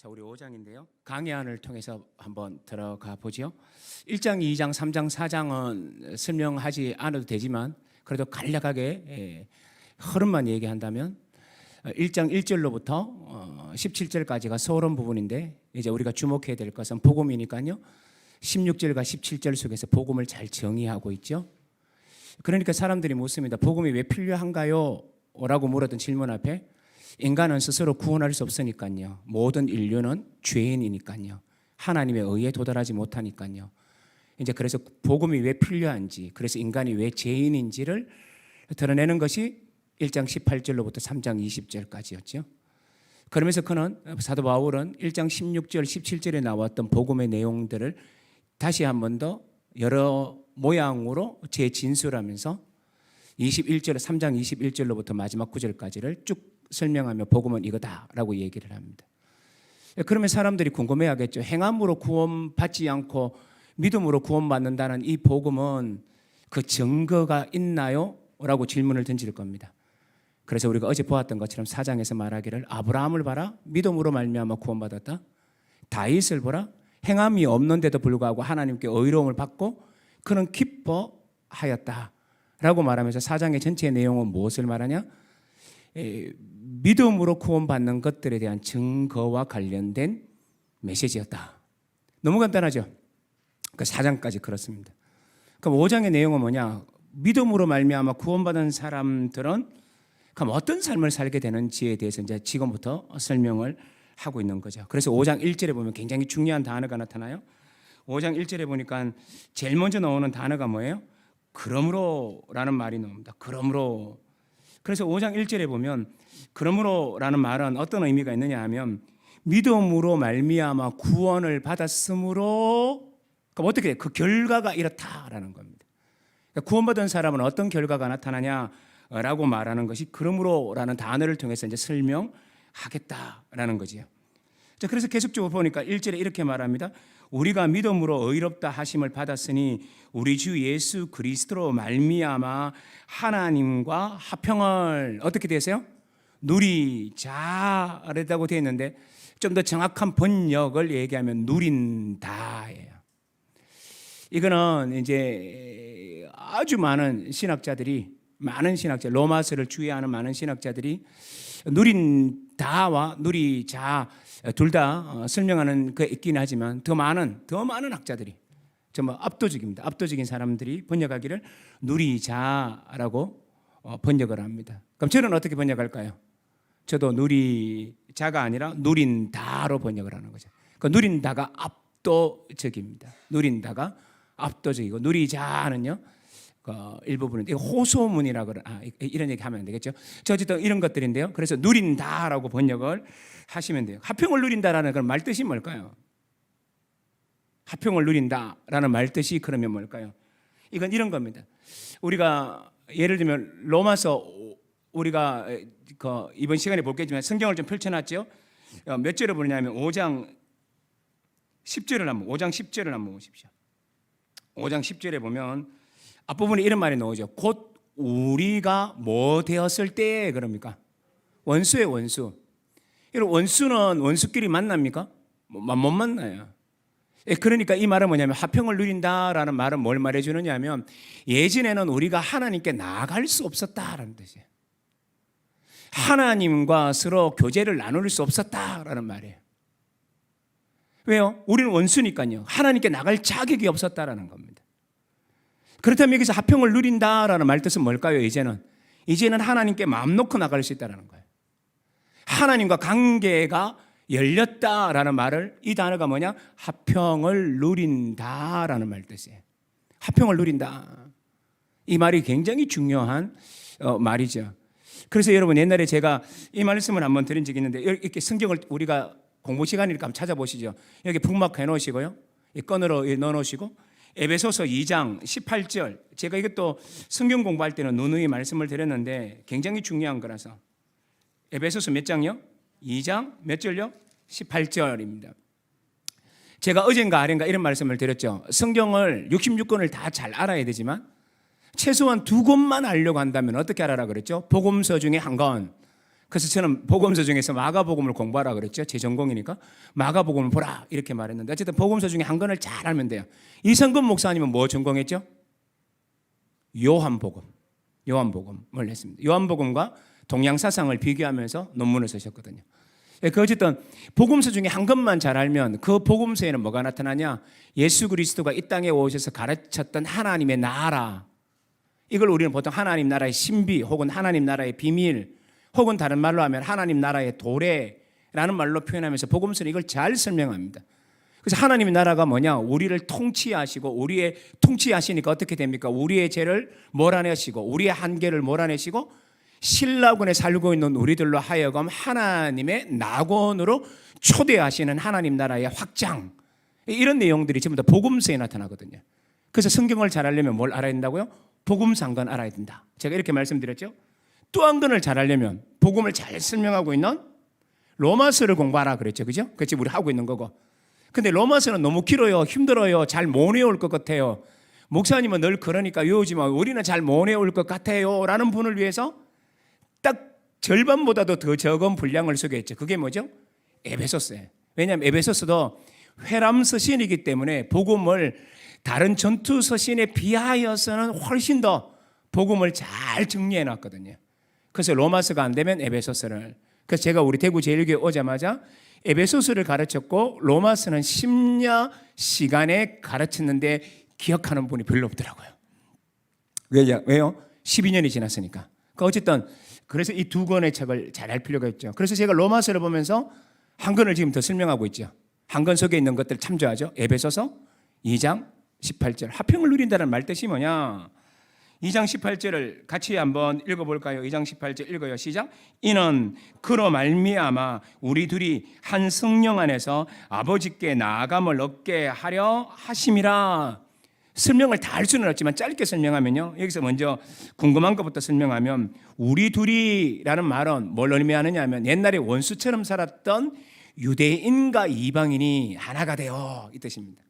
자, 우리 5장인데요. 강해안을 통해서 한번 들어가 보죠. 1장, 2장, 3장, 4장은 설명하지 않아도 되지만 그래도 간략하게 흐름만 얘기한다면 1장 1절로부터 17절까지가 서론 부분인데 이제 우리가 주목해야 될 것은 복음이니까요. 16절과 17절 속에서 복음을 잘 정의하고 있죠. 그러니까 사람들이 묻습니다. 복음이 왜 필요한가요? 라고 물었던 질문 앞에 인간은 스스로 구원할 수 없으니까요. 모든 인류는 죄인이니까요. 하나님의 의에 도달하지 못하니까요. 이제 그래서 복음이 왜 필요한지, 그래서 인간이 왜 죄인인지를 드러내는 것이 1장 18절로부터 3장 20절까지였죠. 그러면서 그는 사도 바울은 1장 16절, 17절에 나왔던 복음의 내용들을 다시 한 번 더 여러 모양으로 재진술하면서 21절, 3장 21절로부터 마지막 9절까지를 쭉 설명하며 복음은 이거다라고 얘기를 합니다. 그러면 사람들이 궁금해하겠죠. 행함으로 구원받지 않고 믿음으로 구원받는다는 이 복음은 그 증거가 있나요? 라고 질문을 던질 겁니다. 그래서 우리가 어제 보았던 것처럼 4장에서 말하기를 아브라함을 봐라 믿음으로 말미암아 구원받았다. 다윗을 보라 행함이 없는데도 불구하고 하나님께 의로움을 받고 그는 기뻐하였다 라고 말하면서 4장의 전체 내용은 무엇을 말하냐? 믿음으로 구원받는 것들에 대한 증거와 관련된 메시지였다. 너무 간단하죠? 그 4장까지 그렇습니다. 그럼 5장의 내용은 뭐냐? 믿음으로 말미암아 구원받은 사람들은 그럼 어떤 삶을 살게 되는지에 대해서 이제 지금부터 설명을 하고 있는 거죠. 그래서 5장 1절에 보면 굉장히 중요한 단어가 나타나요. 5장 1절에 보니까 제일 먼저 나오는 단어가 뭐예요? 그러므로라는 말이 나옵니다. 그러므로. 그래서 5장 1절에 보면 그러므로라는 말은 어떤 의미가 있느냐 하면 믿음으로 말미암아 구원을 받았으므로 그럼 어떻게 돼요? 그 결과가 이렇다라는 겁니다. 그러니까 구원받은 사람은 어떤 결과가 나타나냐라고 말하는 것이 그러므로라는 단어를 통해서 이제 설명하겠다라는 거지요. 자, 그래서 계속적으로 보니까 1절에 이렇게 말합니다. 우리가 믿음으로 의롭다 하심을 받았으니 우리 주 예수 그리스도로 말미암아 하나님과 화평을 어떻게 되세요? 누리자라고 되어 있는데 좀 더 정확한 번역을 얘기하면 누린다예요. 이거는 이제 아주 많은 신학자들이 로마서를 주의하는 많은 신학자들이 누린다와 누리자 둘 다 설명하는 게 있긴 하지만 더 많은 학자들이 정말 압도적입니다. 압도적인 사람들이 번역하기를 누리자라고 번역을 합니다. 그럼 저는 어떻게 번역할까요? 저도 누리자가 아니라 누린다로 번역을 하는 거죠. 그 누린다가 압도적입니다. 누린다가 압도적이고 누리자는요. 그 일부분은 호소문이라고 이런 얘기 하면 안 되겠죠. 저 어쨌든 이런 것들인데요. 그래서 누린다라고 번역을 하시면 돼요. 화평을 누린다라는 그런 말뜻이 뭘까요? 화평을 누린다라는 말뜻이 그러면 뭘까요? 이건 이런 겁니다. 우리가 예를 들면 로마서 우리가 이번 시간에 볼 게지만 성경을 좀 펼쳐놨죠. 몇 절을 보냐면 5장 10절을 한번 보십시오. 5장 10절에 보면 앞부분에 이런 말이 나오죠. 곧 우리가 뭐 되었을 때 그럽니까? 원수의 원수. 여러분 원수는 원수끼리 만납니까? 못 만나요. 그러니까 이 말은 뭐냐면 화평을 누린다라는 말은 뭘 말해주느냐 하면 예전에는 우리가 하나님께 나아갈 수 없었다라는 뜻이에요. 하나님과 서로 교제를 나눌 수 없었다라는 말이에요. 왜요? 우리는 원수니까요. 하나님께 나갈 자격이 없었다라는 겁니다. 그렇다면 여기서 화평을 누린다라는 말뜻은 뭘까요? 이제는 하나님께 마음 놓고 나갈 수 있다는 거예요. 하나님과 관계가 열렸다라는 말을 이 단어가 뭐냐? 화평을 누린다라는 말뜻이에요. 화평을 누린다. 이 말이 굉장히 중요한 말이죠. 그래서 여러분 옛날에 제가 이 말씀을 한번 드린 적이 있는데 이렇게 성경을 우리가 공부 시간이니까 한번 찾아보시죠. 여기 북마크해 놓으시고요. 이 건으로 넣어 놓으시고 에베소서 2장 18절 제가 이것도 성경 공부할 때는 누누이 말씀을 드렸는데 굉장히 중요한 거라서 에베소서 몇 장요? 2장 몇 절요? 18절입니다. 제가 어젠가 아련가 이런 말씀을 드렸죠. 성경을 66권을 다 잘 알아야 되지만 최소한 2권만 알려고 한다면 어떻게 알아라 그랬죠? 복음서 중에 한 권 그래서 저는 복음서 중에서 마가복음을 공부하라 그랬죠. 제 전공이니까 마가복음을 보라 이렇게 말했는데, 어쨌든 복음서 중에 한 권을 잘 알면 돼요. 이성근 목사님은 뭐 전공했죠? 요한복음을 했습니다. 요한복음과 동양사상을 비교하면서 논문을 쓰셨거든요. 그 어쨌든 복음서 중에 한 것만 잘 알면 그 복음서에는 뭐가 나타나냐? 예수 그리스도가 이 땅에 오셔서 가르쳤던 하나님의 나라, 이걸 우리는 보통 하나님 나라의 신비 혹은 하나님 나라의 비밀 혹은 다른 말로 하면 하나님 나라의 도래라는 말로 표현하면서 복음서는 이걸 잘 설명합니다. 그래서 하나님의 나라가 뭐냐? 우리를 통치하시고, 우리의 통치하시니까 어떻게 됩니까? 우리의 죄를 몰아내시고 우리의 한계를 몰아내시고 신라군에 살고 있는 우리들로 하여금 하나님의 낙원으로 초대하시는 하나님 나라의 확장, 이런 내용들이 전부 다 복음서에 나타나거든요. 그래서 성경을 잘 알려면 뭘 알아야 된다고요? 복음서 한 권 알아야 된다. 제가 이렇게 말씀드렸죠. 또 한 권을 잘 알려면 복음을 잘 설명하고 있는 로마서를 공부하라 그랬죠. 그죠? 그렇지, 우리 하고 있는 거고. 근데 로마서는 너무 길어요. 힘들어요. 잘 못 외울 것 같아요. 목사님은 늘 그러니까 외우지만 우리는 잘 못 외울 것 같아요 라는 분을 위해서 딱 절반보다도 더 적은 분량을 소개했죠. 그게 뭐죠? 에베소서예요. 왜냐하면 에베소서도 회람 서신이기 때문에 복음을 다른 전투 서신에 비하여서는 훨씬 더 복음을 잘 정리해 놨거든요. 그래서 로마서가 안 되면 에베소서를, 그래서 제가 우리 대구 제일교회 오자마자 에베소서를 가르쳤고 로마서는 심야 시간에 가르쳤는데 기억하는 분이 별로 없더라고요. 왜요? 12년이 지났으니까. 그러니까 어쨌든 그래서 이 두 권의 책을 잘 알 필요가 있죠. 그래서 제가 로마서를 보면서 한 권을 지금 더 설명하고 있죠. 한 권 속에 있는 것들 참조하죠. 에베소서 2장 18절. 화평을 누린다는 말 뜻이 뭐냐? 2장 18절을 같이 한번 읽어볼까요? 2장 18절 읽어요. 시작. 이는 그로 말미암아 우리 둘이 한 성령 안에서 아버지께 나아감을 얻게 하려 하심이라. 설명을 다 할 수는 없지만 짧게 설명하면요, 여기서 먼저 궁금한 것부터 설명하면, 우리 둘이라는 말은 뭘 의미하느냐 하면 옛날에 원수처럼 살았던 유대인과 이방인이 하나가 되어, 이 뜻입니다.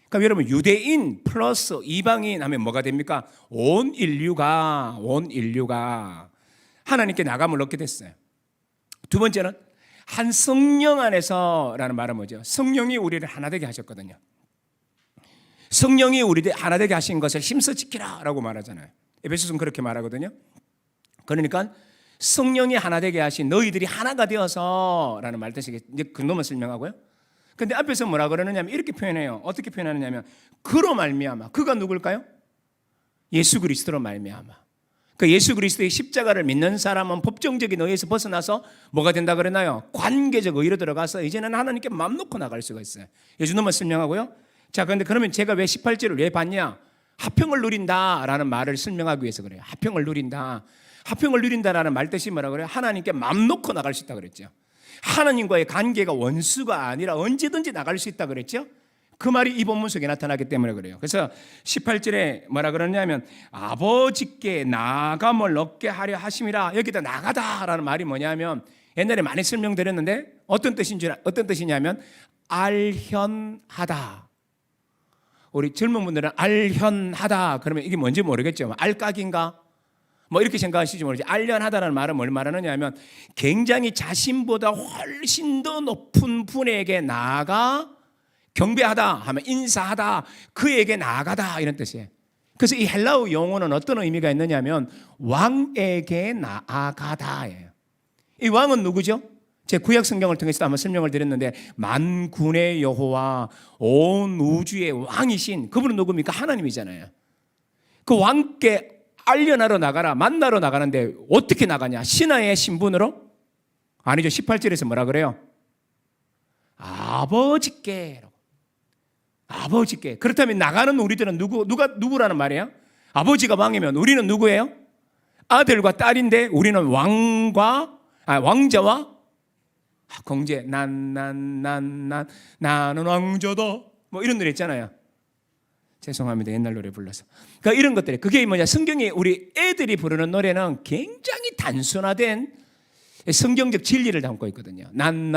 그럼 여러분, 유대인 플러스 이방인 하면 뭐가 됩니까? 온 인류가 하나님께 나감을 얻게 됐어요. 두 번째는 한 성령 안에서라는 말은 뭐죠? 성령이 우리를 하나 되게 하셨거든요. 성령이 우리들 하나 되게 하신 것을 힘써 지키라 라고 말하잖아요. 에베소서는 그렇게 말하거든요. 그러니까 성령이 하나 되게 하신 너희들이 하나가 되어서 라는 말 뜻이 이제 그 놈을 설명하고요. 근데 앞에서 뭐라 그러느냐면 이렇게 표현해요. 어떻게 표현하느냐면 그로 말미암아. 그가 누굴까요? 예수 그리스도로 말미암아. 그 예수 그리스도의 십자가를 믿는 사람은 법정적인 의에서 벗어나서 뭐가 된다 그러나요? 관계적 의로 들어가서 이제는 하나님께 맘 놓고 나갈 수가 있어요. 예수 놈을 설명하고요. 자, 그런데 그러면 제가 왜 18절을 왜 봤냐? 화평을 누린다라는 말을 설명하기 위해서 그래요. 화평을 누린다. 화평을 누린다라는 말 뜻이 뭐라 그래요? 하나님께 맘 놓고 나갈 수 있다 그랬죠. 하나님과의 관계가 원수가 아니라 언제든지 나갈 수 있다 그랬죠. 그 말이 이 본문 속에 나타나기 때문에 그래요. 그래서 18절에 뭐라 그러냐면 아버지께 나아감을 얻게 하려 하심이라. 여기다 나가다라는 말이 뭐냐면 옛날에 많이 설명드렸는데 어떤 뜻이냐면 알현하다. 우리 젊은 분들은 알현하다 그러면 이게 뭔지 모르겠죠. 알깍인가? 뭐 이렇게 생각하실지 모르지. 알현하다라는 말은 뭘 말하느냐 하면 굉장히 자신보다 훨씬 더 높은 분에게 나아가 경배하다 하면 인사하다, 그에게 나아가다 이런 뜻이에요. 그래서 이 헬라어 용어는 어떤 의미가 있느냐면 왕에게 나아가다예요. 이 왕은 누구죠? 제 구약 성경을 통해서 한번 설명을 드렸는데 만군의 여호와 온 우주의 왕이신 그분은 누굽니까? 하나님이잖아요. 그 왕께 알려나러 나가라, 만나러 나가는데 어떻게 나가냐? 신하의 신분으로? 아니죠. 18절에서 뭐라 그래요? 아버지께. 그렇다면 나가는 우리들은 누구라는 말이에요? 아버지가 왕이면 우리는 누구예요? 아들과 딸인데 우리는 왕자와 공제. 나는 왕자다. 뭐 이런 노래 있잖아요. 죄송합니다. 옛날 노래 불러서. 그러니까 이런 것들이 그게 뭐냐? 성경이 우리 애들이 부르는 노래는 굉장히 단순화된 성경적 진리를 담고 있거든요. 나는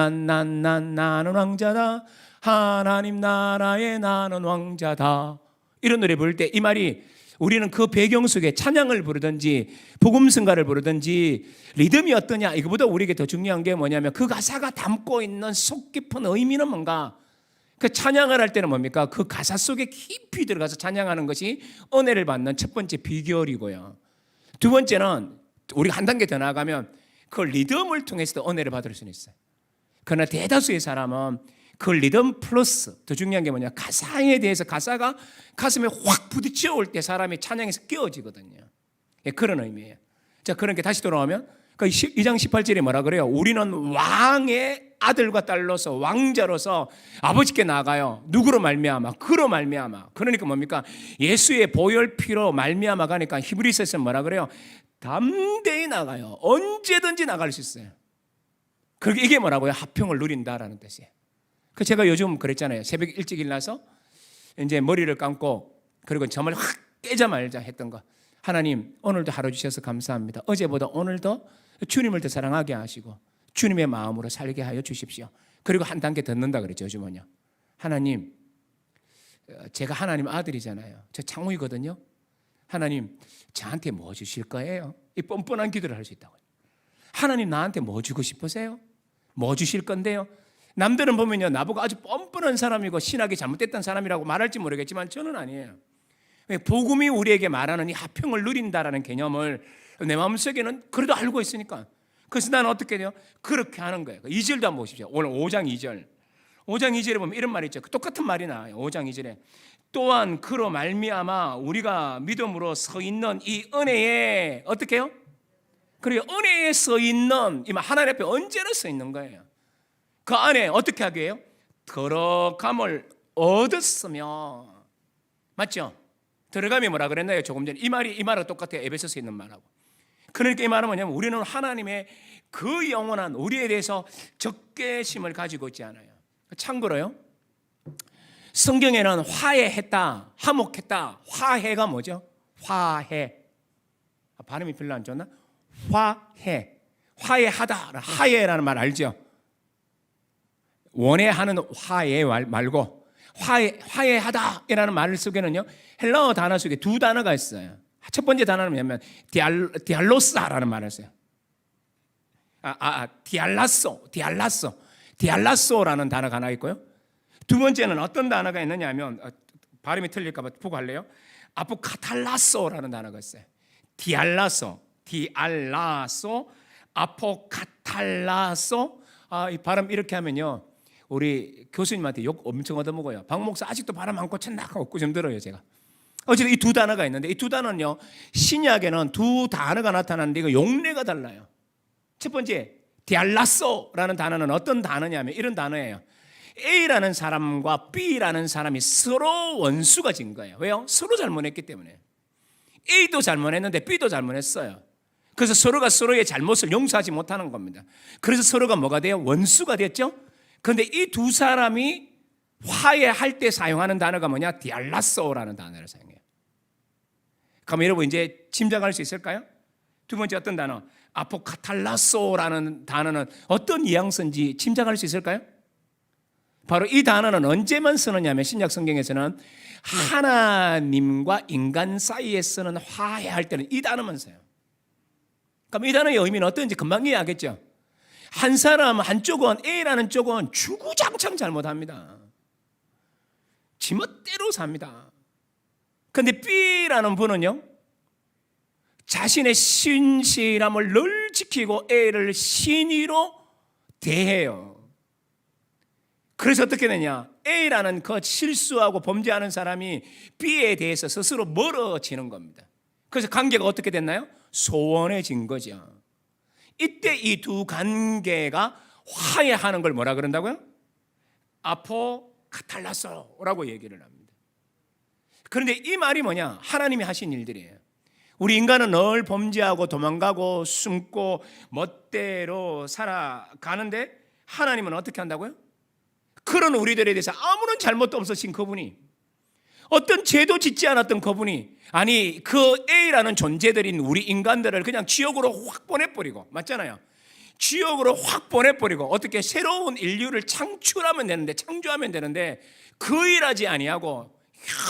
왕자다. 하나님 나라에 나는 왕자다. 이런 노래 부를 때 이 말이 우리는 그 배경 속에 찬양을 부르든지 복음성가를 부르든지 리듬이 어떠냐, 이거보다 우리에게 더 중요한 게 뭐냐면 그 가사가 담고 있는 속 깊은 의미는 뭔가. 그 찬양을 할 때는 뭡니까? 그 가사 속에 깊이 들어가서 찬양하는 것이 은혜를 받는 첫 번째 비결이고요. 두 번째는 우리가 한 단계 더 나아가면 그 리듬을 통해서도 은혜를 받을 수는 있어요. 그러나 대다수의 사람은 그 리듬 플러스 더 중요한 게 뭐냐, 가사에 대해서 가사가 가슴에 확 부딪혀 올 때 사람이 찬양에서 깨어지거든요. 예, 그런 의미예요. 자, 그러니까 다시 돌아오면 그 2장 18절에 뭐라 그래요? 우리는 왕의 아들과 딸로서 왕자로서 아버지께 나아가요. 누구로 말미암아? 그로 말미암아. 그러니까 뭡니까? 예수의 보혈 피로 말미암아 가니까 히브리서에서 뭐라 그래요? 담대히 나가요. 언제든지 나갈 수 있어요. 그게 이게 뭐라고요? 화평을 누린다라는 뜻이에요. 그 제가 요즘 그랬잖아요. 새벽 일찍 일어나서 이제 머리를 감고 그리고 잠을 확 깨자마자 했던 거. 하나님, 오늘도 하루 주셔서 감사합니다. 어제보다 오늘도 주님을 더 사랑하게 하시고 주님의 마음으로 살게 하여 주십시오. 그리고 한 단계 듣는다 그랬죠. 요즘은요. 하나님, 제가 하나님 아들이잖아요. 저 창우이거든요. 하나님, 저한테 뭐 주실 거예요? 이 뻔뻔한 기도를 할 수 있다고요. 하나님, 나한테 뭐 주고 싶으세요? 뭐 주실 건데요? 남들은 보면요, 나보고 아주 뻔뻔한 사람이고 신학이 잘못됐던 사람이라고 말할지 모르겠지만 저는 아니에요. 복음이 우리에게 말하는 이 화평을 누린다라는 개념을 내 마음속에는 그래도 알고 있으니까. 그래서 나는 어떻게 돼요? 그렇게 하는 거예요. 2절도 한번 보십시오. 오늘 5장 2절. 5장 2절에 보면 이런 말이 있죠. 똑같은 말이 나와요. 5장 2절에. 또한 그로 말미암아 우리가 믿음으로 서 있는 이 은혜에 어떻게 해요? 그리고 은혜에 서 있는 이 하나님 앞에 언제나 서 있는 거예요. 그 안에 어떻게 하게 해요? 들어감을 얻었으며. 맞죠? 들어감이 뭐라 그랬나요? 조금 전에 이 말하고 똑같아요. 에베소서에 있는 말하고. 그러니까 이 말은 뭐냐면 우리는 하나님의 그 영원한 우리에 대해서 적개심을 가지고 있지 않아요. 참고로요, 성경에는 화해했다, 화목했다. 화해가 뭐죠? 화해. 발음이 별로 안 좋나? 화해. 화해하다. 화해라는 말 알죠? 원해하는 화해 말고 화해하다라는 말 속에는요, 헬라어 단어 속에 두 단어가 있어요. 첫 번째 단어는 뭐냐면 디알로사라는 말을 써요. 디알라소라는 단어가 하나 있고요. 두 번째는 어떤 단어가 있느냐 하면 발음이 틀릴까 봐 보고할래요. 아포카탈라소라는 단어가 있어요. 디알라소, 아포카탈라소. 이 발음 이렇게 하면요, 우리 교수님한테 욕 엄청 얻어먹어요. 박 목사 아직도 발음 안 고쳤나고 웃고 들어요 제가. 어쨌든 이 두 단어가 있는데 이 두 단어는요, 신약에는 두 단어가 나타나는데 이거 용례가 달라요. 첫 번째 디알라소라는 단어는 어떤 단어냐면 이런 단어예요. A라는 사람과 B라는 사람이 서로 원수가 진 거예요. 왜요? 서로 잘못했기 때문에. A도 잘못했는데 B도 잘못했어요. 그래서 서로가 서로의 잘못을 용서하지 못하는 겁니다. 그래서 서로가 뭐가 돼요? 원수가 됐죠. 그런데 이 두 사람이 화해할 때 사용하는 단어가 뭐냐? 디알라소라는 단어를 사용해요. 그럼 여러분 이제 짐작할 수 있을까요? 두 번째 어떤 단어? 아포카탈라소라는 단어는 어떤 뉘앙스인지 짐작할 수 있을까요? 바로 이 단어는 언제만 쓰느냐면 신약 성경에서는 하나님과 인간 사이에 쓰는 화해할 때는 이 단어만 써요. 그럼 이 단어의 의미는 어떤지 금방 이해하겠죠? 한 사람 한쪽은 A라는 쪽은 주구장창 잘못합니다. 지멋대로 삽니다. 그런데 B라는 분은요, 자신의 신실함을 늘 지키고 A를 신의로 대해요. 그래서 어떻게 되냐? A라는 그 실수하고 범죄하는 사람이 B에 대해서 스스로 멀어지는 겁니다. 그래서 관계가 어떻게 됐나요? 소원해진 거죠. 이때 이 두 관계가 화해하는 걸 뭐라 그런다고요? 아포카탈라소라고 얘기를 합니다. 그런데 이 말이 뭐냐? 하나님이 하신 일들이에요. 우리 인간은 늘 범죄하고 도망가고 숨고 멋대로 살아가는데 하나님은 어떻게 한다고요? 그런 우리들에 대해서 아무런 잘못도 없으신 그분이, 어떤 죄도 짓지 않았던 그분이, 아니 그 A라는 존재들인 우리 인간들을 그냥 지옥으로 확 보내버리고, 맞잖아요. 지옥으로 확 보내버리고 어떻게 새로운 인류를 창출하면 되는데, 창조하면 되는데 그 일하지 아니하고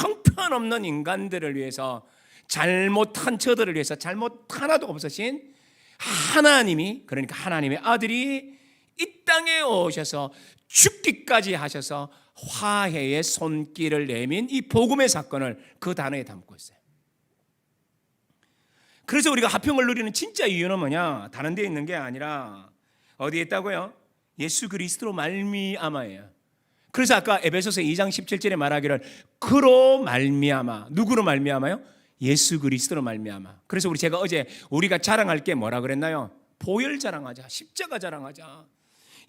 형편없는 인간들을 위해서 잘못한 저들을 위해서 잘못 하나도 없으신 하나님이, 그러니까 하나님의 아들이 이 땅에 오셔서 죽기까지 하셔서 화해의 손길을 내민 이 복음의 사건을 그 단어에 담고 있어요. 그래서 우리가 화평을 누리는 진짜 이유는 뭐냐? 다른 데 있는 게 아니라 어디에 있다고요? 예수 그리스도로 말미암아예요. 그래서 아까 에베소서 2장 17절에 말하기를 그로 말미암아, 누구로 말미암아요? 예수 그리스도로 말미암아. 그래서 제가 어제 우리가 자랑할 게 뭐라 그랬나요? 보혈 자랑하자, 십자가 자랑하자,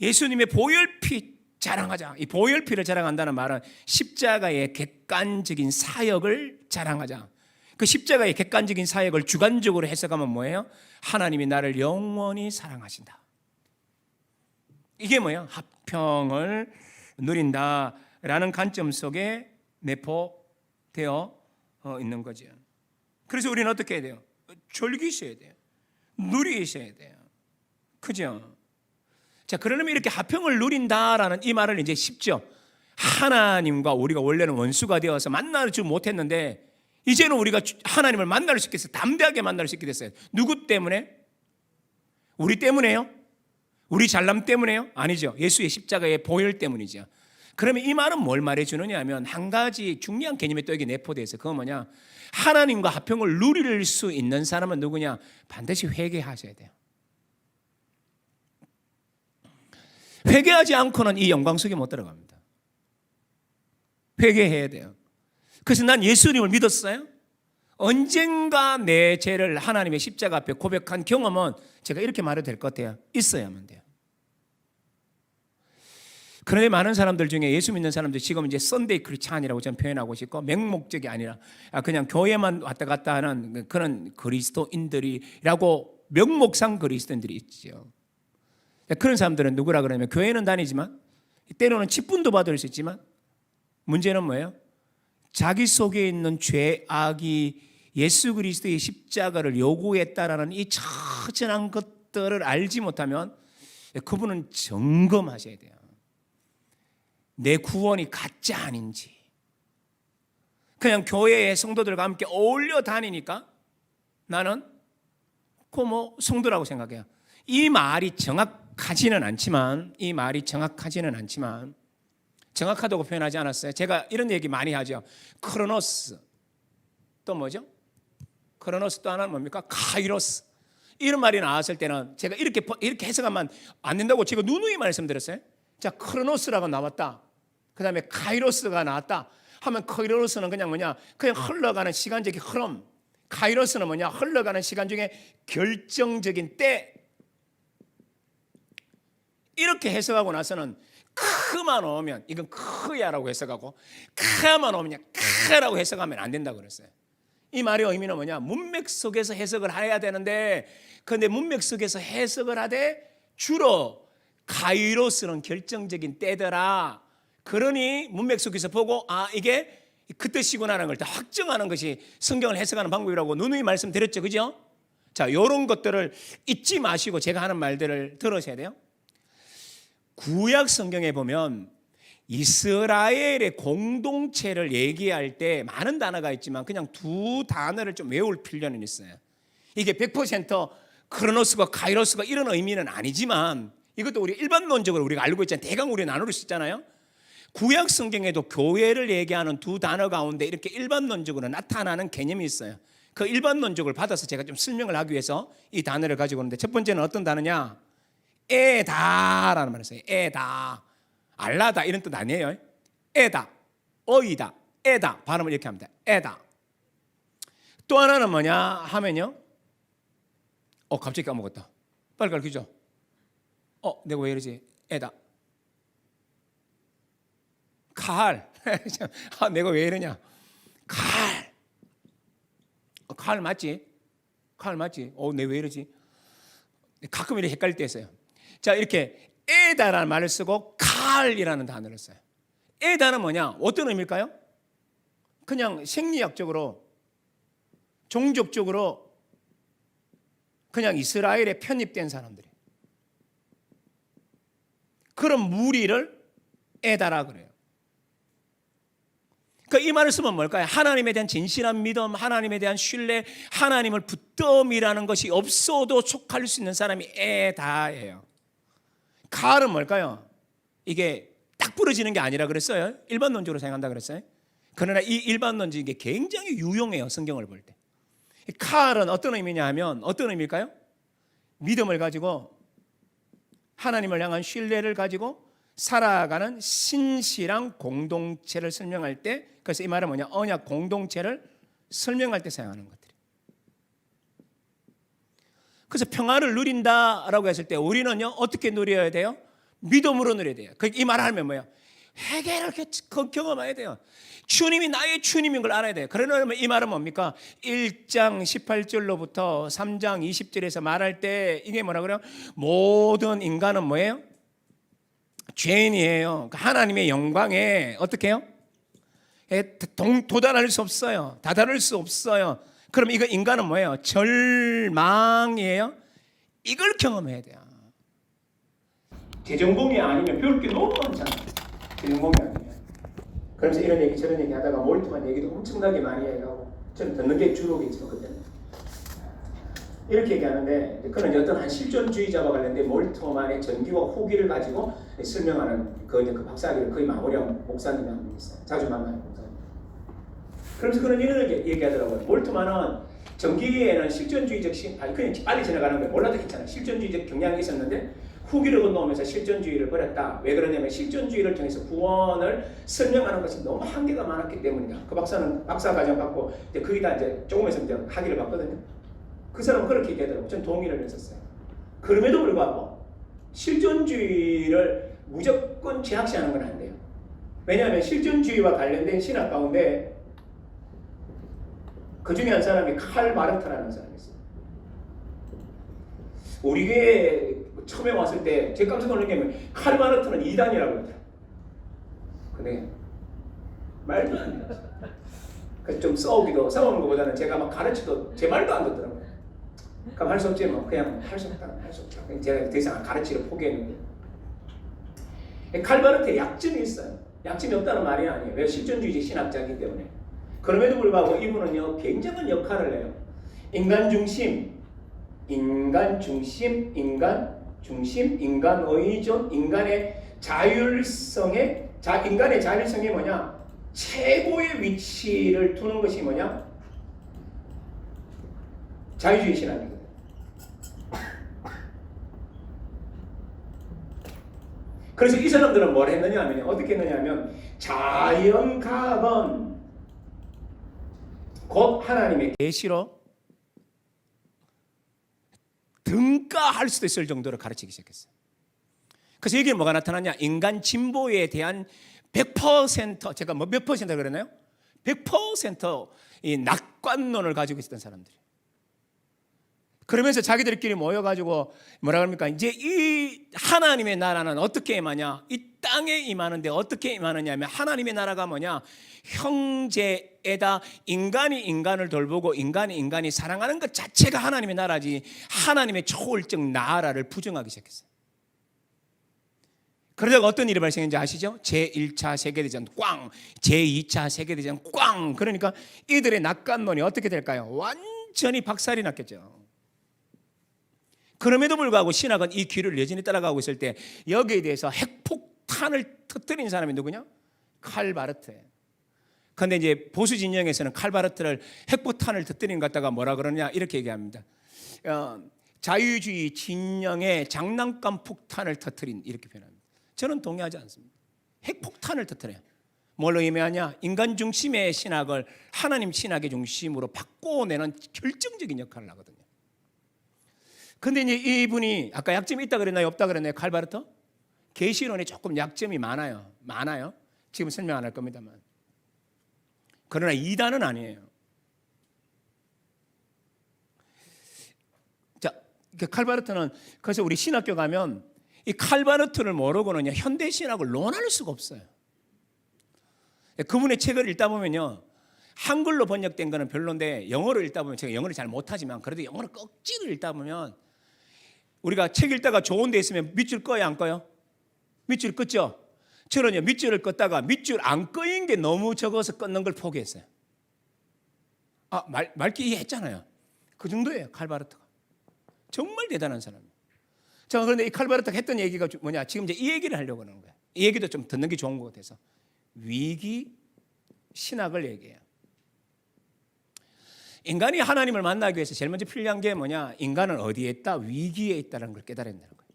예수님의 보혈피 자랑하자. 이 보혈피를 자랑한다는 말은 십자가의 객관적인 사역을 자랑하자. 그 십자가의 객관적인 사역을 주관적으로 해석하면 뭐예요? 하나님이 나를 영원히 사랑하신다. 이게 뭐예요? 화평을 누린다라는 관점 속에 내포되어 있는 거죠. 그래서 우리는 어떻게 해야 돼요? 즐기셔야 돼요. 누리셔야 돼요. 그죠? 자, 그러려면 이렇게 화평을 누린다라는 이 말을 이제 쉽죠. 하나님과 우리가 원래는 원수가 되어서 만나지 못했는데 이제는 우리가 하나님을 만날 수 있게 됐어요. 담대하게 만날 수 있게 됐어요. 누구 때문에? 우리 때문에요? 우리 잘남 때문에요? 아니죠. 예수의 십자가의 보혈 때문이죠. 그러면 이 말은 뭘 말해주느냐 하면 한 가지 중요한 개념이 또 여기 내포되어 있어요. 그건 뭐냐? 하나님과 화평을 누릴 수 있는 사람은 누구냐? 반드시 회개하셔야 돼요. 회개하지 않고는 이 영광 속에 못 들어갑니다. 회개해야 돼요. 그래서 난 예수님을 믿었어요. 언젠가 내 죄를 하나님의 십자가 앞에 고백한 경험은 제가 이렇게 말해도 될 것 같아요. 있어야만 돼요. 그런데 많은 사람들 중에 예수 믿는 사람들 지금 이제 썬데이 크리스찬이라고 저는 표현하고 싶고 맹목적이 아니라 그냥 교회만 왔다 갔다 하는 그런 그리스도인들이라고 명목상 그리스도인들이 있죠. 그런 사람들은 누구라 그러면 교회는 다니지만 때로는 직분도 받을 수 있지만 문제는 뭐예요? 자기 속에 있는 죄악이 예수 그리스도의 십자가를 요구했다라는 이 처절한 것들을 알지 못하면 그분은 점검하셔야 돼요. 내 구원이 가짜 아닌지. 그냥 교회의 성도들과 함께 어울려 다니니까 나는 그 성도라고 생각해요. 이 말이 정확하지는 않지만 정확하다고 표현하지 않았어요. 제가 이런 얘기 많이 하죠. 크로노스 또 뭐죠? 크로노스 또 하나는 뭡니까? 카이로스. 이런 말이 나왔을 때는 제가 이렇게 해석하면 안 된다고 제가 누누이 말씀드렸어요. 자, 크로노스라고 나왔다. 그 다음에 카이로스가 나왔다 하면 카이로스는 그냥 뭐냐? 그냥 흘러가는 시간적인 흐름. 카이로스는 뭐냐? 흘러가는 시간 중에 결정적인 때. 이렇게 해석하고 나서는 크만 오면 이건 크야라고 해석하고 크만 오면 크라고 해석하면 안 된다고 그랬어요. 이 말의 의미는 뭐냐? 문맥 속에서 해석을 해야 되는데 그런데 문맥 속에서 해석을 하되 주로 카이로스는 결정적인 때더라. 그러니 문맥 속에서 보고 이게 그 뜻이구나라는 걸 다 확정하는 것이 성경을 해석하는 방법이라고 누누이 말씀드렸죠. 그죠? 자, 이런 것들을 잊지 마시고 제가 하는 말들을 들으셔야 돼요. 구약 성경에 보면 이스라엘의 공동체를 얘기할 때 많은 단어가 있지만 그냥 두 단어를 좀 외울 필요는 있어요. 이게 100% 크로노스가 카이로스가 이런 의미는 아니지만 이것도 우리 일반론적으로 우리가 알고 있잖아요. 대강 우리 나눌 수 있잖아요. 구약 성경에도 교회를 얘기하는 두 단어 가운데 이렇게 일반론적으로 나타나는 개념이 있어요. 그 일반론적을 받아서 제가 좀 설명을 하기 위해서 이 단어를 가지고 오는데 첫 번째는 어떤 단어냐? 에다라는 말이 있어요. 에다, 알라다 이런 뜻 아니에요. 에다, 어이다, 에다 발음을 이렇게 합니다. 에다. 또 하나는 뭐냐 하면요. 갑자기 까먹었다. 빨리 가르치죠. 내가 왜 이러지? 에다. 칼. 내가 왜 이러냐? 칼. 칼 맞지? 칼 맞지? 내가 왜 이러지? 가끔 이렇게 헷갈릴 때 있어요. 자, 이렇게 에다라는 말을 쓰고 칼이라는 단어를 써요. 에다는 뭐냐? 어떤 의미일까요? 그냥 생리학적으로 종족적으로 그냥 이스라엘에 편입된 사람들이 그런 무리를 에다라 그래요. 그러니까 이 말을 쓰면 뭘까요? 하나님에 대한 진실한 믿음, 하나님에 대한 신뢰, 하나님을 붙들음이라는 것이 없어도 속할 수 있는 사람이 다예요. 칼은 뭘까요? 이게 딱 부러지는 게 아니라 그랬어요. 일반론적으로 생각한다 그랬어요. 그러나 이 일반론적인 게 굉장히 유용해요. 성경을 볼 때. 칼은 어떤 의미냐 하면 어떤 의미일까요? 믿음을 가지고 하나님을 향한 신뢰를 가지고 살아가는 신실한 공동체를 설명할 때, 그래서 이 말은 뭐냐? 언약 공동체를 설명할 때 사용하는 것들이에요. 그래서 평화를 누린다라고 했을 때 우리는요 어떻게 누려야 돼요? 믿음으로 누려야 돼요. 이 말을 하면 뭐예요? 회개를 경험해야 돼요. 주님이 나의 주님인 걸 알아야 돼요. 그러려면 이 말은 뭡니까? 1장 18절로부터 3장 20절에서 말할 때 이게 뭐라 그래요? 모든 인간은 뭐예요? 죄인이에요. 하나님의 영광에 어떻게 해요? 도달할 수 없어요. 다다를 수 없어요. 그럼 이거 인간은 뭐예요? 절망이에요. 이걸 경험해야 돼요. 재전공이 아니면 배울 게 너무 많잖아요. 재전공이 아니면. 그러면서 이런 얘기 저런 얘기 하다가 몰두한 얘기도 엄청나게 많이 해요. 저는 듣는 게 주로겠죠 그때는. 이렇게 얘기하는데 그는 어떤 한 실존주의자와 관련된 몰트만의 전기와 후기를 가지고 설명하는 그 박사학위를 거의 마무리한 목사님이 한 분 있어요. 자주 만나는 목사님. 그러면서 그는 이런 얘기하더라고요. 몰트만은 전기에는 실존주의적 그냥 빨리 지나가는 거예요. 몰라도 괜찮아요. 실존주의적 경향이 있었는데 후기를 건너오면서 실존주의를 버렸다. 왜 그러냐면 실존주의를 통해서 구원을 설명하는 것이 너무 한계가 많았기 때문이다. 그 박사는 박사과정 받고 거기다 이제 조금 있으면 이제 학위를 받거든요. 그 사람은 그렇게 얘기하더라고요. 전 동의를 했었어요. 그럼에도 불구하고 실존주의를 무조건 제약시하는 건 안 돼요. 왜냐하면 실존주의와 관련된 신학 가운데 그 중에 한 사람이 칼 바르트라는 사람이 있어요. 우리 교회에 처음에 왔을 때 제가 깜짝 놀란 게 칼 바르트는 이단이라고 그러더라고요. 근데 말도 안 돼요. 그래서 좀 싸우는 것보다는 제가 막 가르쳐도 제 말도 안 듣더라고요. 그럼 할 수 없지 뭐 그냥 할 수 없다 할 수 없다. 제가 더 이상 가르치를 포기했는데 칼 바르트에 약점이 있어요. 약점이 없다는 말이 아니에요. 왜? 실존주의적 신학자이기 때문에. 그럼에도 불구하고 이분은요 굉장한 역할을 해요. 인간 중심, 인간 의존, 인간의 자율성에 인간의 자율성이 뭐냐? 최고의 위치를 두는 것이 뭐냐? 자유주의 신학이거든. 그래서 이 사람들은 뭘 했느냐 하면 어떻게 했느냐 하면 자연과학은 곧 하나님의 계시로 등가할 수도 있을 정도로 가르치기 시작했어요. 그래서 여기에 뭐가 나타나냐? 인간 진보에 대한 100% 제가 뭐 몇 퍼센트 그랬나요? 100% 이 낙관론을 가지고 있었던 사람들이. 그러면서 자기들끼리 모여가지고 뭐라 그럽니까? 이제 이 하나님의 나라는 어떻게 임하냐? 이 땅에 임하는데 어떻게 임하느냐 하면 하나님의 나라가 뭐냐? 형제에다 인간이 인간을 돌보고 인간이 사랑하는 것 자체가 하나님의 나라지 하나님의 초월적 나라를 부정하기 시작했어요. 그러다가 어떤 일이 발생했는지 아시죠? 제1차 세계대전 꽝, 제2차 세계대전 꽝. 그러니까 이들의 낙관론이 어떻게 될까요? 완전히 박살이 났겠죠. 그럼에도 불구하고 신학은 이 길을 여전히 따라가고 있을 때 여기에 대해서 핵폭탄을 터뜨린 사람이 누구냐? 칼 바르트예요. 그런데 이제 보수 진영에서는 칼 바르트를 핵폭탄을 터뜨린 것 갖다가 뭐라 그러냐 이렇게 얘기합니다. 자유주의 진영의 장난감 폭탄을 터뜨린 이렇게 표현합니다. 저는 동의하지 않습니다. 핵폭탄을 터뜨려요. 뭘로 의미하냐? 인간 중심의 신학을 하나님 신학의 중심으로 바꿔내는 결정적인 역할을 하거든요. 근데 이제 이분이 아까 약점이 있다 그랬나요? 없다 그랬나요? 칼 바르트? 계시론에 조금 약점이 많아요. 지금 설명 안 할 겁니다만. 그러나 이단은 아니에요. 자, 칼 바르트는 그래서 우리 신학교 가면 이 칼 바르트를 모르고는 현대 신학을 논할 수가 없어요. 그분의 책을 읽다 보면요. 한글로 번역된 거는 별론데 영어로 읽다 보면 제가 영어를 잘 못하지만 그래도 영어를 억지로 읽다 보면 우리가 책 읽다가 좋은 데 있으면 밑줄 꺼요 안 꺼요? 밑줄 끄죠? 저는요 밑줄을 껐다가 밑줄 안 꺼인 게 너무 적어서 끊는 걸 포기했어요. 말기 했잖아요. 그 정도예요. 칼바르트가 정말 대단한 사람이에요. 자, 그런데 이 칼바르트가 했던 얘기가 뭐냐? 지금 이제 이 얘기를 하려고 하는 거예요. 이 얘기도 좀 듣는 게 좋은 것 같아서 위기 신학을 얘기해요. 인간이 하나님을 만나기 위해서 제일 먼저 필요한 게 뭐냐? 인간은 어디에 있다? 위기에 있다는 걸 깨달아야 된다는 거예요.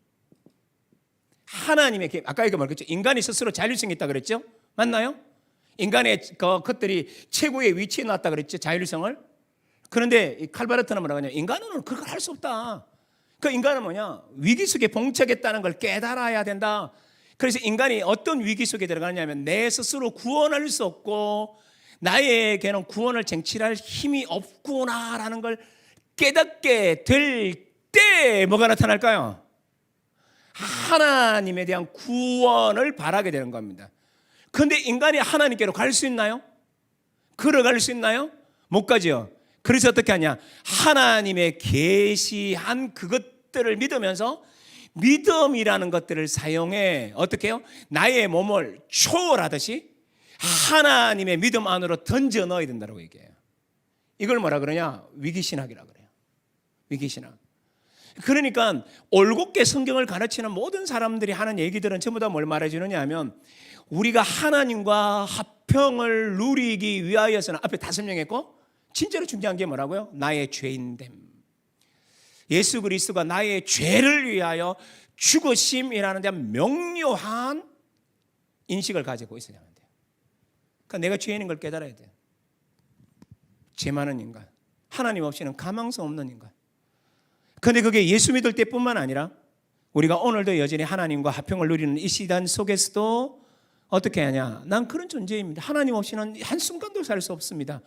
하나님의 아까 이거 말했죠. 인간이 스스로 자율성이 있다 그랬죠? 맞나요? 인간의 것들이 최고의 위치에 놨다 그랬죠. 자율성을. 그런데 이 칼바르트는 뭐라고 하냐? 인간은 그걸 할 수 없다. 그 인간은 뭐냐? 위기 속에 봉착했다는 걸 깨달아야 된다. 그래서 인간이 어떤 위기 속에 들어가느냐면 내 스스로 구원할 수 없고 나에게는 구원을 쟁취할 힘이 없구나라는 걸 깨닫게 될 때 뭐가 나타날까요? 하나님에 대한 구원을 바라게 되는 겁니다. 그런데 인간이 하나님께로 갈 수 있나요? 걸어갈 수 있나요? 못 가죠. 그래서 어떻게 하냐? 하나님의 계시한 그것들을 믿으면서 믿음이라는 것들을 사용해 어떻게 해요? 나의 몸을 초월하듯이 하나님의 믿음 안으로 던져 넣어야 된다고 얘기해요. 이걸 뭐라 그러냐? 위기신학이라 그래요. 위기신학. 그러니까 올곧게 성경을 가르치는 모든 사람들이 하는 얘기들은 전부 다 뭘 말해주느냐 하면 우리가 하나님과 화평을 누리기 위하여서는 앞에 다 설명했고 진짜로 중요한 게 뭐라고요? 나의 죄인됨. 예수 그리스도가 나의 죄를 위하여 죽으심이라는 데 명료한 인식을 가지고 있어야 돼요. 그러니까 내가 죄인인 걸 깨달아야 돼요. 죄 많은 인간, 하나님 없이는 가망성 없는 인간. 그런데 그게 예수 믿을 때뿐만 아니라 우리가 오늘도 여전히 하나님과 화평을 누리는 이 시간 속에서도 어떻게 하냐? 난 그런 존재입니다. 하나님 없이는 한순간도 살 수 없습니다.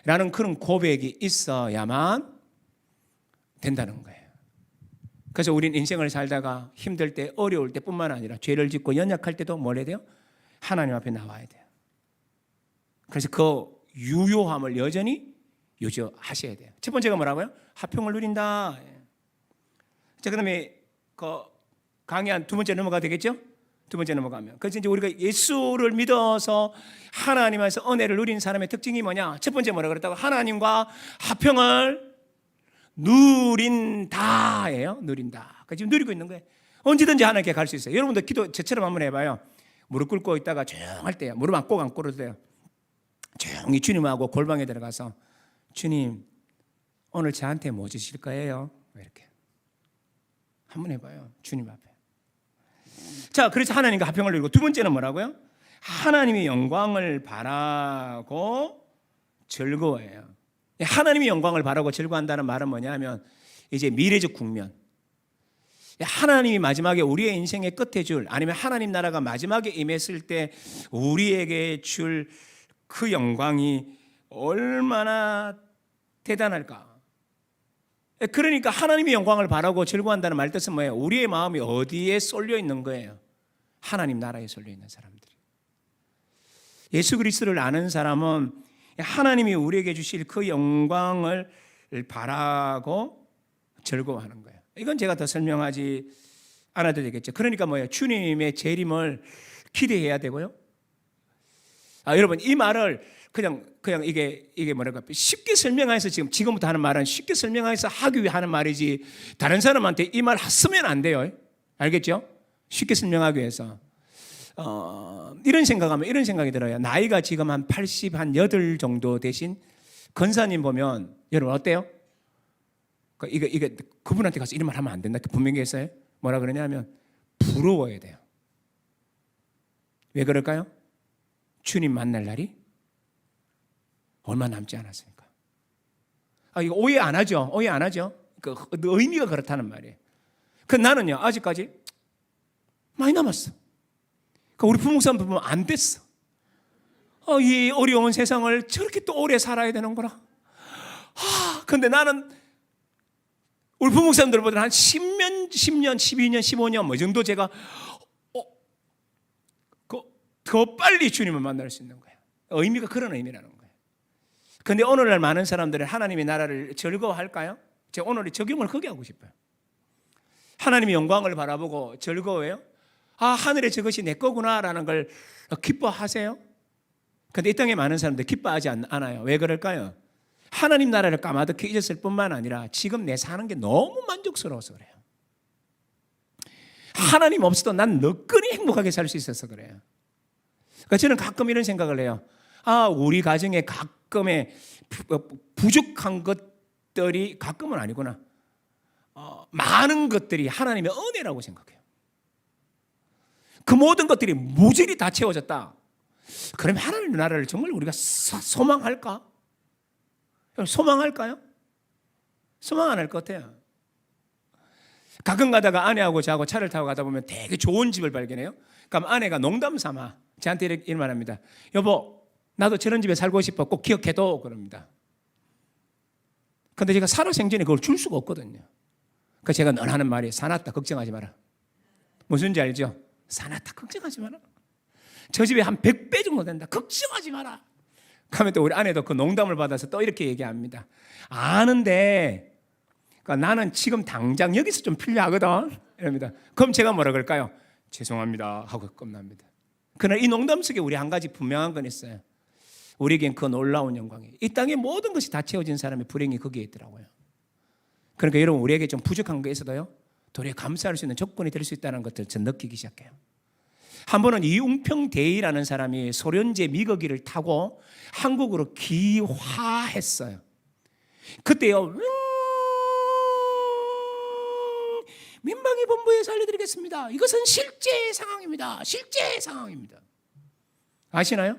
라는 그런 고백이 있어야만 된다는 거예요. 그래서 우린 인생을 살다가 힘들 때 어려울 때뿐만 아니라 죄를 짓고 연약할 때도 뭘 해야 돼요? 하나님 앞에 나와야 돼요. 그래서 그 유효함을 여전히 유지하셔야 돼요. 첫 번째가 뭐라고요? 화평을 누린다. 자, 그다음에 그 강의한 두 번째 넘어가 되겠죠? 두 번째 넘어가면 그래서 이제 우리가 예수를 믿어서 하나님에서 은혜를 누린 사람의 특징이 뭐냐? 첫 번째 뭐라 그랬다고? 하나님과 화평을 누린다예요. 누린다. 그러니까 지금 누리고 있는 거예요. 언제든지 하나님께 갈 수 있어요. 여러분도 기도 저처럼 한번 해봐요. 무릎 꿇고 있다가 조용할 때요. 무릎 안 꿇어도 돼요. 조용히 주님하고 골방에 들어가서 주님 오늘 저한테 뭐 주실 거예요? 이렇게 한번 해봐요. 주님 앞에. 자, 그래서 하나님과 화평을 누리고 두 번째는 뭐라고요? 하나님의 영광을 바라고 즐거워해요. 하나님의 영광을 바라고 즐거워한다는 말은 뭐냐면 이제 미래적 국면. 하나님이 마지막에 우리의 인생의 끝에 줄 아니면 하나님 나라가 마지막에 임했을 때 우리에게 줄 그 영광이 얼마나 대단할까. 그러니까 하나님의 영광을 바라고 즐거워한다는 말 뜻은 뭐예요? 우리의 마음이 어디에 쏠려 있는 거예요? 하나님 나라에 쏠려 있는 사람들이. 예수 그리스도를 아는 사람은 하나님이 우리에게 주실 그 영광을 바라고 즐거워하는 거예요. 이건 제가 더 설명하지 않아도 되겠죠. 그러니까 뭐예요? 주님의 재림을 기대해야 되고요. 여러분 이 말을 그냥 이게 뭐랄까 쉽게 설명해서 지금부터 하는 말은 쉽게 설명해서 하기 위해 하는 말이지 다른 사람한테 이 말 쓰면 안 돼요. 알겠죠? 쉽게 설명하기 위해서 이런 생각이 들어요. 나이가 지금 한 80, 한 8 정도 되신 권사님 보면 여러분 어때요? 이게 그분한테 가서 이런 말 하면 안 된다. 분명히 했어요. 뭐라 그러냐면 부러워야 돼요. 왜 그럴까요? 주님 만날 날이 얼마 남지 않았으니까. 이거 오해 안 하죠? 오해 안 하죠? 그 의미가 그렇다는 말이에요. 그 나는요 아직까지 많이 남았어. 우리 부목사님들 보면 안 됐어. 이 어려운 세상을 저렇게 또 오래 살아야 되는 거라. 근데 나는 우리 부목사님들보다 한 10년, 12년, 15년 뭐 정도 제가 더 빨리 주님을 만날 수 있는 거예요. 의미가 그런 의미라는 거예요. 그런데 오늘날 많은 사람들은 하나님의 나라를 즐거워할까요? 제가 오늘 적용을 크게 하고 싶어요. 하나님의 영광을 바라보고 즐거워해요? 하늘에 저것이 내 거구나라는 걸 기뻐하세요? 근데 이 땅에 많은 사람들 기뻐하지 않아요. 왜 그럴까요? 하나님 나라를 까마득히 잊었을 뿐만 아니라 지금 내 사는 게 너무 만족스러워서 그래요. 하나님 없어도 난 너끈히 행복하게 살 수 있어서 그래요. 그러니까 저는 가끔 이런 생각을 해요. 우리 가정에 가끔의 부족한 것들이, 가끔은 아니구나, 많은 것들이 하나님의 은혜라고 생각해요. 그 모든 것들이 무질이 다 채워졌다. 그러면 하나님 나라를 정말 우리가 소망할까? 소망할까요? 소망 안 할 것 같아요. 가끔 가다가 아내하고 저하고 차를 타고 가다 보면 되게 좋은 집을 발견해요. 그럼 아내가 농담 삼아 저한테 이렇게 말합니다. 여보, 나도 저런 집에 살고 싶어. 꼭 기억해둬. 그럽니다. 근데 제가 살아생전에 그걸 줄 수가 없거든요. 그래서 제가 늘 하는 말이, 사놨다 걱정하지 마라. 무슨지 알죠? 사놨다 걱정하지 마라. 저 집에 한 100배 정도 된다. 걱정하지 마라. 그러면 또 우리 아내도 그 농담을 받아서 또 이렇게 얘기합니다. 아는데 그러니까 나는 지금 당장 여기서 좀 필요하거든. 이럽니다. 그럼 제가 뭐라 그럴까요? 죄송합니다 하고 끝납니다. 그러나 이 농담 속에 우리 한 가지 분명한 건 있어요. 우리에겐 그 놀라운 영광이, 이 땅의 모든 것이 다 채워진 사람의 불행이 거기에 있더라고요. 그러니까 여러분, 우리에게 좀 부족한 게 있어도요, 도리어 감사할 수 있는 조건이 될 수 있다는 것을 전 느끼기 시작해요. 한 번은 이웅평대이라는 사람이 소련제 미거기를 타고 한국으로 귀화했어요. 그때요, 민방위 본부에서 알려드리겠습니다. 이것은 실제 상황입니다. 실제 상황입니다. 아시나요?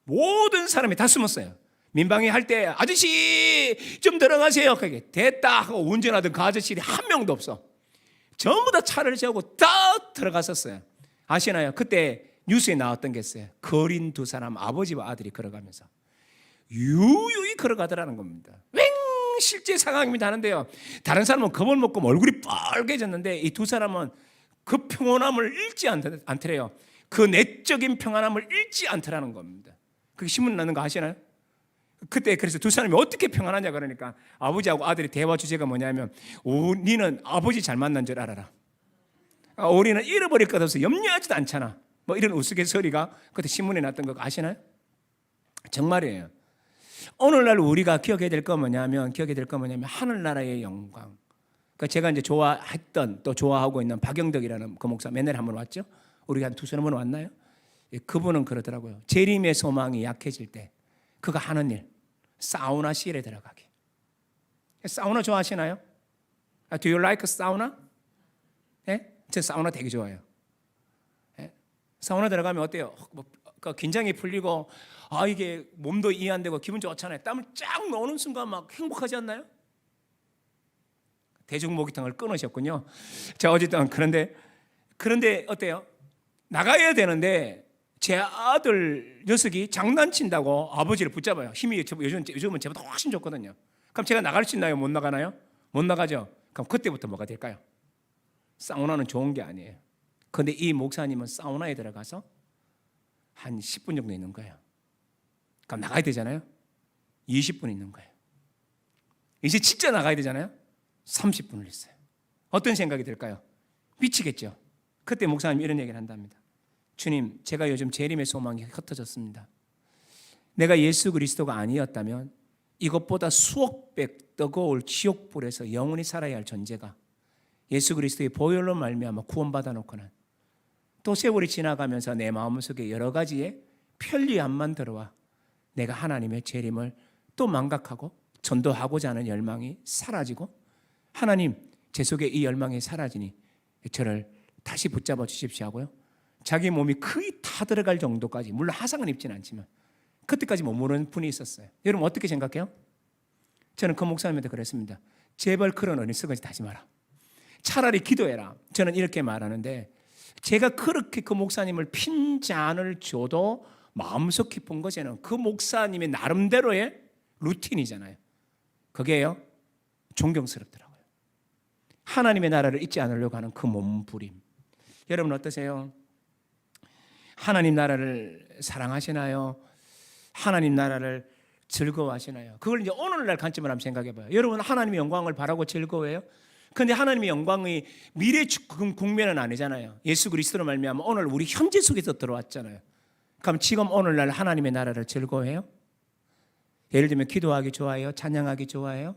모든 사람이 다 숨었어요. 민방위 할 때 아저씨 좀 들어가세요. 그게 됐다 하고 운전하던 그 아저씨들이 한 명도 없어. 전부 다 차를 세우고 다 들어갔었어요. 아시나요? 그때 뉴스에 나왔던 게 있어요. 거린 두 사람, 아버지와 아들이 걸어가면서 유유히 걸어가더라는 겁니다. 실제 상황입니다 하는데요, 다른 사람은 겁을 먹고 얼굴이 빨개졌는데 이 두 사람은 그 평온함을 잃지 않더래요. 그 내적인 평안함을 잃지 않더라는 겁니다. 그게 신문 나는 거 아시나요? 그때 그래서 두 사람이 어떻게 평안하냐 그러니까 아버지하고 아들의 대화 주제가 뭐냐면, 우리는 아버지 잘 만난 줄 알아라. 우리는 잃어버릴 것 없어서 염려하지도 않잖아. 뭐 이런 우스갯소리가 그때 신문에 났던 거 아시나요? 정말이에요. 오늘날 우리가 기억해야 될 건 뭐냐면 하늘나라의 영광. 그러니까 제가 이제 좋아했던, 또 좋아하고 있는 박영덕이라는 그 목사, 맨날 한번 왔죠? 우리가 한 두세 번 왔나요? 그분은 그러더라고요. 재림의 소망이 약해질 때 그가 하는 일, 사우나실에 들어가기. 사우나 좋아하시나요? Do you like sauna? 네? 저 사우나 되게 좋아해요. 네? 사우나 들어가면 어때요? 긴장이 풀리고 이게 몸도 이완되고 기분 좋잖아요. 땀을 쫙 넣는 순간 막 행복하지 않나요? 대중목욕탕을 끊으셨군요. 자, 어쨌든 그런데 어때요? 나가야 되는데 제 아들 녀석이 장난친다고 아버지를 붙잡아요. 힘이 요즘은 제보다 훨씬 좋거든요. 그럼 제가 나갈 수 있나요? 못 나가나요? 못 나가죠. 그럼 그때부터 뭐가 될까요? 사우나는 좋은 게 아니에요. 그런데 이 목사님은 사우나에 들어가서 한 10분 정도 있는 거예요. 그럼 나가야 되잖아요. 20분 있는 거예요. 이제 진짜 나가야 되잖아요. 30분을 있어요. 어떤 생각이 들까요? 미치겠죠. 그때 목사님이 이런 얘기를 한답니다. 주님, 제가 요즘 재림의 소망이 흩어졌습니다. 내가 예수 그리스도가 아니었다면 이것보다 수억 배 뜨거울 지옥불에서 영원히 살아야 할 존재가 예수 그리스도의 보혈로 말미암아 구원받아 놓고는 또 세월이 지나가면서 내 마음속에 여러 가지의 편리함만 들어와 내가 하나님의 재림을 또 망각하고 전도하고자 하는 열망이 사라지고, 하나님, 제 속에 이 열망이 사라지니 저를 다시 붙잡아 주십시오 하고요, 자기 몸이 거의 다 들어갈 정도까지, 물론 화상은 입지는 않지만 그때까지 머무르는 분이 있었어요. 여러분 어떻게 생각해요? 저는 그 목사님한테 그랬습니다. 제발 그런 어리석은짓 하지 마라. 차라리 기도해라. 저는 이렇게 말하는데, 제가 그렇게 그 목사님을 핀 잔을 줘도 마음속 깊은 것에는 그 목사님의 나름대로의 루틴이잖아요. 그게요, 존경스럽더라고요. 하나님의 나라를 잊지 않으려고 하는 그 몸부림. 여러분 어떠세요? 하나님 나라를 사랑하시나요? 하나님 나라를 즐거워하시나요? 그걸 이제 오늘날 관점을 한번 생각해 봐요. 여러분 하나님의 영광을 바라고 즐거워해요? 그런데 하나님의 영광의 미래 국면은 아니잖아요. 예수 그리스도로 말미암아 오늘 우리 현재 속에서 들어왔잖아요. 그럼 지금 오늘날 하나님의 나라를 즐거워해요? 예를 들면 기도하기 좋아해요? 찬양하기 좋아해요?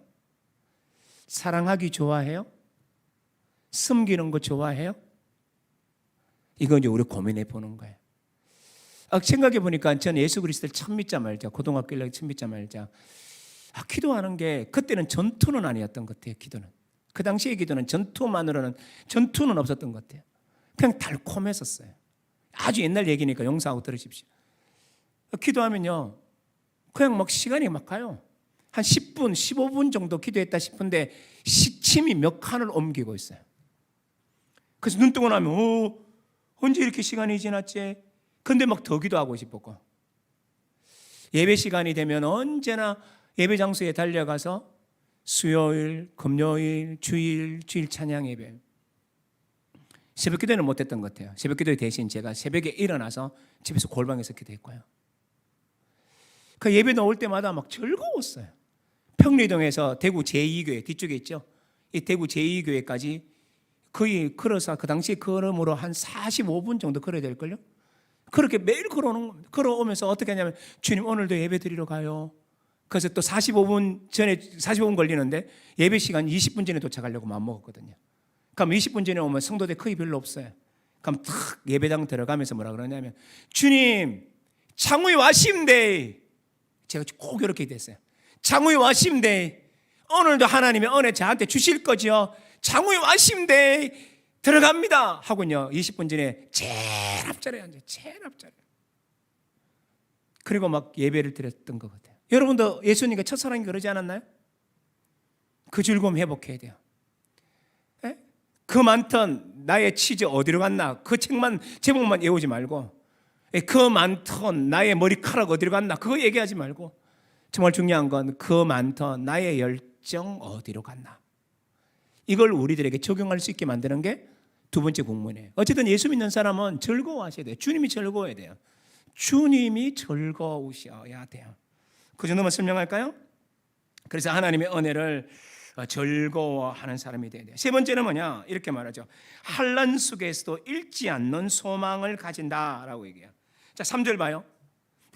사랑하기 좋아해요? 섬기는 거 좋아해요? 이건 이제 우리 고민해 보는 거예요. 생각해 보니까 전 예수 그리스도를 처음 믿자 말자, 고등학교 1학년 처음 믿자 말자, 기도하는 게 그때는 전투는 아니었던 것 같아요. 기도는 그 당시의 기도는 전투는 없었던 것 같아요. 그냥 달콤했었어요. 아주 옛날 얘기니까 용서하고 들으십시오. 기도하면요 그냥 막 시간이 막 가요. 한 10분, 15분 정도 기도했다 싶은데 시침이 몇 칸을 옮기고 있어요. 그래서 눈 뜨고 나면 언제 이렇게 시간이 지났지? 근데 막 더 기도하고 싶었고, 예배 시간이 되면 언제나 예배 장소에 달려가서 수요일, 금요일, 주일 찬양 예배. 새벽 기도는 못했던 것 같아요. 새벽 기도 대신 제가 새벽에 일어나서 집에서 골방에서 기도했고요. 그 예배 나올 때마다 막 즐거웠어요. 평리동에서 대구 제2교회 뒤쪽에 있죠. 이 대구 제2교회까지 거의 걸어서 그 당시 걸음으로 한 45분 정도 걸어야 될걸요. 그렇게 매일 걸어오면서 어떻게 하냐면 주님 오늘도 예배 드리러 가요. 그래서 또 45분 걸리는데 예배 시간 20분 전에 도착하려고 마음먹었거든요. 그럼 20분 전에 오면 성도들 거의 별로 없어요. 그럼 탁 예배당 들어가면서 뭐라 그러냐면 주님 장우에 와심대, 제가 꼭 이렇게 됐어요. 장우에 와심대 오늘도 하나님의 은혜 저한테 주실 거죠. 장우에 와심대 들어갑니다 하고요 20분 전에 제일 앞자리에 앉아요. 제일 앞자리. 그리고 막 예배를 드렸던 것 같아요. 여러분도 예수님과 첫사랑이 그러지 않았나요? 그 즐거움 회복해야 돼요. 에? 그 많던 나의 치즈 어디로 갔나? 그 제목만 외우지 말고, 그 많던 나의 머리카락 어디로 갔나? 그거 얘기하지 말고, 정말 중요한 건 그 많던 나의 열정 어디로 갔나? 이걸 우리들에게 적용할 수 있게 만드는 게 두 번째 공문이에요. 어쨌든 예수 믿는 사람은 즐거워하셔야 돼요. 주님이 즐거워야 돼요. 주님이 즐거우셔야 돼요. 그 정도만 설명할까요? 그래서 하나님의 은혜를 즐거워하는 사람이 돼야 돼요. 세 번째는 뭐냐? 이렇게 말하죠. 환난 속에서도 잃지 않는 소망을 가진다라고 얘기해요. 자, 3절 봐요.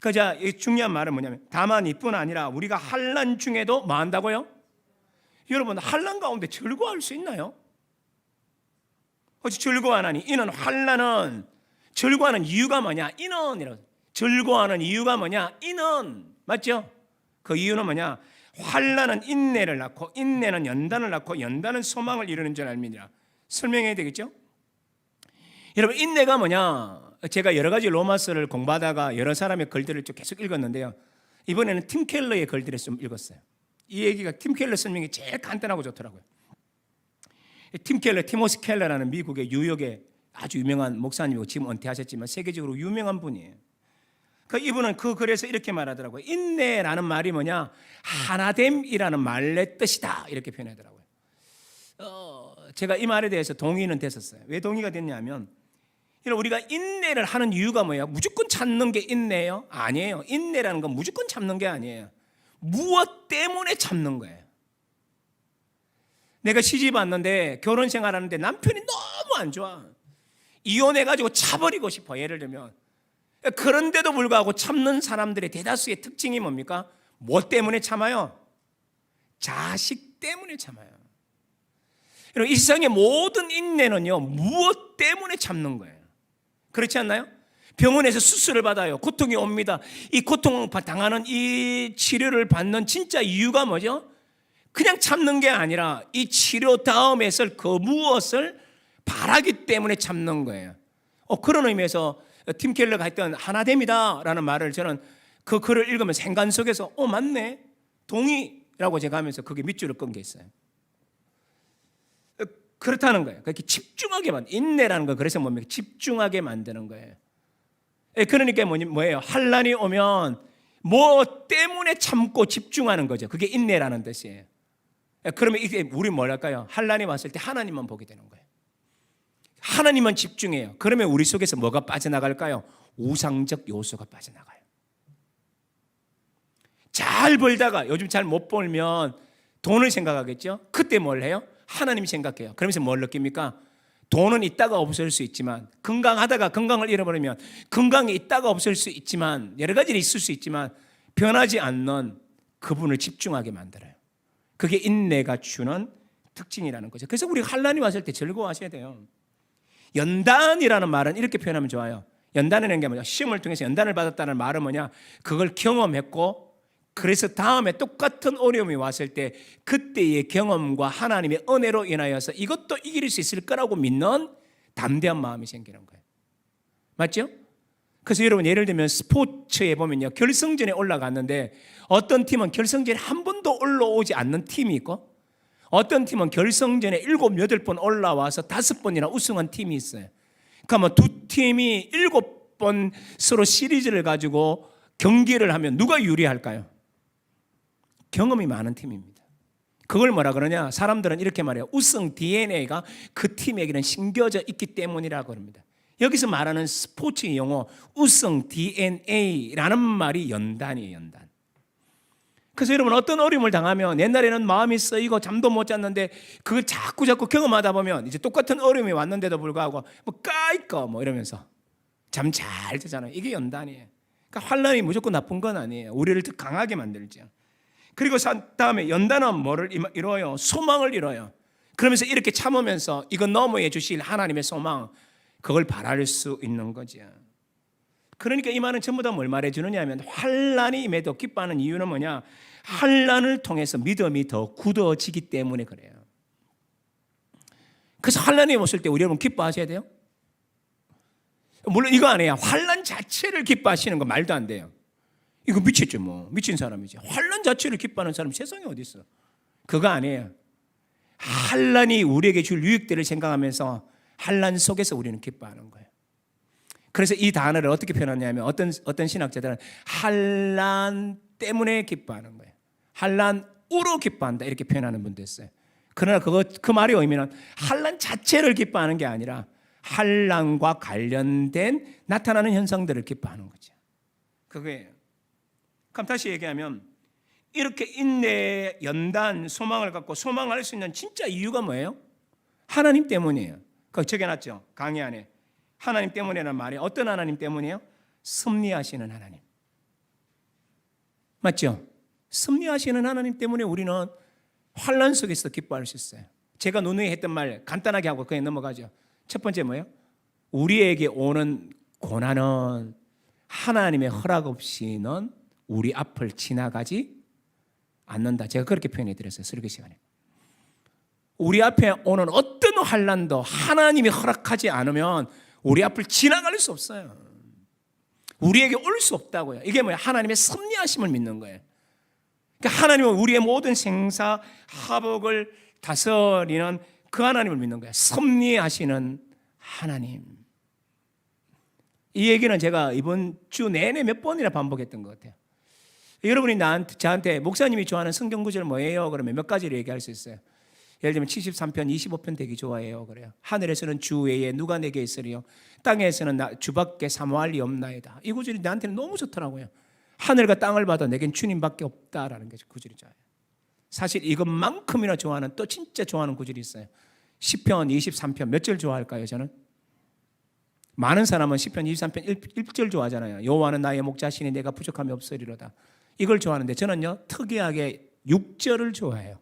그자 중요한 말은 뭐냐면 다만 이뿐 아니라 우리가 환난 중에도 뭐 한다고요? 여러분 환난 가운데 즐거워할 수 있나요? 어찌 즐거워하나니? 이는 환난은 즐거워하는 이유가 뭐냐? 이는 즐거워하는 이유가 뭐냐? 이는 맞죠? 그 이유는 뭐냐? 환난은 인내를 낳고 인내는 연단을 낳고 연단은 소망을 이루는 줄 알미니라. 설명해야 되겠죠? 여러분 인내가 뭐냐? 제가 여러 가지 로마서를 공부하다가 여러 사람의 글들을 쭉 계속 읽었는데요. 이번에는 팀 켈러의 글들을 좀 읽었어요. 이 얘기가 팀 켈러 설명이 제일 간단하고 좋더라고요. 팀 켈러, 티모시 켈러라는 미국의 뉴욕의 아주 유명한 목사님이고 지금 은퇴하셨지만 세계적으로 유명한 분이에요. 그 이분은 그 글에서 이렇게 말하더라고요. 인내라는 말이 뭐냐? 하나됨이라는 말의 뜻이다 이렇게 표현하더라고요. 제가 이 말에 대해서 동의는 됐었어요. 왜 동의가 됐냐면 우리가 인내를 하는 이유가 뭐예요? 무조건 참는 게 인내예요? 아니에요. 인내라는 건 무조건 참는 게 아니에요. 무엇 때문에 참는 거예요? 내가 시집 왔는데 결혼 생활하는데 남편이 너무 안 좋아. 이혼해가지고 차버리고 싶어. 예를 들면 그런데도 불구하고 참는 사람들의 대다수의 특징이 뭡니까? 뭐 때문에 참아요? 자식 때문에 참아요. 여러분 이 세상의 모든 인내는요 무엇 때문에 참는 거예요? 그렇지 않나요? 병원에서 수술을 받아요. 고통이 옵니다. 이 고통을 당하는 이 치료를 받는 진짜 이유가 뭐죠? 그냥 참는 게 아니라 이 치료 다음에 쓸 그 무엇을 바라기 때문에 참는 거예요. 그런 의미에서 팀 켈러가 했던 하나됨이다라는 말을 저는 그 글을 읽으면서 생각 속에서 맞네, 동의라고 제가 하면서 그게 밑줄을 끈 게 있어요. 그렇다는 거예요. 그렇게 집중하게 인내라는 거 그래서 뭡니까? 집중하게 만드는 거예요. 그러니까 뭐예요? 환난이 오면 뭐 때문에 참고 집중하는 거죠. 그게 인내라는 뜻이에요. 그러면 이게 우리 뭐랄까요? 환난이 왔을 때 하나님만 보게 되는 거예요. 하나님만 집중해요. 그러면 우리 속에서 뭐가 빠져나갈까요? 우상적 요소가 빠져나가요. 잘 벌다가 요즘 잘 못 벌면 돈을 생각하겠죠? 그때 뭘 해요? 하나님 생각해요. 그러면서 뭘 느낍니까? 돈은 있다가 없을 수 있지만, 건강하다가 건강을 잃어버리면, 건강이 있다가 없을 수 있지만, 여러 가지 있을 수 있지만 변하지 않는 그분을 집중하게 만들어요. 그게 인내가 주는 특징이라는 거죠. 그래서 우리 환난이 왔을 때 즐거워하셔야 돼요. 연단이라는 말은 이렇게 표현하면 좋아요. 연단이라는 게 뭐냐? 시험을 통해서 연단을 받았다는 말은 뭐냐? 그걸 경험했고, 그래서 다음에 똑같은 어려움이 왔을 때 그때의 경험과 하나님의 은혜로 인하여서 이것도 이길 수 있을 거라고 믿는 담대한 마음이 생기는 거예요. 맞죠? 그래서 여러분, 예를 들면 스포츠에 보면요, 결승전에 올라갔는데 어떤 팀은 결승전에 한 번도 올라오지 않는 팀이 있고, 어떤 팀은 결승전에 7, 8번 올라와서 5번이나 우승한 팀이 있어요. 그러면 두 팀이 7번 서로 시리즈를 가지고 경기를 하면 누가 유리할까요? 경험이 많은 팀입니다. 그걸 뭐라 그러냐? 사람들은 이렇게 말해요. 우승 DNA가 그 팀에게는 심겨져 있기 때문이라고 합니다. 여기서 말하는 스포츠 용어 우승 DNA라는 말이 연단이에요. 연단. 그래서 여러분, 어떤 어려움을 당하면 옛날에는 마음이 쓰이고 잠도 못 잤는데 그걸 자꾸 경험하다 보면 이제 똑같은 어려움이 왔는데도 불구하고 뭐 까이꺼 뭐 이러면서 잠 잘 자잖아요. 이게 연단이에요. 그러니까 환난이 무조건 나쁜 건 아니에요. 우리를 더 강하게 만들죠. 그리고 다음에 연단은 뭐를 이뤄요? 소망을 이뤄요. 그러면서 이렇게 참으면서 이거 너머에 주실 하나님의 소망, 그걸 바랄 수 있는 거죠. 그러니까 이 말은 전부 다 뭘 말해주느냐 하면, 환난이 임해도 기뻐하는 이유는 뭐냐? 환난을 통해서 믿음이 더 굳어지기 때문에 그래요. 그래서 환난이 오실 때 우리 여러분 기뻐하셔야 돼요. 물론 이거 아니에요. 환난 자체를 기뻐하시는 거 말도 안 돼요. 이거 미쳤죠 뭐. 미친 사람이지. 환난 자체를 기뻐하는 사람 세상에 어디 있어. 그거 아니에요. 환난이 우리에게 줄 유익들을 생각하면서 환난 속에서 우리는 기뻐하는 거예요. 그래서 이 단어를 어떻게 표현하냐면, 어떤 신학자들은 환난 때문에 기뻐하는 거예요. 환난으로 기뻐한다 이렇게 표현하는 분도 있어요. 그러나 그 말의 의미는 환난 자체를 기뻐하는 게 아니라 환난과 관련된 나타나는 현상들을 기뻐하는 거죠. 그거예요. 그럼 다시 얘기하면, 이렇게 인내, 연단, 소망을 갖고 소망할 수 있는 진짜 이유가 뭐예요? 하나님 때문이에요. 그거 적어놨죠, 강의 안에. 하나님 때문이라는 말이 어떤 하나님 때문이에요? 섭리하시는 하나님. 맞죠? 섭리하시는 하나님 때문에 우리는 환난 속에서 기뻐할 수 있어요. 제가 누누이 했던 말 간단하게 하고 그냥 넘어가죠. 첫 번째 뭐예요? 우리에게 오는 고난은 하나님의 허락 없이는 우리 앞을 지나가지 않는다. 제가 그렇게 표현해 드렸어요, 설교 시간에. 우리 앞에 오는 어떤 환난도 하나님이 허락하지 않으면 우리 앞을 지나갈 수 없어요. 우리에게 올 수 없다고요. 이게 뭐예요? 하나님의 섭리하심을 믿는 거예요. 그러니까 하나님은 우리의 모든 생사 화복을 다스리는 그 하나님을 믿는 거예요. 섭리하시는 하나님. 이 얘기는 제가 이번 주 내내 몇 번이나 반복했던 것 같아요. 여러분이 저한테 목사님이 좋아하는 성경 구절 뭐예요? 그러면 몇 가지를 얘기할 수 있어요. 예를 들면 73편, 25편 되게 좋아해요. 그래요. 하늘에서는 주 외에 누가 내게 있으리요? 땅에서는 주밖에 사모할 리 없나이다. 이 구절이 나한테는 너무 좋더라고요. 하늘과 땅을 봐도 내겐 주님밖에 없다라는 게 구절이 좋아요. 사실 이것만큼이나 좋아하는, 또 진짜 좋아하는 구절이 있어요. 시편 23편 몇 절 좋아할까요? 저는 많은 사람은 시편 23편 1절 좋아하잖아요. 여호와는 나의 목자시니 내가 부족함이 없으리로다. 이걸 좋아하는데 저는요, 특이하게 6절을 좋아해요.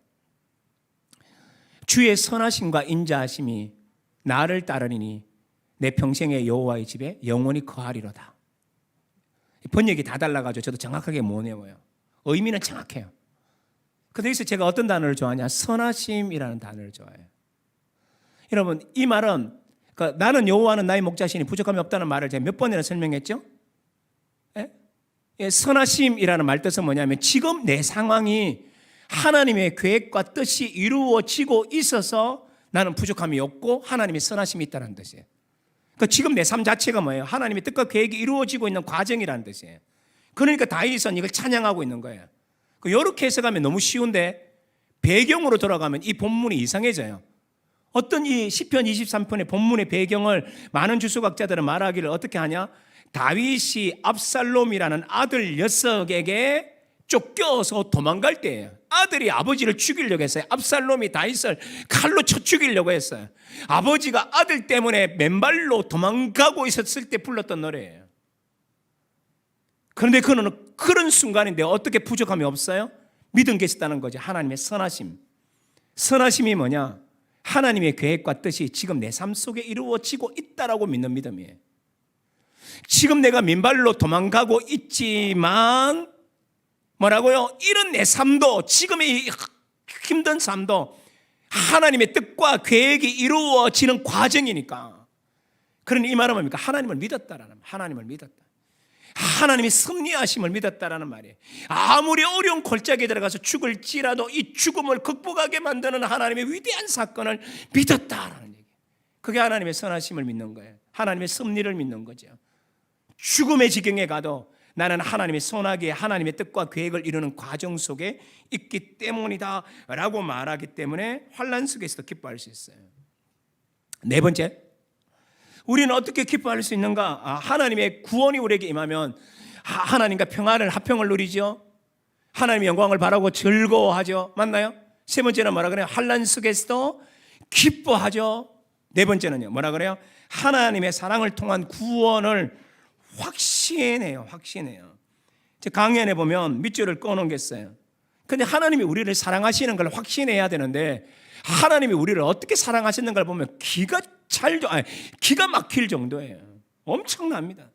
주의 선하심과 인자하심이 나를 따르니 내 평생의 여호와의 집에 영원히 거하리로다. 번역이 다 달라가지고 저도 정확하게 못 외워요. 의미는 정확해요. 그런데 여기서 제가 어떤 단어를 좋아하냐? 선하심이라는 단어를 좋아해요. 여러분, 이 말은 나는 여호와는 나의 목자시니 부족함이 없다는 말을 제가 몇 번이나 설명했죠? 예? 선하심이라는 말 뜻은 뭐냐면, 지금 내 상황이 하나님의 계획과 뜻이 이루어지고 있어서 나는 부족함이 없고 하나님의 선하심이 있다는 뜻이에요. 그러니까 지금 내 삶 자체가 뭐예요? 하나님의 뜻과 계획이 이루어지고 있는 과정이라는 뜻이에요. 그러니까 다윗은 이걸 찬양하고 있는 거예요. 이렇게 해석하면 너무 쉬운데 배경으로 돌아가면 이 본문이 이상해져요. 어떤 이 시편 23편의 본문의 배경을 많은 주석학자들은 말하기를 어떻게 하냐? 다윗이 압살롬이라는 아들 녀석에게 쫓겨서 도망갈 때 아들이 아버지를 죽이려고 했어요. 압살롬이 다윗을 칼로 쳐 죽이려고 했어요. 아버지가 아들 때문에 맨발로 도망가고 있었을 때 불렀던 노래예요. 그런데 그런 순간인데 어떻게 부족함이 없어요? 믿은 게 있었다는 거죠. 하나님의 선하심. 선하심이 뭐냐? 하나님의 계획과 뜻이 지금 내 삶 속에 이루어지고 있다라고 믿는 믿음이에요. 지금 내가 맨발로 도망가고 있지만 뭐라고요? 이런 내 삶도, 지금의 힘든 삶도 하나님의 뜻과 계획이 이루어지는 과정이니까. 그러니 이 말은 뭡니까? 하나님을 믿었다라는, 하나님을 믿었다. 하나님이 섭리하심을 믿었다라는 말이에요. 아무리 어려운 골짜기에 들어가서 죽을지라도 이 죽음을 극복하게 만드는 하나님의 위대한 사건을 믿었다라는 얘기예요. 그게 하나님의 선하심을 믿는 거예요. 하나님의 섭리를 믿는 거죠. 죽음의 지경에 가도 나는 하나님의 선하게 하나님의 뜻과 계획을 이루는 과정 속에 있기 때문이다 라고 말하기 때문에 환난 속에서도 기뻐할 수 있어요. 네 번째, 우리는 어떻게 기뻐할 수 있는가? 하나님의 구원이 우리에게 임하면 하나님과 평안을, 화평을 누리죠. 하나님의 영광을 바라고 즐거워하죠. 맞나요? 세 번째는 뭐라 그래요? 환난 속에서도 기뻐하죠. 네 번째는요, 뭐라 그래요? 하나님의 사랑을 통한 구원을 확신해요. 확신해요. 제 강연에 보면 밑줄을 꺼놓은 게 있어요. 근데 하나님이 우리를 사랑하시는 걸 확신해야 되는데 하나님이 우리를 어떻게 사랑하시는 걸 보면 기가 막힐 정도예요. 엄청납니다.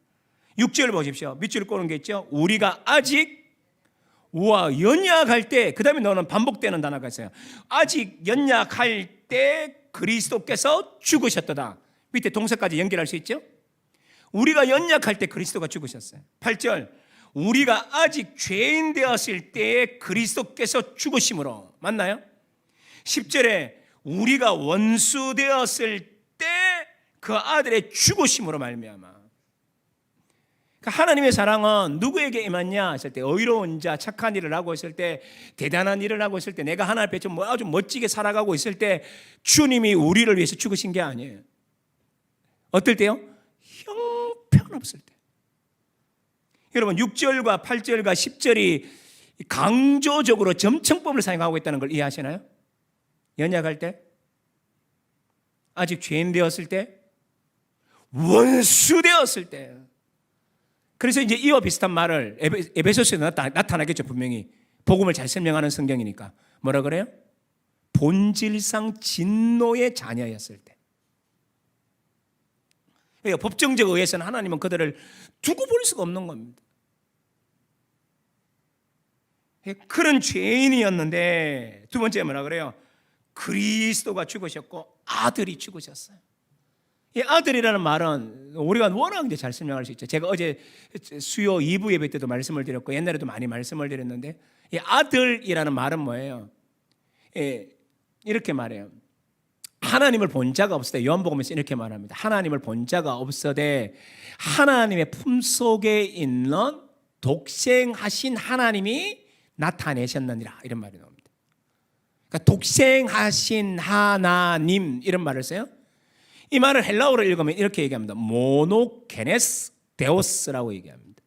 6절 보십시오. 밑줄을 꺼놓은 게 있죠. 우리가 아직 연약할 때, 그 다음에 너는 반복되는 단어가 있어요. 아직 연약할 때 그리스도께서 죽으셨도다. 밑에 동사까지 연결할 수 있죠. 우리가 연약할 때 그리스도가 죽으셨어요. 8절, 우리가 아직 죄인 되었을 때에 그리스도께서 죽으심으로. 맞나요? 10절에 우리가 원수 되었을 때 그 아들의 죽으심으로 말미암아. 그러니까 하나님의 사랑은 누구에게 임했냐 했을 때, 의로운 자, 착한 일을 하고 있을 때, 대단한 일을 하고 있을 때, 내가 하나님 앞에 좀 아주 멋지게 살아가고 있을 때 주님이 우리를 위해서 죽으신 게 아니에요. 어떨 때요? 형편없을 때. 여러분 6절과 8절과 10절이 강조적으로 점층법을 사용하고 있다는 걸 이해하시나요? 연약할 때, 아직 죄인 되었을 때, 원수 되었을 때. 그래서 이제 이와 비슷한 말을 에베소서에 나타나겠죠. 분명히 복음을 잘 설명하는 성경이니까. 뭐라 그래요? 본질상 진노의 자녀였을 때. 그러니까 법정적 의회에서는 하나님은 그들을 두고 볼 수가 없는 겁니다. 그런 죄인이었는데, 두 번째 뭐라 그래요? 그리스도가 죽으셨고 아들이 죽으셨어요. 이 아들이라는 말은 우리가 워낙 이제 잘 설명할 수 있죠. 제가 어제 수요 2부 예배 때도 말씀을 드렸고 옛날에도 많이 말씀을 드렸는데, 이 아들이라는 말은 뭐예요? 이렇게 말해요. 하나님을 본 자가 없으되, 요한복음에서 이렇게 말합니다. 하나님을 본 자가 없으되 하나님의 품속에 있는 독생하신 하나님이 나타내셨느니라, 이런 말이 나옵니다. 그러니까 독생하신 하나님, 이런 말을 써요. 이 말을 헬라어로 읽으면 이렇게 얘기합니다. 모노게네스 데오스라고 얘기합니다.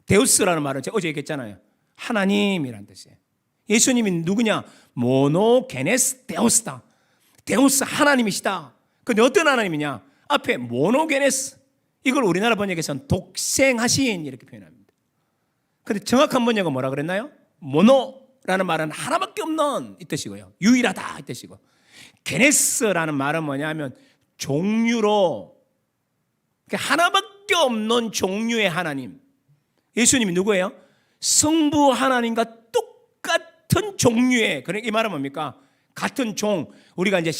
데우스라는 말은 제가 어제 얘기했잖아요. 하나님이라는 뜻이에요. 예수님이 누구냐? 모노게네스 데오스다. 데우스 하나님이시다. 근데 어떤 하나님이냐? 앞에 모노게네스, 이걸 우리나라 번역에서는 독생하신 이렇게 표현합니다. 근데 정확한 번역은 뭐라 그랬나요? 모노라는 말은 하나밖에 없는 이 뜻이고요. 유일하다 이 뜻이고, 게네스라는 말은 뭐냐면 종류로, 하나밖에 없는 종류의 하나님. 예수님이 누구예요? 성부 하나님과 똑같은 종류의, 그러니까 이 말은 뭡니까? 같은 종. 우리가 이제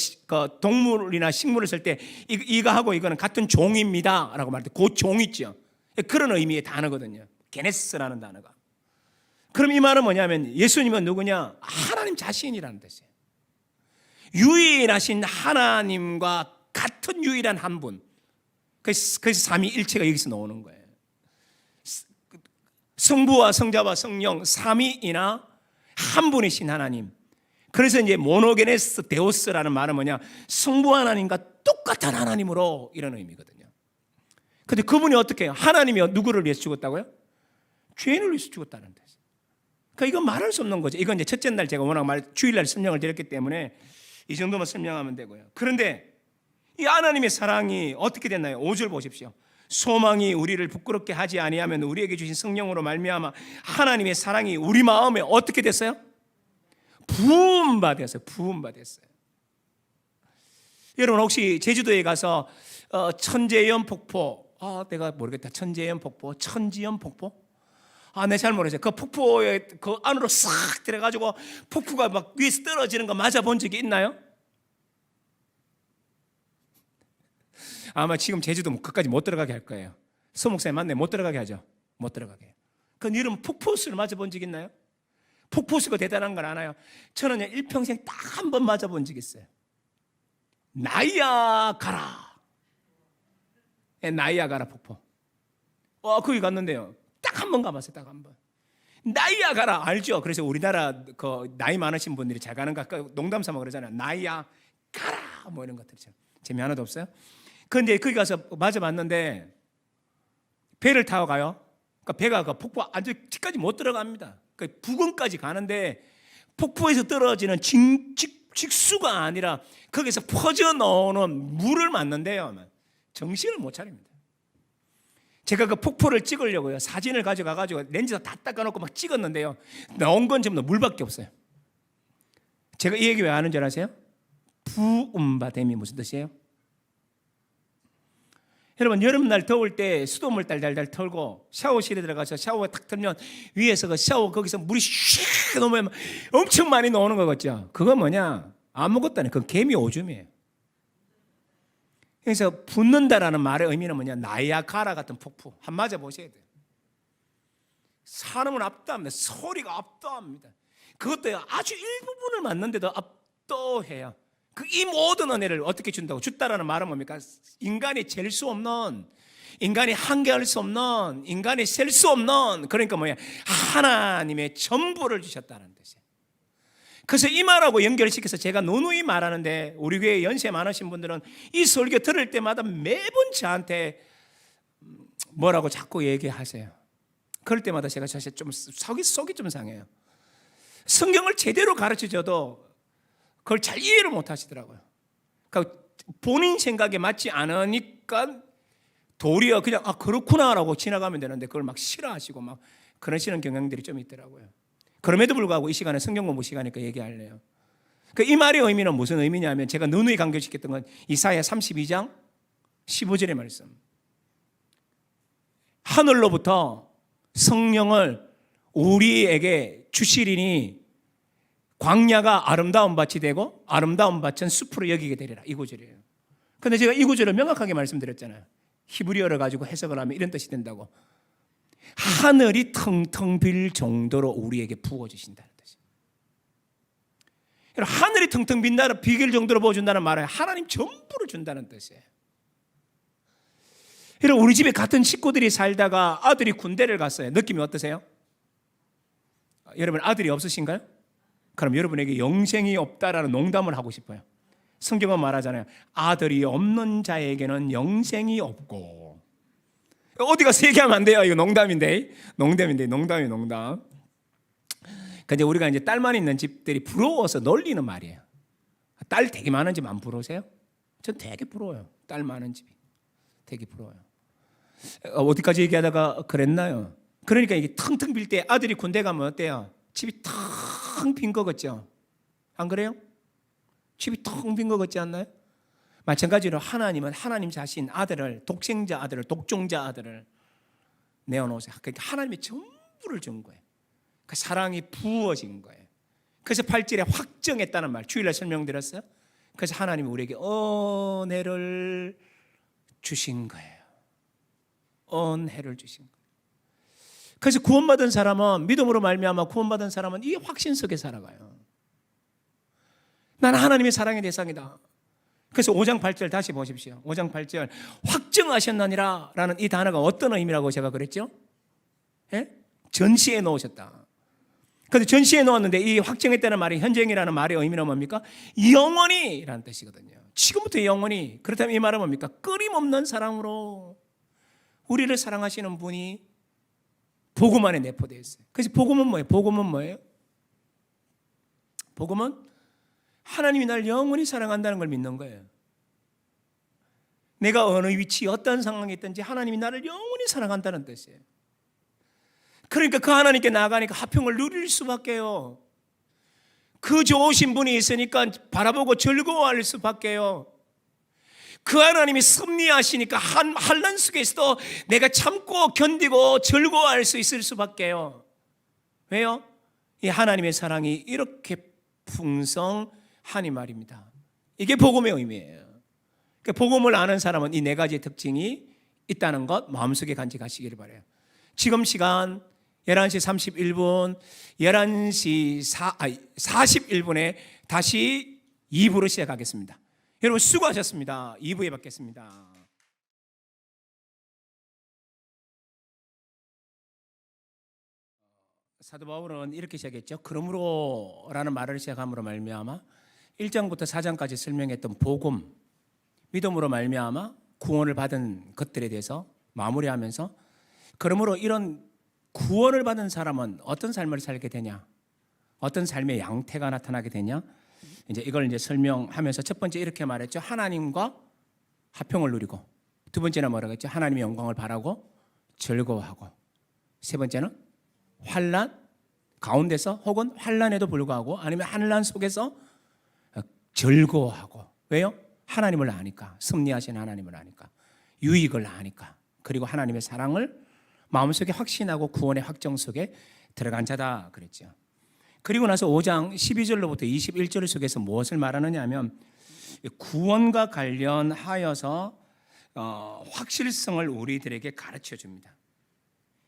동물이나 식물을 쓸 때 이거 하고 이거는 같은 종입니다 라고 말할 때 그 종 있죠. 그런 의미의 단어거든요. 게네스라는 단어가. 그럼 이 말은 뭐냐면 예수님은 누구냐? 하나님 자신이라는 뜻이에요. 유일하신 하나님과 같은 유일한 한 분. 그래서 삼위일체가 여기서 나오는 거예요. 성부와 성자와 성령 삼위이나 한 분이신 하나님. 그래서 이제 모노게네스 데오스라는 말은 뭐냐? 성부 하나님과 똑같은 하나님으로, 이런 의미거든요. 그런데 그분이 어떻게 해요? 하나님이 누구를 위해서 죽었다고요? 죄인을 위해서 죽었다는 뜻이에요. 이건 말할 수 없는 거죠. 이건 이제 첫째 날 제가 워낙 주일날 설명을 드렸기 때문에 이 정도만 설명하면 되고요. 그런데 이 하나님의 사랑이 어떻게 됐나요? 5절 보십시오. 소망이 우리를 부끄럽게 하지 아니하면 우리에게 주신 성령으로 말미암아 하나님의 사랑이 우리 마음에 어떻게 됐어요? 부음받았어요. 부음받았어요. 여러분 혹시 제주도에 가서 천재연 폭포, 내가 모르겠다. 천재연 폭포, 천지연 폭포? 내 잘 모르겠어요. 그 폭포에 그 안으로 싹 들어가지고 폭포가 막 위에서 떨어지는 거 맞아 본 적이 있나요? 아마 지금 제주도 그까지 못 들어가게 할 거예요. 서목사님 맞네. 못 들어가게 하죠. 못 들어가게. 그 여러분 폭포수를 맞아 본 적 있나요? 폭포수가 대단한 건 아나요? 저는 일평생 딱 한 번 맞아 본 적 있어요. 나이아가라. 나이아가라 폭포. 거기 갔는데요. 딱 한 번 가봤어요. 딱 한 번. 나이아가라 알죠? 그래서 우리나라 그 나이 많으신 분들이 잘 가는 거 농담 삼아 그러잖아요. 나이아가라 뭐 이런 것들 있잖아요. 재미 하나도 없어요. 그런데 거기 가서 맞아봤는데 배를 타고 가요. 그러니까 배가 그 폭포 아주 뒤까지 못 들어갑니다. 그 부근까지 가는데 폭포에서 떨어지는 직수가 아니라 거기서 퍼져 나오는 물을 맞는데요. 정신을 못 차립니다. 제가 그 폭포를 찍으려고요. 사진을 가져가가지고 렌즈 다 닦아놓고 막 찍었는데요. 나온 건 전부 다 물밖에 없어요. 제가 이 얘기 왜 하는 줄 아세요? 부음바댐이 무슨 뜻이에요? 여러분 여름날 더울 때 수돗물 달달달 털고 샤워실에 들어가서 샤워 탁 틀면 위에서 그 샤워 거기서 물이 슉 넘으면 엄청 많이 나오는 거 같죠? 그거 뭐냐? 아무것도 아니에요. 그건 개미 오줌이에요. 그래서 붓는다라는 말의 의미는 뭐냐? 나이아가라 같은 폭포. 한 맞아 보셔야 돼요. 사람은 압도합니다. 소리가 압도합니다. 그것도 아주 일부분을 맞는데도 압도해요. 이 모든 은혜를 어떻게 준다고? 줬다라는 말은 뭡니까? 인간이 잴 수 없는, 인간이 한계할 수 없는, 인간이 셀 수 없는, 그러니까 뭐야? 하나님의 전부를 주셨다는 뜻이에요. 그래서 이 말하고 연결시켜서 제가 누누이 말하는데 우리 교회 연세 많으신 분들은 이 설교 들을 때마다 매번 저한테 뭐라고 자꾸 얘기하세요. 그럴 때마다 제가 사실 좀 속이 좀 상해요. 성경을 제대로 가르쳐줘도 그걸 잘 이해를 못 하시더라고요. 그러니까 본인 생각에 맞지 않으니까 도리어 그냥 그렇구나라고 지나가면 되는데 그걸 막 싫어하시고 막 그러시는 경향들이 좀 있더라고요. 그럼에도 불구하고 이 시간에 성경 공부 시간이니까 얘기할래요. 이 말의 의미는 무슨 의미냐면 제가 누누이 강조시켰던 건 이사야 32장 15절의 말씀. 하늘로부터 성령을 우리에게 주시리니 광야가 아름다운 밭이 되고 아름다운 밭은 숲으로 여기게 되리라. 이 구절이에요. 그런데 제가 이 구절을 명확하게 말씀드렸잖아요. 히브리어를 가지고 해석을 하면 이런 뜻이 된다고. 하늘이 텅텅 빌 정도로 우리에게 부어주신다는 뜻이에요. 하늘이 텅텅 빌 정도로 부어준다는 말은 하나님 전부를 준다는 뜻이에요. 여러분 우리 집에 같은 식구들이 살다가 아들이 군대를 갔어요. 느낌이 어떠세요? 여러분 아들이 없으신가요? 그럼 여러분에게 영생이 없다라는 농담을 하고 싶어요. 성경은 말하잖아요. 아들이 없는 자에게는 영생이 없고. 어디 가서 얘기하면 안 돼요. 이거 농담인데. 농담. 근데 우리가 이제 딸만 있는 집들이 부러워서 놀리는 말이에요. 딸 되게 많은 집 안 부러우세요? 전 되게 부러워요. 딸 많은 집이. 되게 부러워요. 어디까지 얘기하다가 그랬나요? 그러니까 이게 텅텅 빌 때 아들이 군대 가면 어때요? 집이 텅 빈 거 같죠? 안 그래요? 집이 텅 빈 거 같지 않나요? 마찬가지로 하나님은 하나님 자신 아들을 독생자 아들을 독종자 아들을 내어놓으세요. 그러니까 하나님의 전부를 준 거예요. 그 사랑이 부어진 거예요. 그래서 8절에 확정했다는 말 주일날 설명드렸어요. 그래서 하나님이 우리에게 은혜를 주신 거예요. 은혜를 주신 거예요. 그래서 구원받은 사람은 믿음으로 말미암아 구원받은 사람은 이 확신 속에 살아가요. 나는 하나님의 사랑의 대상이다. 그래서 5장 8절 다시 보십시오. 5장 8절 확정하셨느니라 라는 이 단어가 어떤 의미라고 제가 그랬죠? 예? 전시해 놓으셨다. 그런데 전시해 놓았는데 이 확정했다는 말이 현재이라는 말의 의미는 뭡니까? 영원히 라는 뜻이거든요. 지금부터 영원히. 그렇다면 이 말은 뭡니까? 끊임없는 사랑으로 우리를 사랑하시는 분이 복음 안에 내포되어 있어요. 그래서 복음은 뭐예요? 복음은 뭐예요? 복음은 하나님이 날 영원히 사랑한다는 걸 믿는 거예요. 내가 어느 위치, 어떤 상황에 있든지 하나님이 나를 영원히 사랑한다는 뜻이에요. 그러니까 그 하나님께 나아가니까 화평을 누릴 수밖에요. 그 좋으신 분이 있으니까 바라보고 즐거워할 수밖에요. 그 하나님이 섭리하시니까 환난 속에서도 내가 참고 견디고 즐거워할 수 있을 수밖에요. 왜요? 이 하나님의 사랑이 이렇게 풍성하니 말입니다. 이게 복음의 의미예요. 복음을 아는 사람은 이 네 가지의 특징이 있다는 것 마음속에 간직하시기를 바라요. 지금 시간 11시 31분, 11시 41분에 다시 2부로 시작하겠습니다. 여러분 수고하셨습니다. 2부에 뵙겠습니다. 사도 바울은 이렇게 시작했죠. 그러므로 라는 말을 시작함으로 말미암아 1장부터 4장까지 설명했던 복음, 믿음으로 말미암아 구원을 받은 것들에 대해서 마무리하면서 그러므로 이런 구원을 받은 사람은 어떤 삶을 살게 되냐, 어떤 삶의 양태가 나타나게 되냐, 이걸 설명하면서 첫 번째 이렇게 말했죠. 하나님과 화평을 누리고, 두 번째는 뭐라고 했죠? 하나님의 영광을 바라고 즐거워하고, 세 번째는 환난 가운데서 혹은 환난에도 불구하고 아니면 환난 속에서 즐거워하고. 왜요? 하나님을 아니까, 섭리하신 하나님을 아니까, 유익을 아니까, 그리고 하나님의 사랑을 마음속에 확신하고 구원의 확정 속에 들어간 자다 그랬죠. 그리고 나서 5장 12절로부터 21절 속에서 무엇을 말하느냐 하면 구원과 관련하여서 확실성을 우리들에게 가르쳐 줍니다.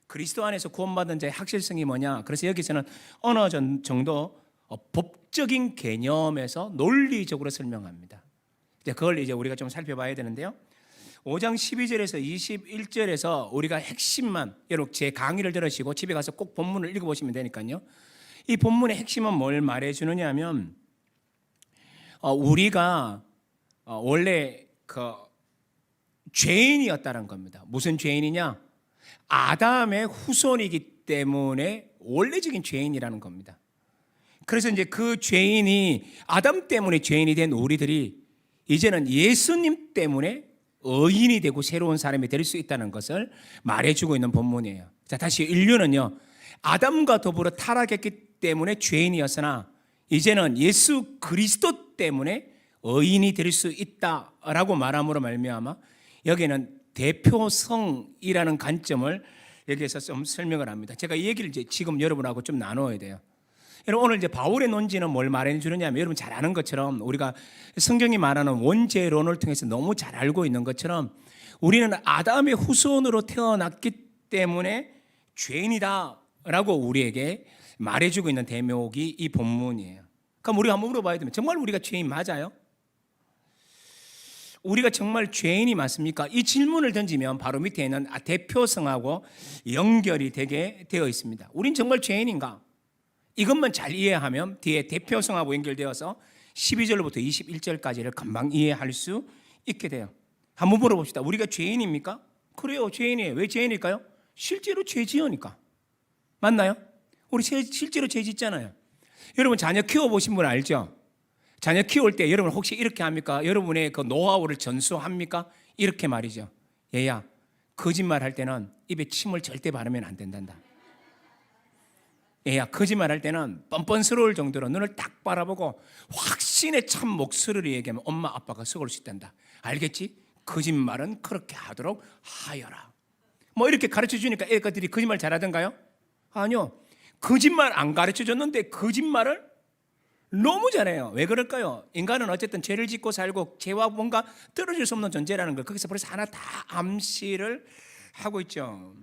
그리스도 안에서 구원받은 자의 확실성이 뭐냐? 그래서 여기서는 어느 정도 법적인 개념에서 논리적으로 설명합니다. 그걸 우리가 좀 살펴봐야 되는데요. 5장 12절에서 21절에서 우리가 핵심만, 여러분 제 강의를 들으시고 집에 가서 꼭 본문을 읽어보시면 되니까요. 이 본문의 핵심은 뭘 말해주느냐 하면 우리가 원래 죄인이었다는 겁니다. 무슨 죄인이냐? 아담의 후손이기 때문에 원래적인 죄인이라는 겁니다. 그래서 그 죄인이 아담 때문에 죄인이 된 우리들이 이제는 예수님 때문에 의인이 되고 새로운 사람이 될 수 있다는 것을 말해주고 있는 본문이에요. 자, 다시 인류는요, 아담과 더불어 타락했기 때문에 죄인이었으나 이제는 예수 그리스도 때문에 의인이 될 수 있다라고 말함으로 말미암아 여기는 대표성이라는 관점을 여기에서 좀 설명을 합니다. 제가 이 얘기를 지금 여러분하고 좀 나눠야 돼요. 여러분 오늘 바울의 논지는 뭘 말해 주느냐면 여러분 잘 아는 것처럼 우리가 성경이 말하는 원죄론을 통해서 너무 잘 알고 있는 것처럼 우리는 아담의 후손으로 태어났기 때문에 죄인이다라고 우리에게 말해주고 있는 대목이 이 본문이에요. 그럼 우리가 한번 물어봐야 되면 정말 우리가 죄인 맞아요? 우리가 정말 죄인이 맞습니까? 이 질문을 던지면 바로 밑에 있는 대표성하고 연결이 되게 되어 있습니다. 우린 정말 죄인인가? 이것만 잘 이해하면 뒤에 대표성하고 연결되어서 12절부터 21절까지를 금방 이해할 수 있게 돼요. 한번 물어봅시다. 우리가 죄인입니까? 그래요, 죄인이에요. 왜 죄인일까요? 실제로 죄 지으니까. 맞나요? 우리 실제로 죄 짓잖아요. 여러분 자녀 키워보신 분 알죠? 자녀 키울 때 여러분 혹시 이렇게 합니까? 여러분의 그 노하우를 전수합니까? 이렇게 말이죠. 얘야, 거짓말 할 때는 입에 침을 절대 바르면 안 된단다. 얘야, 거짓말 할 때는 뻔뻔스러울 정도로 눈을 딱 바라보고 확신의 참 목소리를 얘기하면 엄마 아빠가 속을 수 있단다. 알겠지? 거짓말은 그렇게 하도록 하여라. 뭐 이렇게 가르쳐 주니까 애들이 거짓말 잘하던가요? 아니요. 거짓말 안 가르쳐 줬는데 거짓말을 너무 잘해요. 왜 그럴까요? 인간은 어쨌든 죄를 짓고 살고 죄와 뭔가 떨어질 수 없는 존재라는 걸 거기서 벌써 하나 다 암시를 하고 있죠.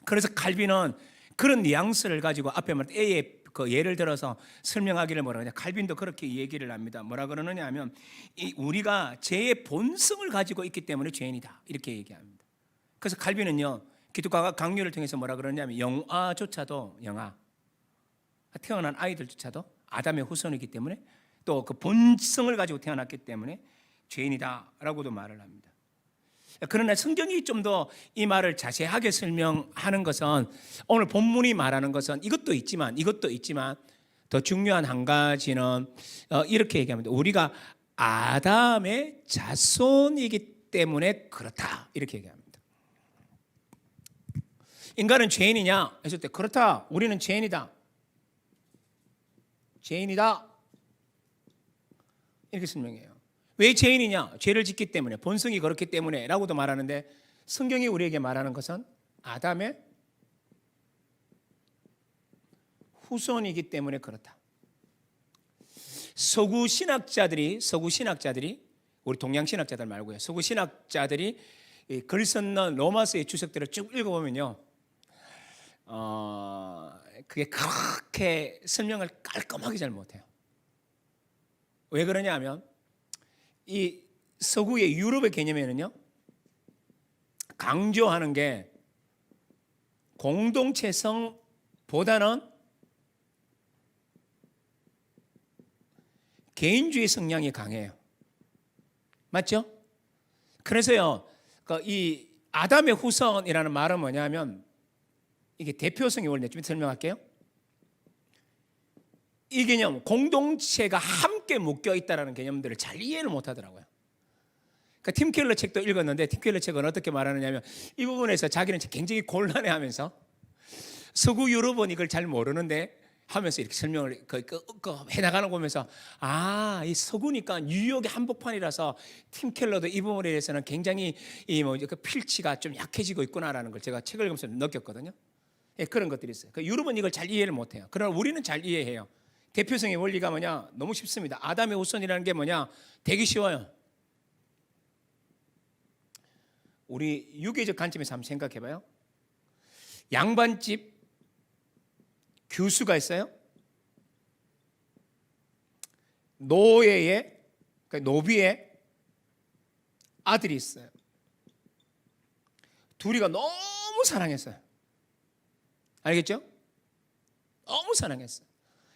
그래서 칼빈은 그런 뉘앙스를 가지고 앞에 말한 A의 그 예를 들어서 설명하기를 뭐라 그러냐. 칼빈도 그렇게 얘기를 합니다. 뭐라 그러느냐 하면 우리가 죄의 본성을 가지고 있기 때문에 죄인이다. 이렇게 얘기합니다. 그래서 칼빈은요, 기독교 강요를 통해서 뭐라 그러냐면 영아조차도 태어난 아이들조차도 아담의 후손이기 때문에 또 그 본성을 가지고 태어났기 때문에 죄인이다라고도 말을 합니다. 그러나 성경이 좀 더 이 말을 자세하게 설명하는 것은 오늘 본문이 말하는 것은 이것도 있지만 더 중요한 한 가지는 이렇게 얘기합니다. 우리가 아담의 자손이기 때문에 그렇다 이렇게 얘기합니다. 인간은 죄인이냐 했을 때 그렇다. 우리는 죄인이다. 이렇게 설명해요. 왜 죄인이냐? 죄를 짓기 때문에, 본성이 그렇기 때문에 라고도 말하는데 성경이 우리에게 말하는 것은 아담의 후손이기 때문에 그렇다. 서구 신학자들이 우리 동양 신학자들 말고요. 서구 신학자들이 글 썼는 로마서의 주석들을 쭉 읽어보면요. 그게 그렇게 설명을 깔끔하게 잘 못해요. 왜 그러냐 하면 이 서구의 유럽의 개념에는요, 강조하는 게 공동체성보다는 개인주의 성향이 강해요. 맞죠? 그래서요, 이 아담의 후손이라는 말은 뭐냐면 이게 대표성의 원리, 좀 설명할게요. 이 개념, 공동체가 함께 묶여 있다는 개념들을 잘 이해를 못 하더라고요. 그러니까 팀 켈러 책도 읽었는데 팀 켈러 책은 어떻게 말하느냐면 이 부분에서 자기는 굉장히 곤란해하면서 서구 유럽은 이걸 잘 모르는데 하면서 이렇게 설명을 해나가는 거 보면서 이 서구니까 뉴욕의 한복판이라서 팀 켈러도 이 부분에 대해서는 굉장히 그 필치가 좀 약해지고 있구나라는 걸 제가 책을 읽으면서 느꼈거든요. 예, 그런 것들이 있어요. 유럽은 이걸 잘 이해를 못해요. 그러나 우리는 잘 이해해요. 대표성의 원리가 뭐냐? 너무 쉽습니다. 아담의 후손이라는 게 뭐냐? 되게 쉬워요. 우리 유교적 관점에서 한번 생각해봐요. 양반집 교수가 있어요. 노예의, 그러니까 노비의 아들이 있어요. 둘이가 너무 사랑했어요. 알겠죠? 너무 사랑했어요.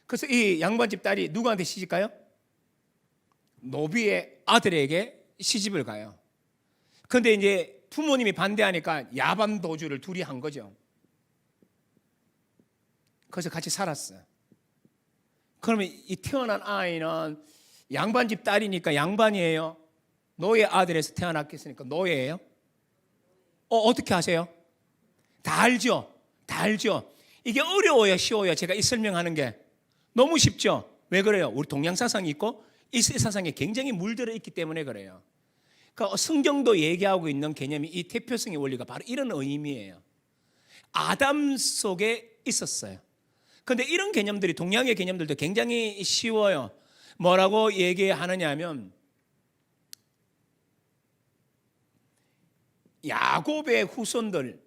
그래서 이 양반집 딸이 누구한테 시집 가요? 노비의 아들에게 시집을 가요. 그런데 이제 부모님이 반대하니까 야반 도주를 둘이 한 거죠. 그래서 같이 살았어요. 그러면 이 태어난 아이는 양반집 딸이니까 양반이에요? 노예 아들에서 태어났겠으니까 노예예요? 어떻게 하세요? 다 알죠? 이게 어려워요, 쉬워요? 제가 이 설명하는 게 너무 쉽죠? 왜 그래요? 우리 동양 사상이 있고 이 사상에 굉장히 물들어 있기 때문에 그래요. 그러니까 성경도 얘기하고 있는 개념이 이 대표성의 원리가 바로 이런 의미예요. 아담 속에 있었어요. 그런데 이런 개념들이 동양의 개념들도 굉장히 쉬워요. 뭐라고 얘기하느냐 하면 야곱의 후손들을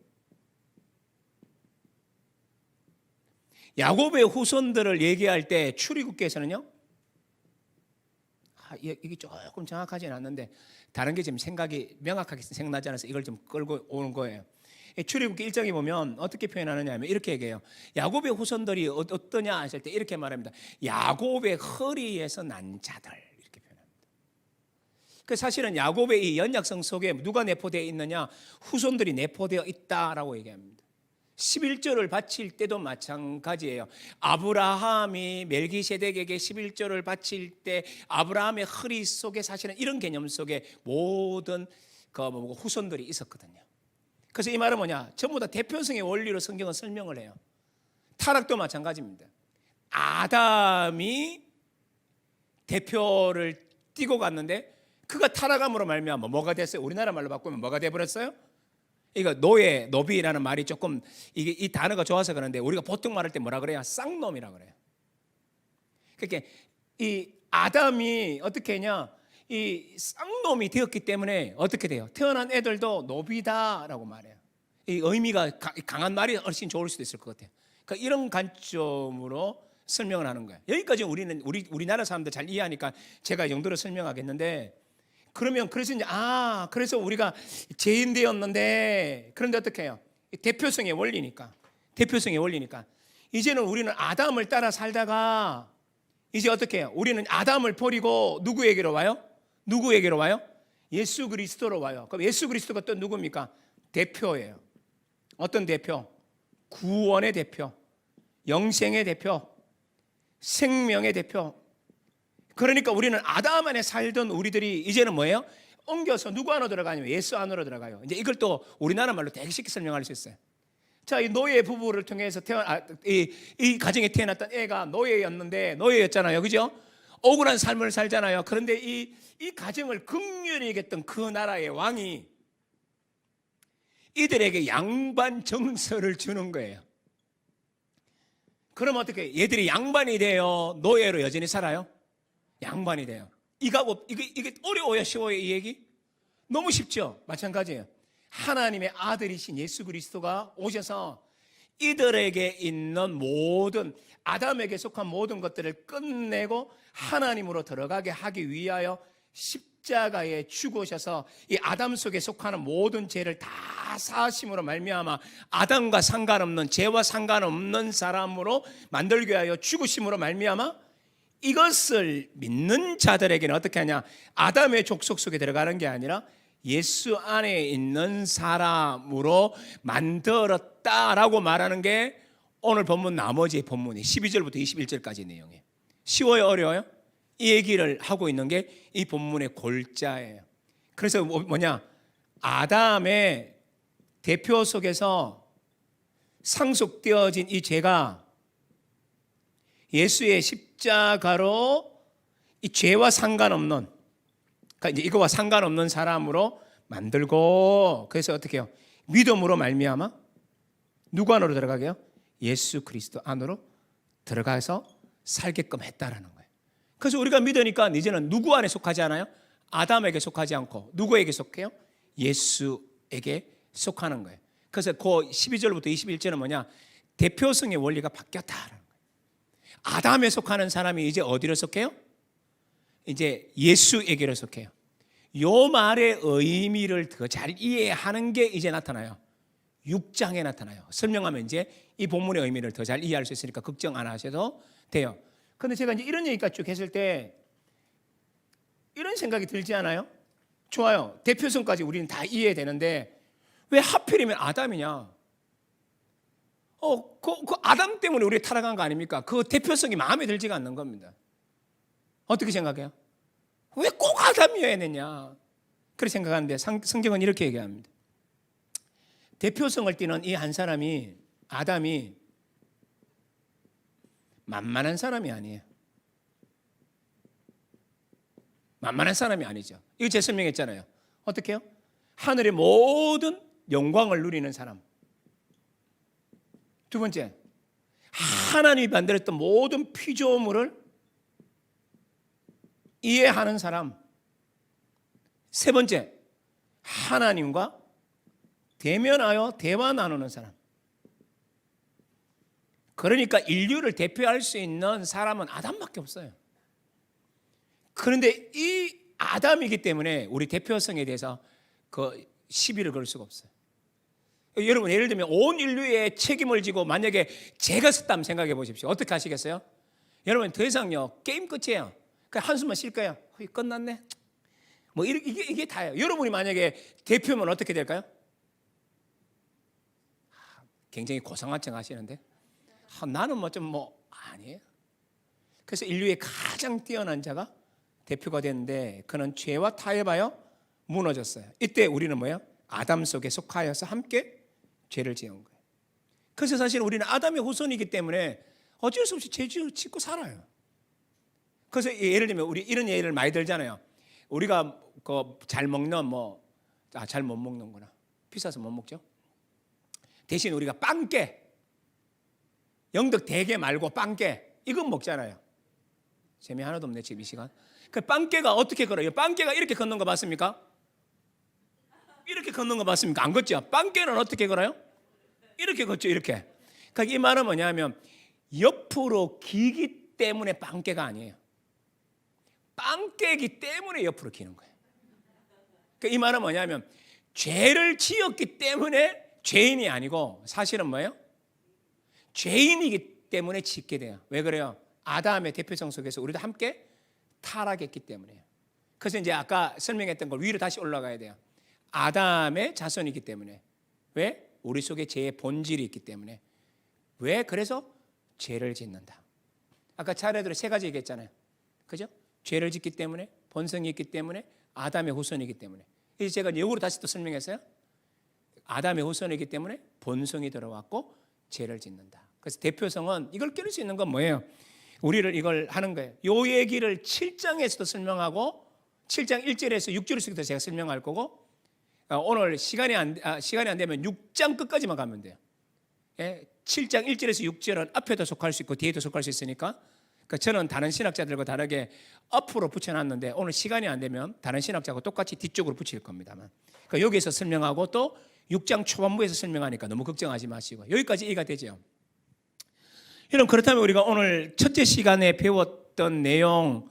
얘기할 때 출애굽기에서는요, 이게 조금 정확하지는 않는데 다른 게 지금 생각이 명확하게 생각나지 않아서 이걸 좀 끌고 오는 거예요. 출애굽기 1장에 보면 어떻게 표현하느냐 하면 이렇게 얘기해요. 야곱의 후손들이 어떠냐 하실 때 이렇게 말합니다. 야곱의 허리에서 난 자들, 이렇게 표현합니다. 그 사실은 야곱의 이 연약성 속에 누가 내포되어 있느냐? 후손들이 내포되어 있다라고 얘기합니다. 11조를 바칠 때도 마찬가지예요. 아브라함이 멜기세덱에게 11조를 바칠 때 아브라함의 허리 속에 사실은 이런 개념 속에 모든 후손들이 있었거든요. 그래서 이 말은 뭐냐? 전부 다 대표성의 원리로 성경은 설명을 해요. 타락도 마찬가지입니다. 아담이 대표를 띄고 갔는데 그가 타락함으로 말미암아 뭐가 됐어요? 우리나라 말로 바꾸면 뭐가 돼버렸어요? 이거 노비라는 말이 조금 이 단어가 좋아서 그런데 우리가 보통 말할 때 뭐라 그래요? 쌍놈이라 그래요. 그러니까 이 아담이 어떻게 했냐? 이 쌍놈이 되었기 때문에 어떻게 돼요? 태어난 애들도 노비다라고 말해요. 이 의미가 강한 말이 훨씬 좋을 수도 있을 것 같아요. 그러니까 이런 관점으로 설명을 하는 거예요. 여기까지 우리나라 사람들 잘 이해하니까 제가 이 정도로 설명하겠는데, 그러면 그래서 우리가 죄인 되었는데, 그런데 어떻게 해요? 대표성의 원리니까 이제는 우리는 아담을 따라 살다가 이제 어떻게 해요? 우리는 아담을 버리고 누구에게로 와요? 예수 그리스도로 와요. 그럼 예수 그리스도가 또 누굽니까? 대표예요. 어떤 대표? 구원의 대표, 영생의 대표, 생명의 대표. 그러니까 우리는 아담 안에 살던 우리들이 이제는 뭐예요? 옮겨서 누구 안으로 들어가냐면 예수 안으로 들어가요. 이제 이걸 또 우리나라 말로 되게 쉽게 설명할 수 있어요. 자, 이 노예 부부를 통해서 이 가정에 태어났던 애가 노예였잖아요, 그죠? 억울한 삶을 살잖아요. 그런데 이 가정을 긍휼히 여겼던 그 나라의 왕이 이들에게 양반 정서를 주는 거예요. 그럼 어떻게? 얘들이 양반이 돼요? 노예로 여전히 살아요? 양반이 돼요. 이게 어려워요? 쉬워요? 이 얘기? 너무 쉽죠? 마찬가지예요. 하나님의 아들이신 예수 그리스도가 오셔서 이들에게 있는 모든, 아담에게 속한 모든 것들을 끝내고 하나님으로 들어가게 하기 위하여 십자가에 죽으셔서 이 아담 속에 속하는 모든 죄를 다 사하심으로 말미암아 아담과 상관없는, 죄와 상관없는 사람으로 만들기 위하여 죽으심으로 말미암아 이것을 믿는 자들에게는 어떻게 하냐? 아담의 족속 속에 들어가는 게 아니라 예수 안에 있는 사람으로 만들었다라고 말하는 게 오늘 본문 나머지 본문이 12절부터 21절까지 내용이에요. 쉬워요? 어려워요? 이 얘기를 하고 있는 게 이 본문의 골자예요. 그래서 뭐냐? 아담의 대표 속에서 상속되어진 이 죄가 예수의 십자가로 이 죄와 상관없는, 그러니까 이제 이거와 상관없는 사람으로 만들고, 그래서 어떻게 해요? 믿음으로 말미암아 누구 안으로 들어가게요? 예수 그리스도 안으로 들어가서 살게끔 했다라는 거예요. 그래서 우리가 믿으니까 이제는 누구 안에 속하지 않아요? 아담에게 속하지 않고 누구에게 속해요? 예수에게 속하는 거예요. 그래서 그 12절부터 21절은 뭐냐? 대표성의 원리가 바뀌었다라는 거예요. 아담에 속하는 사람이 이제 어디로 속해요? 이제 예수에게로 속해요. 요 말의 의미를 더 잘 이해하는 게 이제 나타나요. 6장에 나타나요. 설명하면 이제 이 본문의 의미를 더 잘 이해할 수 있으니까 걱정 안 하셔도 돼요. 그런데 제가 이제 이런 얘기까지 쭉 했을 때 이런 생각이 들지 않아요? 좋아요. 대표성까지 우리는 다 이해되는데 왜 하필이면 아담이냐? 그 아담 때문에 우리 타락한 거 아닙니까? 그 대표성이 마음에 들지가 않는 겁니다. 어떻게 생각해요? 왜 꼭 아담이어야 되냐? 그렇게 생각하는데 성경은 이렇게 얘기합니다. 대표성을 띠는 이 한 사람이, 아담이 만만한 사람이 아니에요. 만만한 사람이 아니죠. 이거 제가 설명했잖아요. 어떻게 해요? 하늘의 모든 영광을 누리는 사람. 두 번째, 하나님이 만들었던 모든 피조물을 이해하는 사람. 세 번째, 하나님과 대면하여 대화 나누는 사람. 그러니까 인류를 대표할 수 있는 사람은 아담밖에 없어요. 그런데 이 아담이기 때문에 우리 대표성에 대해서 그 시비를 걸 수가 없어요. 여러분, 예를 들면 온 인류의 책임을 지고 만약에 제가 썼다면 생각해 보십시오. 어떻게 하시겠어요? 여러분, 더 이상요, 게임 끝이에요. 그냥 한숨만 쉴 거예요. 끝났네. 뭐 이게 다예요. 여러분이 만약에 대표면 어떻게 될까요? 굉장히 고상한 척 하시는데 나는 아니에요. 그래서 인류의 가장 뛰어난 자가 대표가 됐는데 그는 죄와 타협하여 무너졌어요. 이때 우리는 뭐예요? 아담 속에 속하여서 함께 죄를 지은 거예요. 그래서 사실 우리는 아담의 후손이기 때문에 어쩔 수 없이 죄 짓고 살아요. 그래서 예를 들면 우리 이런 예를 많이 들잖아요. 우리가 잘 먹는 잘 못 먹는구나. 비싸서 못 먹죠. 대신 우리가 빵깨, 영덕 대게 말고 빵깨, 이건 먹잖아요. 재미 하나도 없네 지금 이 시간. 그 빵깨가 어떻게 걸어요? 빵깨가 이렇게 걷는 거 봤습니까? 이렇게 걷는 거 봤습니까? 안 걷죠. 빵깨는 어떻게 걸어요? 이렇게 걷죠. 이렇게. 그러니까 이 말은 뭐냐면 옆으로 기기 때문에 빵깨가 아니에요. 빵깨기 때문에 옆으로 기는 거예요. 그러니까 이 말은 뭐냐면 죄를 지었기 때문에 죄인이 아니고 사실은 뭐예요? 죄인이기 때문에 짓게 돼요. 왜 그래요? 아담의 대표성 속에서 우리도 함께 타락했기 때문에요. 그래서 이제 아까 설명했던 걸 위로 다시 올라가야 돼요. 아담의 자손이기 때문에. 왜? 우리 속에 죄의 본질이 있기 때문에. 왜? 그래서 죄를 짓는다. 아까 차례대로 세 가지 얘기했잖아요. 그죠? 죄를 짓기 때문에, 본성이 있기 때문에, 아담의 후손이기 때문에. 이제 제가 역으로 다시 또 설명했어요. 아담의 후손이기 때문에 본성이 들어왔고 죄를 짓는다. 그래서 대표성은 이걸 껴줄 수 있는 건 뭐예요? 우리를 이걸 하는 거예요. 요 얘기를 7장에서도 설명하고 7장 1절에서 6절에서도 제가 설명할 거고 오늘 시간이 안 되면 6장 끝까지만 가면 돼요. 예, 7장 1절에서 6절은 앞에도 속할 수 있고 뒤에도 속할 수 있으니까 그러니까 저는 다른 신학자들과 다르게 앞으로 붙여놨는데 오늘 시간이 안 되면 다른 신학자하고 똑같이 뒤쪽으로 붙일 겁니다만 그러니까 여기서 설명하고 또 6장 초반부에서 설명하니까 너무 걱정하지 마시고 여기까지 이해가 되죠. 여러분 그렇다면 우리가 오늘 첫째 시간에 배웠던 내용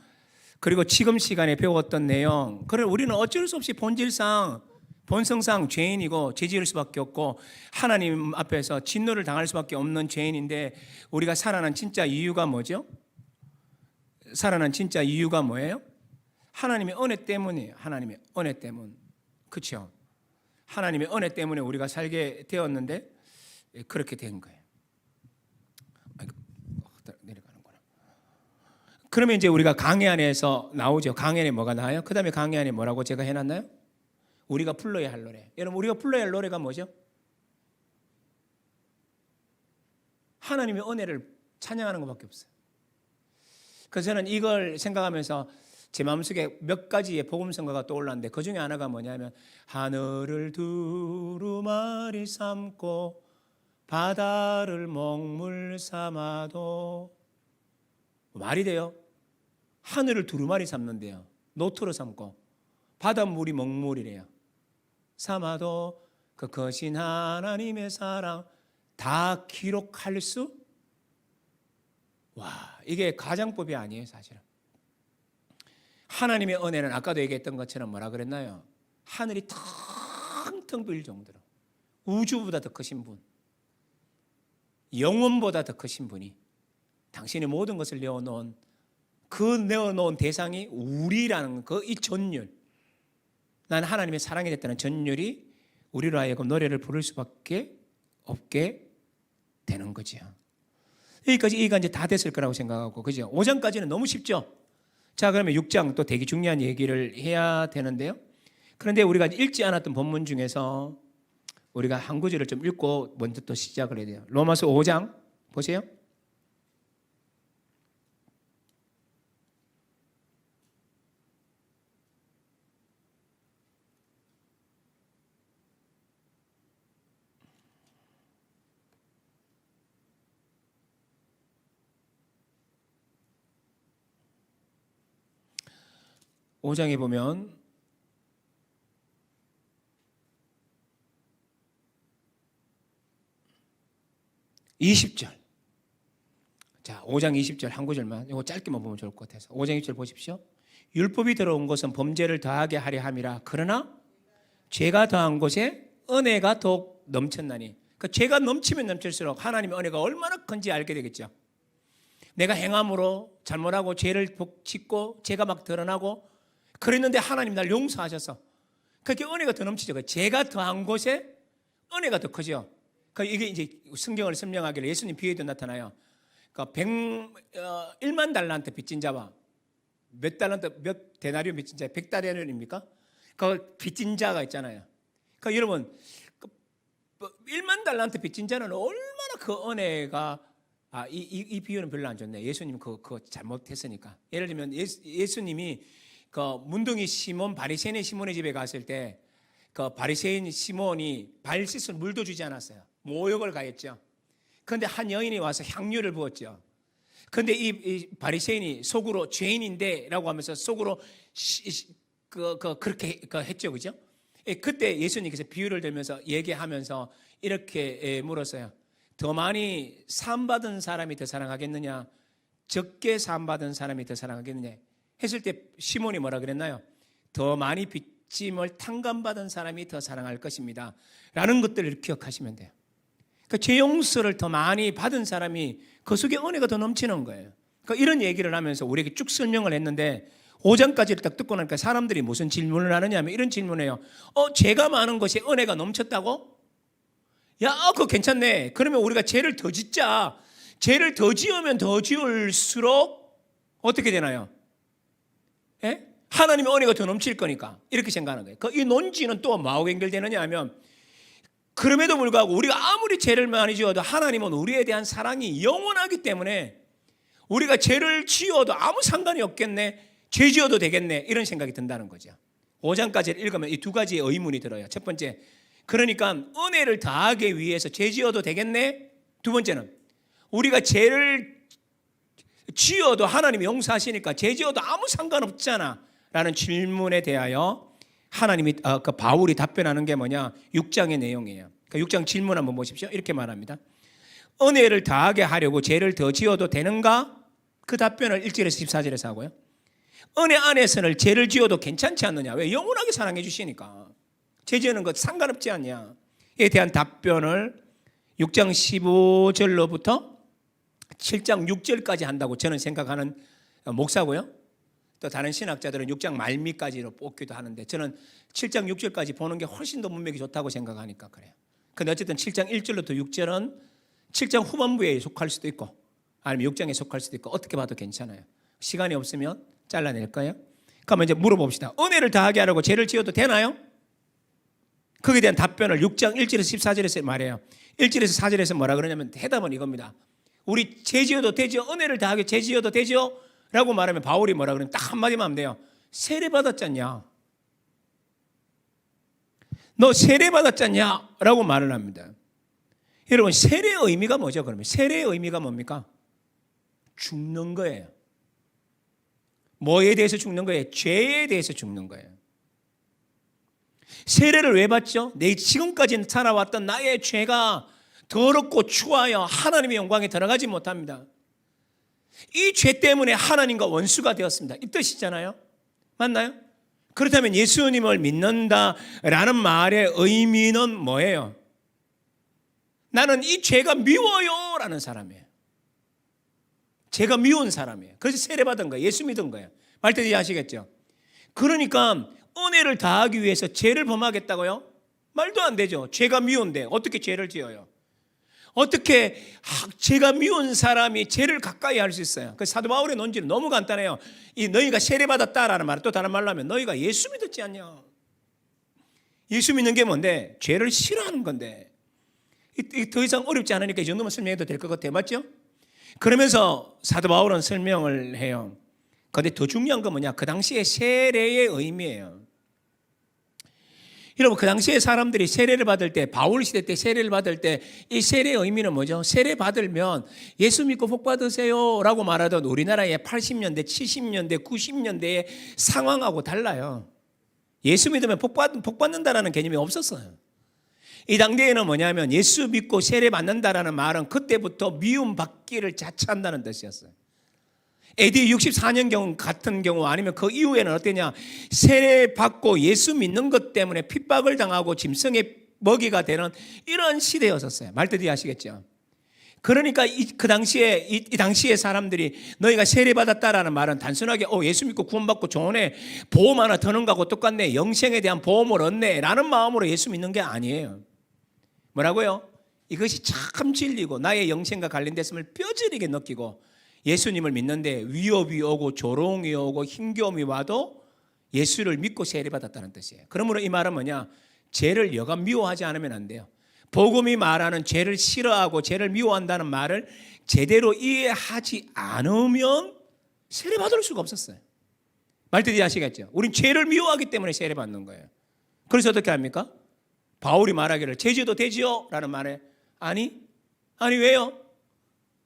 그리고 지금 시간에 배웠던 내용 그걸 우리는 어쩔 수 없이 본질상 본성상 죄인이고 죄 지을 수밖에 없고 하나님 앞에서 진노를 당할 수밖에 없는 죄인인데 우리가 살아난 진짜 이유가 뭐죠? 살아난 진짜 이유가 뭐예요? 하나님의 은혜 때문이에요. 하나님의 은혜 때문. 그렇죠? 하나님의 은혜 때문에 우리가 살게 되었는데 그렇게 된 거예요. 내려가는구나. 그러면 이제 우리가 강해 안에서 나오죠. 강해 안에 뭐가 나와요? 그 다음에 강해 안에 뭐라고 제가 해놨나요? 우리가 불러야 할 노래. 여러분 우리가 불러야 할 노래가 뭐죠? 하나님의 은혜를 찬양하는 것밖에 없어요. 그래서 저는 이걸 생각하면서 제 마음속에 몇 가지의 복음성가가 떠올랐는데 그 중에 하나가 뭐냐면 하늘을 두루마리 삼고 바다를 먹물 삼아도 말이 돼요? 하늘을 두루마리 삼는데요. 노트로 삼고 바닷물이 먹물이래요. 삼아도 그 거신 하나님의 사랑 다 기록할 수? 와, 이게 가장법이 아니에요, 사실은. 하나님의 은혜는 아까도 얘기했던 것처럼 뭐라 그랬나요? 하늘이 텅텅 빌 정도로 우주보다 더 크신 분, 영원보다 더 크신 분이 당신의 모든 것을 내어놓은 그 내어놓은 대상이 우리라는 그 이 전율, 난 하나님의 사랑이 됐다는 전율이 우리로 하여금 노래를 부를 수밖에 없게 되는 거죠. 여기까지 이해가 이제 다 됐을 거라고 생각하고, 그죠? 5장까지는 너무 쉽죠? 자, 그러면 6장 또 되게 중요한 얘기를 해야 되는데요. 그런데 우리가 읽지 않았던 본문 중에서 우리가 한 구절을 좀 읽고 먼저 또 시작을 해야 돼요. 로마서 5장 보세요. 오장에 보면 (20절) 자, 5장 20절 한 구절만 이거 짧게만 보면 좋을 것 같아서 5장 20절 보십시오. 율법이 들어온 것은 범죄를 더하게 하려 함이라. 그러나 죄가 더한 곳에 은혜가 더욱 넘쳤나니. 그러니까 죄가 넘치면 넘칠수록 하나님의 은혜가 얼마나 큰지 알게 되겠죠. 내가 행함으로 잘못하고 죄를 짓고 죄가 막 드러나고 그랬는데 하나님 날 용서하셔서 그렇게 은혜가 더 넘치죠. 죄가 더한 곳에 은혜가 더 크죠. 이게 이제 성경을 설명하기를 예수님 비유에도 나타나요. 그러니까 1만 달란트 빚진 자와 몇 달란트 몇 데나리오 빚진 자 100데나리오입니까? 그 빚진 자가 있잖아요. 그러니까 여러분 1만 달란트 빚진 자는 얼마나 그 은혜가 이 비유는 별로 안 좋네. 예수님 그거 잘못했으니까. 예를 들면 예수님이 그 문둥이 시몬 바리새인 시몬의 집에 갔을 때 그 바리새인 시몬이 발 씻을 물도 주지 않았어요. 모욕을 가했죠. 그런데 한 여인이 와서 향유를 부었죠. 그런데 이 바리새인이 속으로 죄인인데라고 하면서 속으로 그렇게 했죠, 그죠? 그때 예수님께서 비유를 들면서 얘기하면서 이렇게 물었어요. 더 많이 사함받은 사람이 더 사랑하겠느냐, 적게 사함받은 사람이 더 사랑하겠느냐 했을 때 시몬이 뭐라 그랬나요? 더 많이 빚짐을 탕감받은 사람이 더 사랑할 것입니다 라는 것들을 기억하시면 돼요. 그러니까 죄 용서를 더 많이 받은 사람이 그 속에 은혜가 더 넘치는 거예요. 그러니까 이런 얘기를 하면서 우리에게 쭉 설명을 했는데 5장까지를 딱 듣고 나니까 사람들이 무슨 질문을 하느냐 하면 이런 질문을 해요. 죄가 많은 것이 은혜가 넘쳤다고? 야, 그거 괜찮네. 그러면 우리가 죄를 더 짓자. 죄를 더 지으면 더 지을수록 어떻게 되나요? 예? 하나님의 은혜가 더 넘칠 거니까 이렇게 생각하는 거예요. 이 논지는 또 뭐하고 연결되느냐 하면 그럼에도 불구하고 우리가 아무리 죄를 많이 지어도 하나님은 우리에 대한 사랑이 영원하기 때문에 우리가 죄를 지어도 아무 상관이 없겠네. 죄 지어도 되겠네. 이런 생각이 든다는 거죠. 5장까지를 읽으면 이 두 가지의 의문이 들어요. 첫 번째, 그러니까 은혜를 다하기 위해서 죄 지어도 되겠네. 두 번째는 우리가 죄를 지어도 하나님이 용서하시니까 죄 지어도 아무 상관없잖아 라는 질문에 대하여 하나님이 그 바울이 답변하는 게 뭐냐? 6장의 내용이에요. 그러니까 6장 질문 한번 보십시오. 이렇게 말합니다. 은혜를 다하게 하려고 죄를 더 지어도 되는가? 그 답변을 1절에서 14절에서 하고요. 은혜 안에서는 죄를 지어도 괜찮지 않느냐? 왜? 영원하게 사랑해 주시니까. 죄 지는 것 상관없지 않냐에 대한 답변을 6장 15절로부터 7장 6절까지 한다고 저는 생각하는 목사고요. 또 다른 신학자들은 6장 말미까지로 뽑기도 하는데 저는 7장 6절까지 보는 게 훨씬 더 문맥이 좋다고 생각하니까 그래요. 근데 어쨌든 7장 1절부터 6절은 7장 후반부에 속할 수도 있고 아니면 6장에 속할 수도 있고 어떻게 봐도 괜찮아요. 시간이 없으면 잘라낼 거예요. 그러면 이제 물어봅시다. 은혜를 다하게 하려고 죄를 지어도 되나요? 거기에 대한 답변을 6장 1절에서 14절에서 말해요. 1절에서 4절에서 뭐라 그러냐면 해답은 이겁니다. 우리 죄 지어도 되죠? 은혜를 다하게 죄 지어도 되죠? 라고 말하면 바울이 뭐라 그러면 딱 한마디만 하면 돼요. 세례 받았잖냐? 너 세례 받았잖냐? 라고 말을 합니다. 여러분 세례의 의미가 뭐죠? 그러면 세례의 의미가 뭡니까? 죽는 거예요. 뭐에 대해서 죽는 거예요? 죄에 대해서 죽는 거예요. 세례를 왜 받죠? 내 지금까지 살아왔던 나의 죄가 더럽고 추하여 하나님의 영광에 들어가지 못합니다. 이 죄 때문에 하나님과 원수가 되었습니다. 이 뜻이잖아요. 맞나요? 그렇다면 예수님을 믿는다라는 말의 의미는 뭐예요? 나는 이 죄가 미워요 라는 사람이에요. 죄가 미운 사람이에요. 그래서 세례받은 거예요. 예수 믿은 거예요. 말뜻이 아시겠죠? 그러니까 은혜를 다하기 위해서 죄를 범하겠다고요? 말도 안 되죠. 죄가 미운데 어떻게 죄를 지어요? 어떻게 죄가 미운 사람이 죄를 가까이 할 수 있어요? 그 사도 바울의 논지는 너무 간단해요. 이 너희가 세례받았다라는 말은 또 다른 말로 하면 너희가 예수 믿었지 않냐? 예수 믿는 게 뭔데? 죄를 싫어하는 건데. 더 이상 어렵지 않으니까 이 정도만 설명해도 될 것 같아요. 맞죠? 그러면서 사도 바울은 설명을 해요. 그런데 더 중요한 건 뭐냐? 그 당시에 세례의 의미예요. 여러분 그 당시에 사람들이 세례를 받을 때 바울 시대 때 세례를 받을 때 이 세례의 의미는 뭐죠? 세례 받으면 예수 믿고 복 받으세요 라고 말하던 우리나라의 80년대 70년대 90년대의 상황하고 달라요. 예수 믿으면 복 받는다라는 개념이 없었어요. 이 당대에는 뭐냐면 예수 믿고 세례 받는다라는 말은 그때부터 미움 받기를 자처한다는 뜻이었어요. AD 64년 같은 경우 아니면 그 이후에는 어땠냐? 세례 받고 예수 믿는 것 때문에 핍박을 당하고 짐승의 먹이가 되는 이런 시대였었어요. 말뜻이 아시겠죠? 그러니까 그 당시에 이 당시에 사람들이 너희가 세례 받았다라는 말은 단순하게 예수 믿고 구원받고 좋네, 보험 하나 드는 거하고 똑같네, 영생에 대한 보험을 얻네라는 마음으로 예수 믿는 게 아니에요. 뭐라고요? 이것이 참 진리고 나의 영생과 관련됐음을 뼈저리게 느끼고 예수님을 믿는데 위협이 오고 조롱이 오고 힘겨움이 와도 예수를 믿고 세례받았다는 뜻이에요. 그러므로 이 말은 뭐냐? 죄를 여간 미워하지 않으면 안 돼요. 복음이 말하는 죄를 싫어하고 죄를 미워한다는 말을 제대로 이해하지 않으면 세례받을 수가 없었어요. 말뜻이 아시겠죠? 우린 죄를 미워하기 때문에 세례받는 거예요. 그래서 어떻게 합니까? 바울이 말하기를 죄 지어도 되지요? 라는 말에 아니 왜요?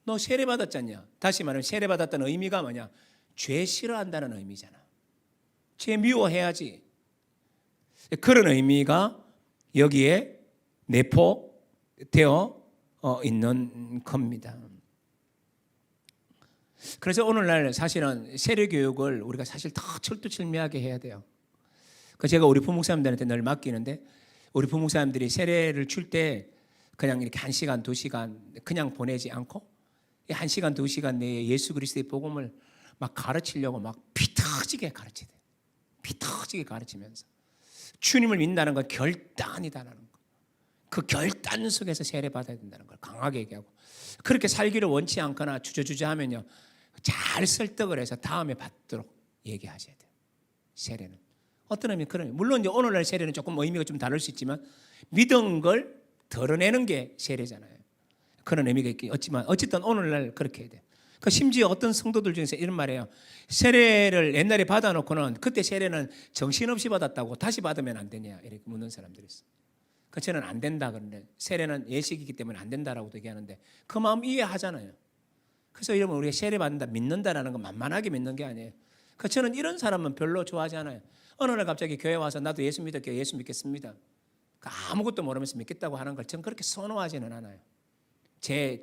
너 세례받았잖냐? 다시 말하면 세례받았다는 의미가 뭐냐? 죄 싫어한다는 의미잖아. 죄 미워해야지. 그런 의미가 여기에 내포되어 있는 겁니다. 그래서 오늘날 사실은 세례교육을 우리가 사실 더 철두철미하게 해야 돼요. 제가 우리 부목사님들한테 늘 맡기는데 우리 부목사님들이 세례를 줄 때 그냥 이렇게 1시간, 2시간 그냥 보내지 않고 1시간, 2시간 내에 예수 그리스도의 복음을 막 가르치려고 막 피 터지게 가르치대. 피 터지게 가르치면서 주님을 믿는다는 건 결단이다라는 거. 그 결단 속에서 세례 받아야 된다는 걸 강하게 얘기하고, 그렇게 살기를 원치 않거나 주저주저하면요, 잘 설득을 해서 다음에 받도록 얘기하셔야 돼요. 세례는 어떤 의미, 그런 의미. 물론 이제 오늘날 세례는 조금 의미가 좀 다를 수 있지만 믿은 걸 드러내는 게 세례잖아요. 그런 의미가 있겠지만 어쨌든 오늘날 그렇게 해야 돼요. 그 심지어 어떤 성도들 중에서 이런 말이에요. 세례를 옛날에 받아놓고는 그때 세례는 정신없이 받았다고 다시 받으면 안 되냐 이렇게 묻는 사람들이 있어요. 그 저는 안 된다 그러는데, 세례는 예식이기 때문에 안 된다라고도 얘기하는데 그 마음 이해하잖아요. 그래서 여러분, 우리가 세례 받는다, 믿는다라는 건 만만하게 믿는 게 아니에요. 그 저는 이런 사람은 별로 좋아하지 않아요. 어느 날 갑자기 교회 와서 나도 예수 믿을게요, 예수 믿겠습니다, 아무것도 모르면서 믿겠다고 하는 걸 저는 그렇게 선호하지는 않아요. 제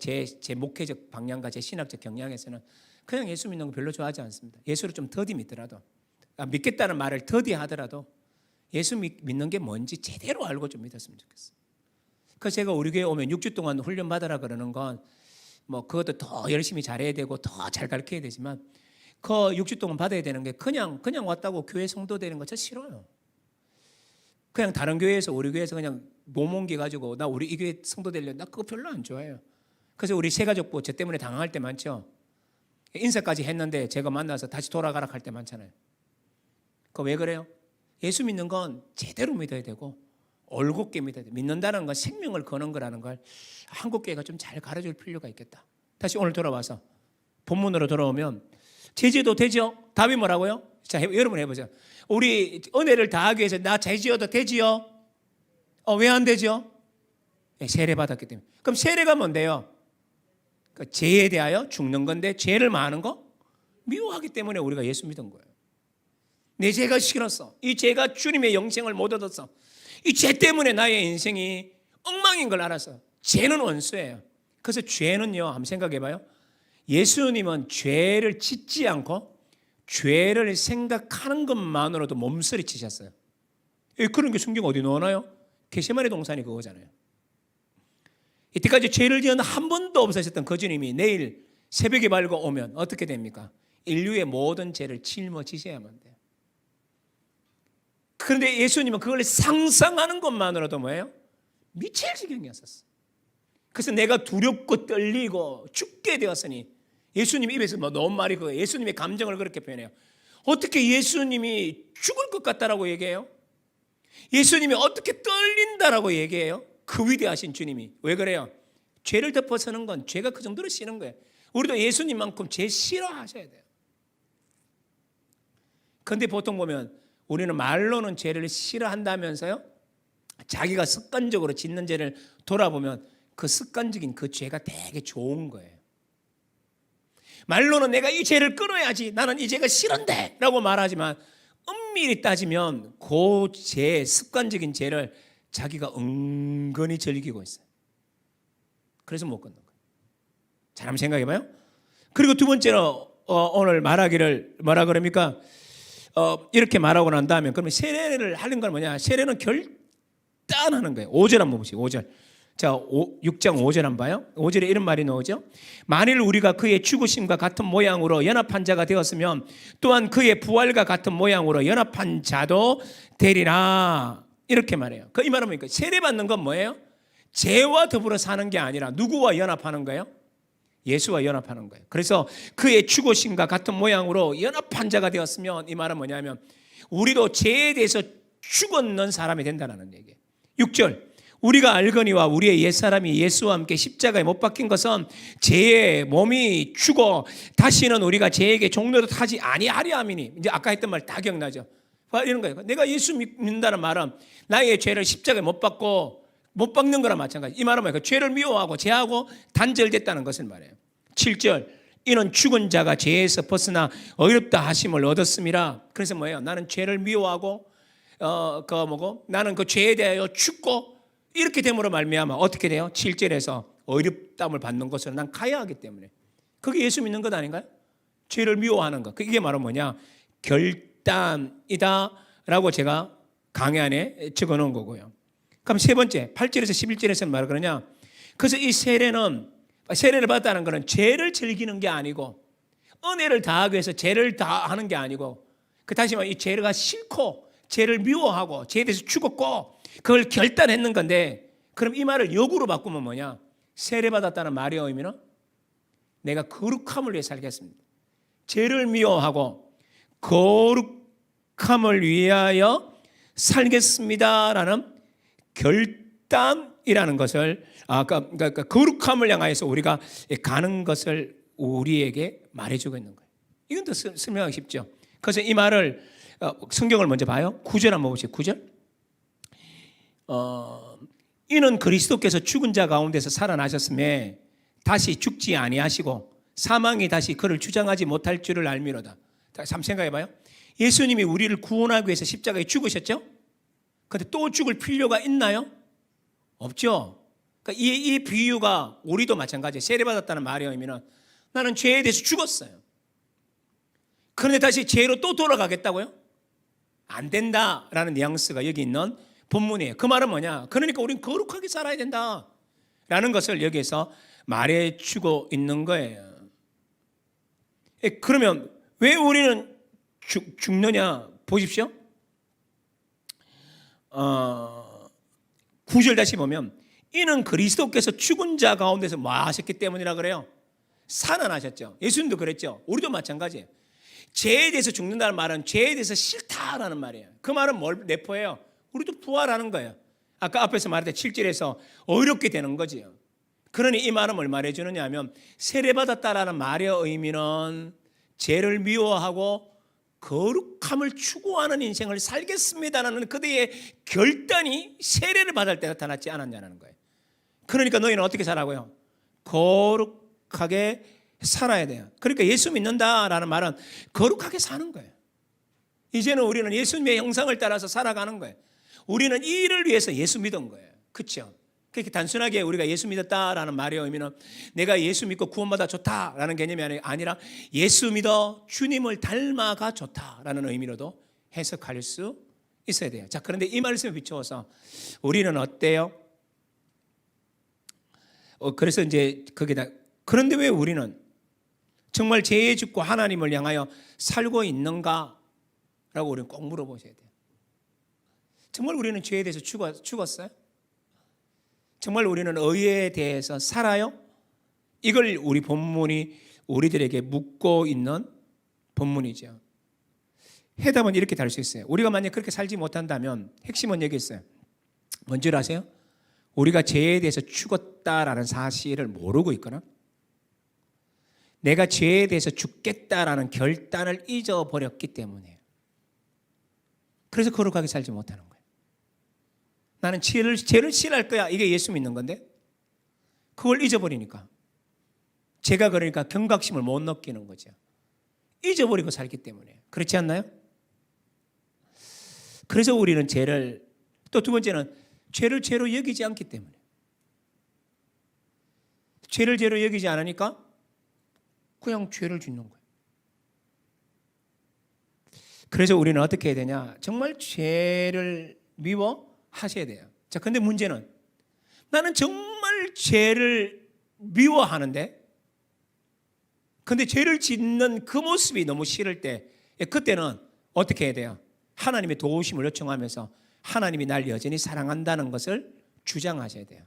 목회적 방향과 제 신학적 경향에서는 그냥 예수 믿는 거 별로 좋아하지 않습니다. 예수를 좀 더디 믿더라도, 믿겠다는 말을 더디 하더라도 예수 믿는 게 뭔지 제대로 알고 좀 믿었으면 좋겠어요. 그래서 제가 우리 교회 오면 6주 동안 훈련 받으라 그러는 건 뭐 그것도 더 열심히 잘해야 되고 더 잘 가르쳐야 되지만, 그 6주 동안 받아야 되는 게 그냥 왔다고 교회 성도 되는 거 저 싫어요. 그냥 다른 교회에서 우리 교회에서 그냥 몸 옮겨 가지고 나 우리 이 교회 성도 되려고, 나 그거 별로 안 좋아해요. 그래서 우리 새가족부 저 때문에 당황할 때 많죠. 인사까지 했는데 제가 만나서 다시 돌아가라 할 때 많잖아요. 그거 왜 그래요? 예수 믿는 건 제대로 믿어야 되고 올곧게 믿어야 돼. 믿는다는 건 생명을 거는 거라는 걸 한국 교회가 좀 잘 가르쳐줄 필요가 있겠다. 다시 오늘 돌아와서 본문으로 돌아오면, 제지어도 되죠? 답이 뭐라고요? 자, 여러분 해보세요. 우리 은혜를 다하기 위해서 나 제지어도 되지요? 왜 안 되죠? 세례 받았기 때문에. 그럼 세례가 뭔데요? 그 죄에 대하여 죽는 건데, 죄를 많은 거 미워하기 때문에 우리가 예수 믿은 거예요. 내 죄가 싫었어. 이 죄가 주님의 영생을 못 얻었어. 이 죄 때문에 나의 인생이 엉망인 걸 알았어. 죄는 원수예요. 그래서 죄는요, 한번 생각해 봐요. 예수님은 죄를 짓지 않고 죄를 생각하는 것만으로도 몸서리치셨어요. 그런 게 성경 어디 나오나요? 겟세마네 동산이 그거잖아요. 이때까지 죄를 지은 한 번도 없으셨던 그 주님이 내일 새벽에 밝고 오면 어떻게 됩니까? 인류의 모든 죄를 짊어지셔야만 돼요. 그런데 예수님은 그걸 상상하는 것만으로도 뭐예요? 미칠 지경이었었어. 그래서 내가 두렵고 떨리고 죽게 되었으니, 예수님 입에서 뭐 나온 말이 그거예요. 예수님의 감정을 그렇게 표현해요. 어떻게 예수님이 죽을 것 같다라고 얘기해요? 예수님이 어떻게 떨린다라고 얘기해요? 그 위대하신 주님이. 왜 그래요? 죄를 덮어서는 건 죄가 그 정도로 싫은 거예요. 우리도 예수님만큼 죄 싫어하셔야 돼요. 그런데 보통 보면 우리는 말로는 죄를 싫어한다면서요, 자기가 습관적으로 짓는 죄를 돌아보면 그 습관적인 그 죄가 되게 좋은 거예요. 말로는 내가 이 죄를 끊어야지, 나는 이 죄가 싫은데 라고 말하지만, 엄밀히 따지면 그 죄, 습관적인 죄를 자기가 은근히 즐기고 있어요. 그래서 못 끊는 거예요. 잘 한번 생각해 봐요. 그리고 두 번째로 오늘 말하기를 뭐라 그럽니까? 이렇게 말하고 난 다음에, 그러면 세례를 하는 건 뭐냐? 세례는 결단하는 거예요. 5절 한번 보시죠. 5절. 자, 6장 5절 한번 봐요. 5절에 이런 말이 나오죠. 만일 우리가 그의 죽으심과 같은 모양으로 연합한 자가 되었으면 또한 그의 부활과 같은 모양으로 연합한 자도 되리라. 이렇게 말해요. 이 말은 뭡니까? 세례 받는 건 뭐예요? 죄와 더불어 사는 게 아니라 누구와 연합하는 거예요? 예수와 연합하는 거예요. 그래서 그의 죽으심과 같은 모양으로 연합한 자가 되었으면, 이 말은 뭐냐면 우리도 죄에 대해서 죽었는 사람이 된다는 얘기예요. 6절. 우리가 알거니와 우리의 옛사람이 예수와 함께 십자가에 못 박힌 것은 죄의 몸이 죽어 다시는 우리가 죄에게 종로도 타지 아니하려 함이니. 이제 아까 했던 말 다 기억나죠? 이런 거예요. 내가 예수 믿는다는 말은 나의 죄를 십자가에 못 박는 거랑 마찬가지. 이 말은 뭐예요? 죄를 미워하고 죄하고 단절됐다는 것을 말해요. 7절. 이는 죽은 자가 죄에서 벗어나 어렵다 하심을 얻었음이라. 그래서 뭐예요? 나는 죄를 미워하고 나는 그 죄에 대하여 죽고, 이렇게 됨으로 말미암아 어떻게 돼요? 7절에서 어렵담을 받는 것으로 난 가야 하기 때문에. 그게 예수 믿는 것 아닌가요? 죄를 미워하는 것. 이게 바로 뭐냐? 결단이다 라고 제가 강의 안에 적어놓은 거고요. 그럼 세 번째, 8절에서 11절에서 뭐라 그러냐? 그래서 이 세례를 받았다는 것은 죄를 즐기는 게 아니고 은혜를 다하기 위해서 죄를 다하는 게 아니고, 다시 말해 이 죄가 싫고 죄를 미워하고 죄에 대해서 죽었고 그걸 결단했는 건데, 그럼 이 말을 역으로 바꾸면 뭐냐? 세례받았다는 말의 의미는 내가 거룩함을 위해 살겠습니다. 죄를 미워하고 거룩함을 위하여 살겠습니다라는 결단이라는 것을, 그러니까 거룩함을 향하여서 우리가 가는 것을 우리에게 말해주고 있는 거예요. 이건 더 설명하기 쉽죠. 그래서 이 말을 성경을 먼저 봐요. 9절 한번 보세요. 9절. 이는 그리스도께서 죽은 자 가운데서 살아나셨음에 다시 죽지 아니하시고 사망이 다시 그를 주장하지 못할 줄을 알미로다. 한번 생각해 봐요. 예수님이 우리를 구원하기 위해서 십자가에 죽으셨죠? 그런데 또 죽을 필요가 있나요? 없죠. 그러니까 이 비유가 우리도 마찬가지예요. 세례받았다는 말의 의미는 나는 죄에 대해서 죽었어요. 그런데 다시 죄로 또 돌아가겠다고요? 안 된다라는 뉘앙스가 여기 있는 본문이에요. 그 말은 뭐냐? 그러니까 우리는 거룩하게 살아야 된다라는 것을 여기에서 말해주고 있는 거예요. 그러면 왜 우리는 죽느냐? 보십시오. 9절 다시 보면 이는 그리스도께서 죽은 자 가운데서 뭐 하셨기 때문이라 그래요? 살아나셨죠. 예수님도 그랬죠. 우리도 마찬가지예요. 죄에 대해서 죽는다는 말은 죄에 대해서 싫다라는 말이에요. 그 말은 뭘 내포해요? 우리도 부활하는 거예요. 아까 앞에서 말했던 7절에서 어렵게 되는 거지요. 그러니 이 말은 뭘 말해주느냐 하면 세례받았다라는 말의 의미는 죄를 미워하고 거룩함을 추구하는 인생을 살겠습니다라는 그대의 결단이 세례를 받을 때 나타났지 않았냐는 거예요. 그러니까 너희는 어떻게 살아고요? 거룩하게 살아야 돼요. 그러니까 예수 믿는다라는 말은 거룩하게 사는 거예요. 이제는 우리는 예수님의 형상을 따라서 살아가는 거예요. 우리는 이 일을 위해서 예수 믿은 거예요. 그렇죠? 그렇게 단순하게 우리가 예수 믿었다라는 말의 의미는 내가 예수 믿고 구원받아 좋다라는 개념이 아니라 예수 믿어 주님을 닮아가 좋다라는 의미로도 해석할 수 있어야 돼요. 자, 그런데 이 말씀에 비추어서 우리는 어때요? 그래서 이제 거기다, 그런데 왜 우리는 정말 죄에 죽고 하나님을 향하여 살고 있는가? 라고 우리는 꼭 물어보셔야 돼요. 정말 우리는 죄에 대해서 죽었어요? 정말 우리는 의에 대해서 살아요? 이걸 우리 본문이 우리들에게 묻고 있는 본문이죠. 해답은 이렇게 다를 수 있어요. 우리가 만약 그렇게 살지 못한다면 핵심은 여기 있어요. 뭔지 아세요? 우리가 죄에 대해서 죽었다라는 사실을 모르고 있거나 내가 죄에 대해서 죽겠다라는 결단을 잊어버렸기 때문이에요. 그래서 거룩하게 살지 못하는 거예요. 나는 죄를 싫어할 거야. 이게 예수 믿는 건데 그걸 잊어버리니까 제가 그러니까 경각심을 못 느끼는 거죠. 잊어버리고 살기 때문에. 그렇지 않나요? 그래서 우리는 죄를, 또 두 번째는 죄를 죄로 여기지 않기 때문에. 죄를 죄로 여기지 않으니까 그냥 죄를 짓는 거예요. 그래서 우리는 어떻게 해야 되냐? 정말 죄를 미워하셔야 돼요. 자, 근데 문제는 나는 정말 죄를 미워하는데 근데 죄를 짓는 그 모습이 너무 싫을 때 그때는 어떻게 해야 돼요? 하나님의 도우심을 요청하면서 하나님이 날 여전히 사랑한다는 것을 주장하셔야 돼요.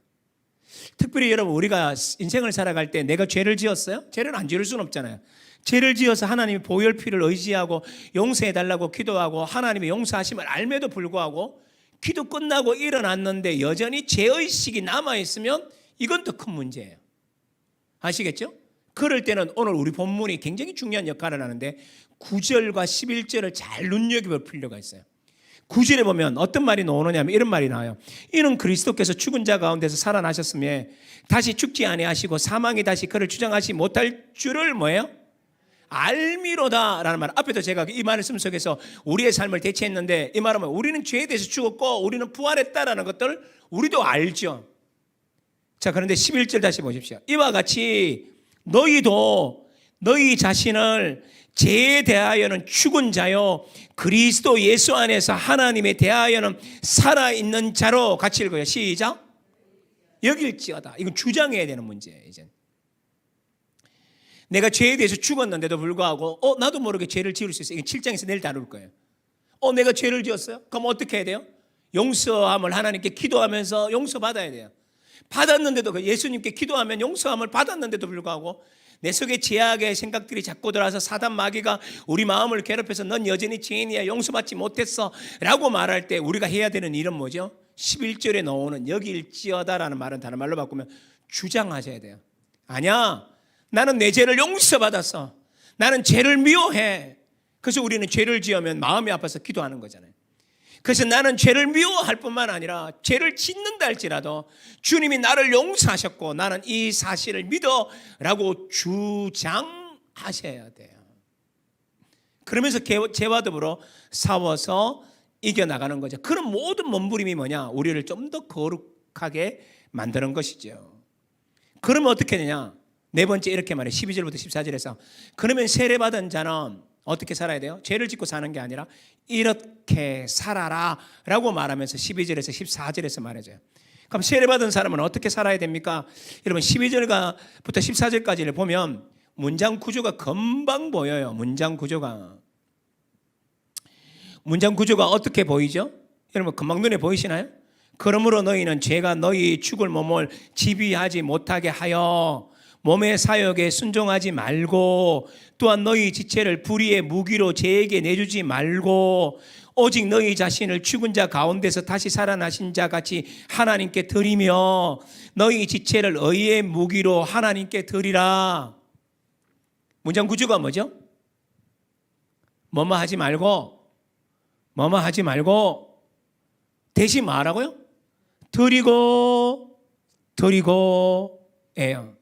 특별히 여러분 우리가 인생을 살아갈 때 내가 죄를 지었어요? 죄를 안 지을 수는 없잖아요. 죄를 지어서 하나님의 보혈 피를 의지하고 용서해달라고 기도하고 하나님의 용서하심을 알매도 불구하고 기도 끝나고 일어났는데 여전히 죄의식이 남아있으면 이건 더 큰 문제예요. 아시겠죠? 그럴 때는 오늘 우리 본문이 굉장히 중요한 역할을 하는데 9절과 11절을 잘 눈여겨볼 필요가 있어요. 9절에 보면 어떤 말이 나오느냐면 이런 말이 나와요. 이는 그리스도께서 죽은 자 가운데서 살아나셨음에 다시 죽지 아니하시고 사망이 다시 그를 주장하지 못할 줄을 뭐예요? 알미로다라는 말. 앞에도 제가 이 말씀 속에서 우리의 삶을 대체했는데 이 말은 우리는 죄에 대해서 죽었고 우리는 부활했다라는 것들을 우리도 알죠. 자, 그런데 11절 다시 보십시오. 이와 같이 너희도 너희 자신을 죄에 대하여는 죽은 자요 그리스도 예수 안에서 하나님에 대하여는 살아있는 자로 같이 읽어요. 시작. 여길지어다. 이건 주장해야 되는 문제예요. 이제 내가 죄에 대해서 죽었는데도 불구하고 나도 모르게 죄를 지을 수 있어요. 이게 7장에서 내일 다룰 거예요. 내가 죄를 지었어요? 그럼 어떻게 해야 돼요? 용서함을 하나님께 기도하면서 용서받아야 돼요. 받았는데도 예수님께 기도하면 용서함을 받았는데도 불구하고 내 속에 죄악의 생각들이 자꾸 들어와서 사단 마귀가 우리 마음을 괴롭혀서 넌 여전히 죄인이야, 용서받지 못했어 라고 말할 때 우리가 해야 되는 일은 뭐죠? 11절에 나오는 여길지어다라는 말은 다른 말로 바꾸면 주장하셔야 돼요. 아니야, 나는 내 죄를 용서받았어. 나는 죄를 미워해. 그래서 우리는 죄를 지으면 마음이 아파서 기도하는 거잖아요. 그래서 나는 죄를 미워할 뿐만 아니라 죄를 짓는다 할지라도 주님이 나를 용서하셨고 나는 이 사실을 믿어 라고 주장하셔야 돼요. 그러면서 죄와 더불어 싸워서 이겨나가는 거죠. 그런 모든 몸부림이 뭐냐? 우리를 좀 더 거룩하게 만드는 것이죠. 그러면 어떻게 되냐? 네 번째 이렇게 말해. 12절부터 14절에서 그러면 세례받은 자는 어떻게 살아야 돼요? 죄를 짓고 사는 게 아니라 이렇게 살아라 라고 말하면서 12절에서 14절에서 말해줘요. 그럼 세례받은 사람은 어떻게 살아야 됩니까? 여러분 12절부터 14절까지를 보면 문장 구조가 금방 보여요. 문장 구조가 어떻게 보이죠? 여러분 금방 눈에 보이시나요? 그러므로 너희는 죄가 너희 죽을 몸을 지비하지 못하게 하여 몸의 사역에 순종하지 말고 또한 너희 지체를 불의의 무기로 죄에게 내주지 말고 오직 너희 자신을 죽은 자 가운데서 다시 살아나신 자 같이 하나님께 드리며 너희 지체를 의의 무기로 하나님께 드리라. 문장 구조가 뭐죠? 뭐뭐 하지 말고 대신 뭐 하라고요? 드리고예요.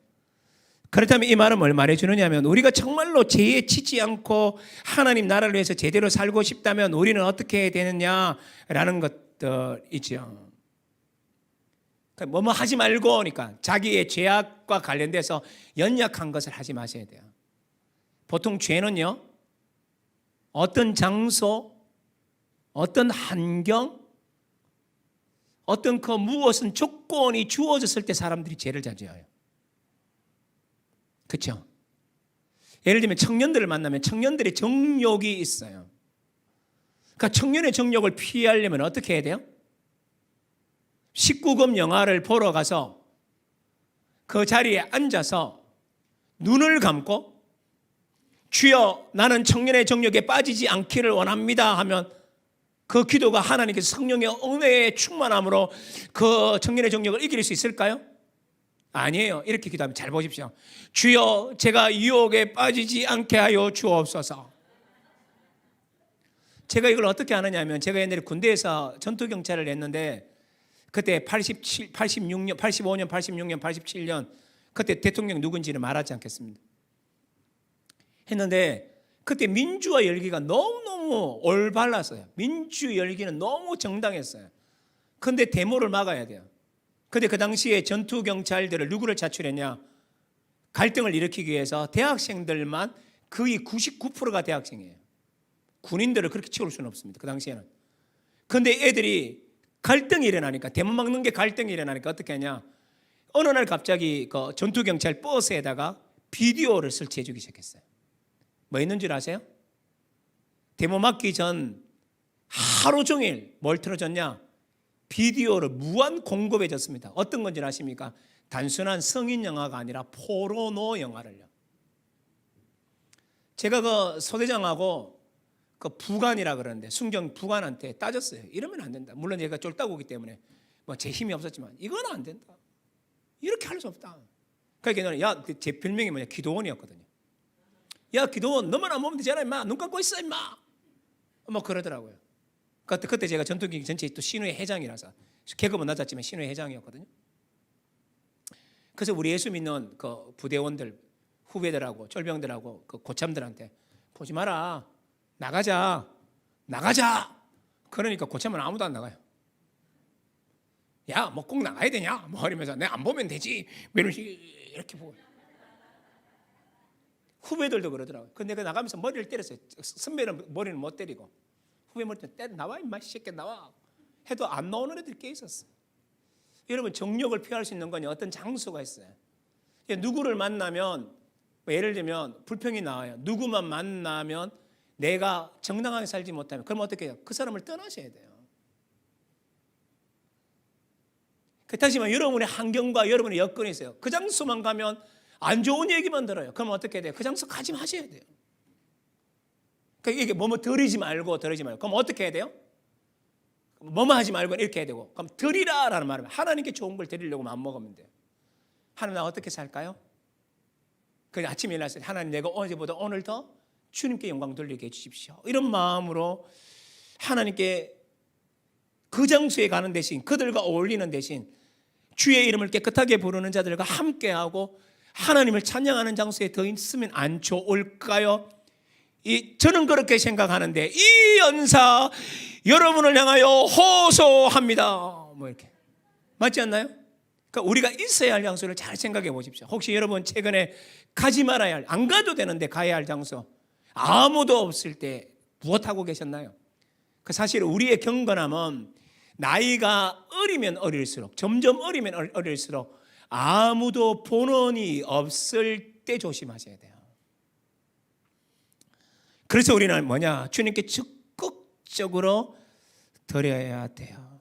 그렇다면 이 말은 뭘 말해주느냐면 우리가 정말로 죄에 치지 않고 하나님 나라를 위해서 제대로 살고 싶다면 우리는 어떻게 해야 되느냐라는 것들이죠. 뭐뭐 하지 말고 그러니까 자기의 죄악과 관련돼서 연약한 것을 하지 마셔야 돼요. 보통 죄는요 어떤 장소, 어떤 환경, 어떤 그 무엇은 조건이 주어졌을 때 사람들이 죄를 저질러요. 그렇죠? 예를 들면 청년들을 만나면 청년들의 정욕이 있어요. 그러니까 청년의 정욕을 피하려면 어떻게 해야 돼요? 19금 영화를 보러 가서 그 자리에 앉아서 눈을 감고 주여 나는 청년의 정욕에 빠지지 않기를 원합니다 하면 그 기도가 하나님께서 성령의 은혜의 충만함으로 그 청년의 정욕을 이길 수 있을까요? 아니에요. 이렇게 기도하면 잘 보십시오. 주여 제가 유혹에 빠지지 않게 하여 주옵소서. 제가 이걸 어떻게 아느냐면 제가 옛날에 군대에서 전투경찰을 했는데 그때 85년, 86년, 87년 그때 대통령 누군지는 말하지 않겠습니다. 했는데 그때 민주화 열기가 너무너무 올바랐어요. 민주 열기는 너무 정당했어요. 그런데 데모를 막아야 돼요. 근데 그 당시에 전투경찰들을 누구를 차출했냐? 갈등을 일으키기 위해서 대학생들만 거의 99%가 대학생이에요. 군인들을 그렇게 채울 수는 없습니다. 그 당시에는. 그런데 애들이 갈등이 일어나니까 데모 막는 게 갈등이 일어나니까 어떻게 하냐? 어느 날 갑자기 그 전투경찰 버스에다가 비디오를 설치해 주기 시작했어요. 뭐 있는 줄 아세요? 데모 막기 전 하루 종일 뭘 틀어줬냐? 비디오를 무한 공급해 줬습니다. 어떤 건지 아십니까? 단순한 성인 영화가 아니라 포르노 영화를요. 제가 그 소대장하고 그 부관이라 그러는데 순경 부관한테 따졌어요. 이러면 안 된다. 물론 얘가 쫄따구기 때문에 뭐 제 힘이 없었지만 이건 안 된다. 이렇게 할 수 없다. 그러니까 야, 제 별명이 뭐냐? 기도원이었거든요. 야, 기도원 너만 안 보면 되잖아 임마. 눈 감고 있어 임마. 뭐 그러더라고요. 그때 제가 전투기 전체 또 신우회 회장이라서 계급은 낮았지만 신우회 회장이었거든요. 그래서 우리 예수 믿는 그 부대원들 후배들하고 쫄병들하고 그 고참들한테 보지 마라. 나가자. 그러니까 고참은 아무도 안 나가요. 야, 뭐 꼭 나가야 되냐? 뭐 이러면서 내가 안 보면 되지. 이렇게 보고. 후배들도 그러더라고요. 근데 내가 나가면서 머리를 때렸어요. 선배는 머리는 못 때리고. 후배 머리 때려 나와 임마 새끼 나와. 해도 안 나오는 애들이 꽤 있었어. 여러분 정욕을 피할 수 있는 건 어떤 장소가 있어요. 누구를 만나면 뭐 예를 들면 불평이 나와요. 누구만 만나면 내가 정당하게 살지 못하면 그럼 어떻게 해요? 그 사람을 떠나셔야 돼요. 그렇다지만 여러분의 환경과 여러분의 여건이 있어요. 그 장소만 가면 안 좋은 얘기만 들어요. 그럼 어떻게 돼요? 그 장소 가지 마셔야 돼요. 그러니까 이게 뭐뭐 들이지 말고. 그럼 어떻게 해야 돼요? 뭐뭐 하지 말고 이렇게 해야 되고. 그럼 드리라라는 말은 하나님께 좋은 걸 드리려고 마음먹으면 돼요. 하나님 나 어떻게 살까요? 그래서 아침에 일어났을 때 하나님 내가 어제보다 오늘 더 주님께 영광 돌리게 해주십시오. 이런 마음으로 하나님께 그 장소에 가는 대신 그들과 어울리는 대신 주의 이름을 깨끗하게 부르는 자들과 함께하고 하나님을 찬양하는 장소에 더 있으면 안 좋을까요? 저는 그렇게 생각하는데 이 연사 여러분을 향하여 호소합니다. 뭐 이렇게 맞지 않나요? 그러니까 우리가 있어야 할 장소를 잘 생각해 보십시오. 혹시 여러분 최근에 가지 말아야 할, 안 가도 되는데 가야 할 장소 아무도 없을 때 무엇하고 계셨나요? 그 사실 우리의 경건함은 나이가 어리면 어릴수록 점점 어리면 어릴수록 아무도 본원이 없을 때 조심하셔야 돼요. 그래서 우리는 뭐냐? 주님께 적극적으로 드려야 돼요.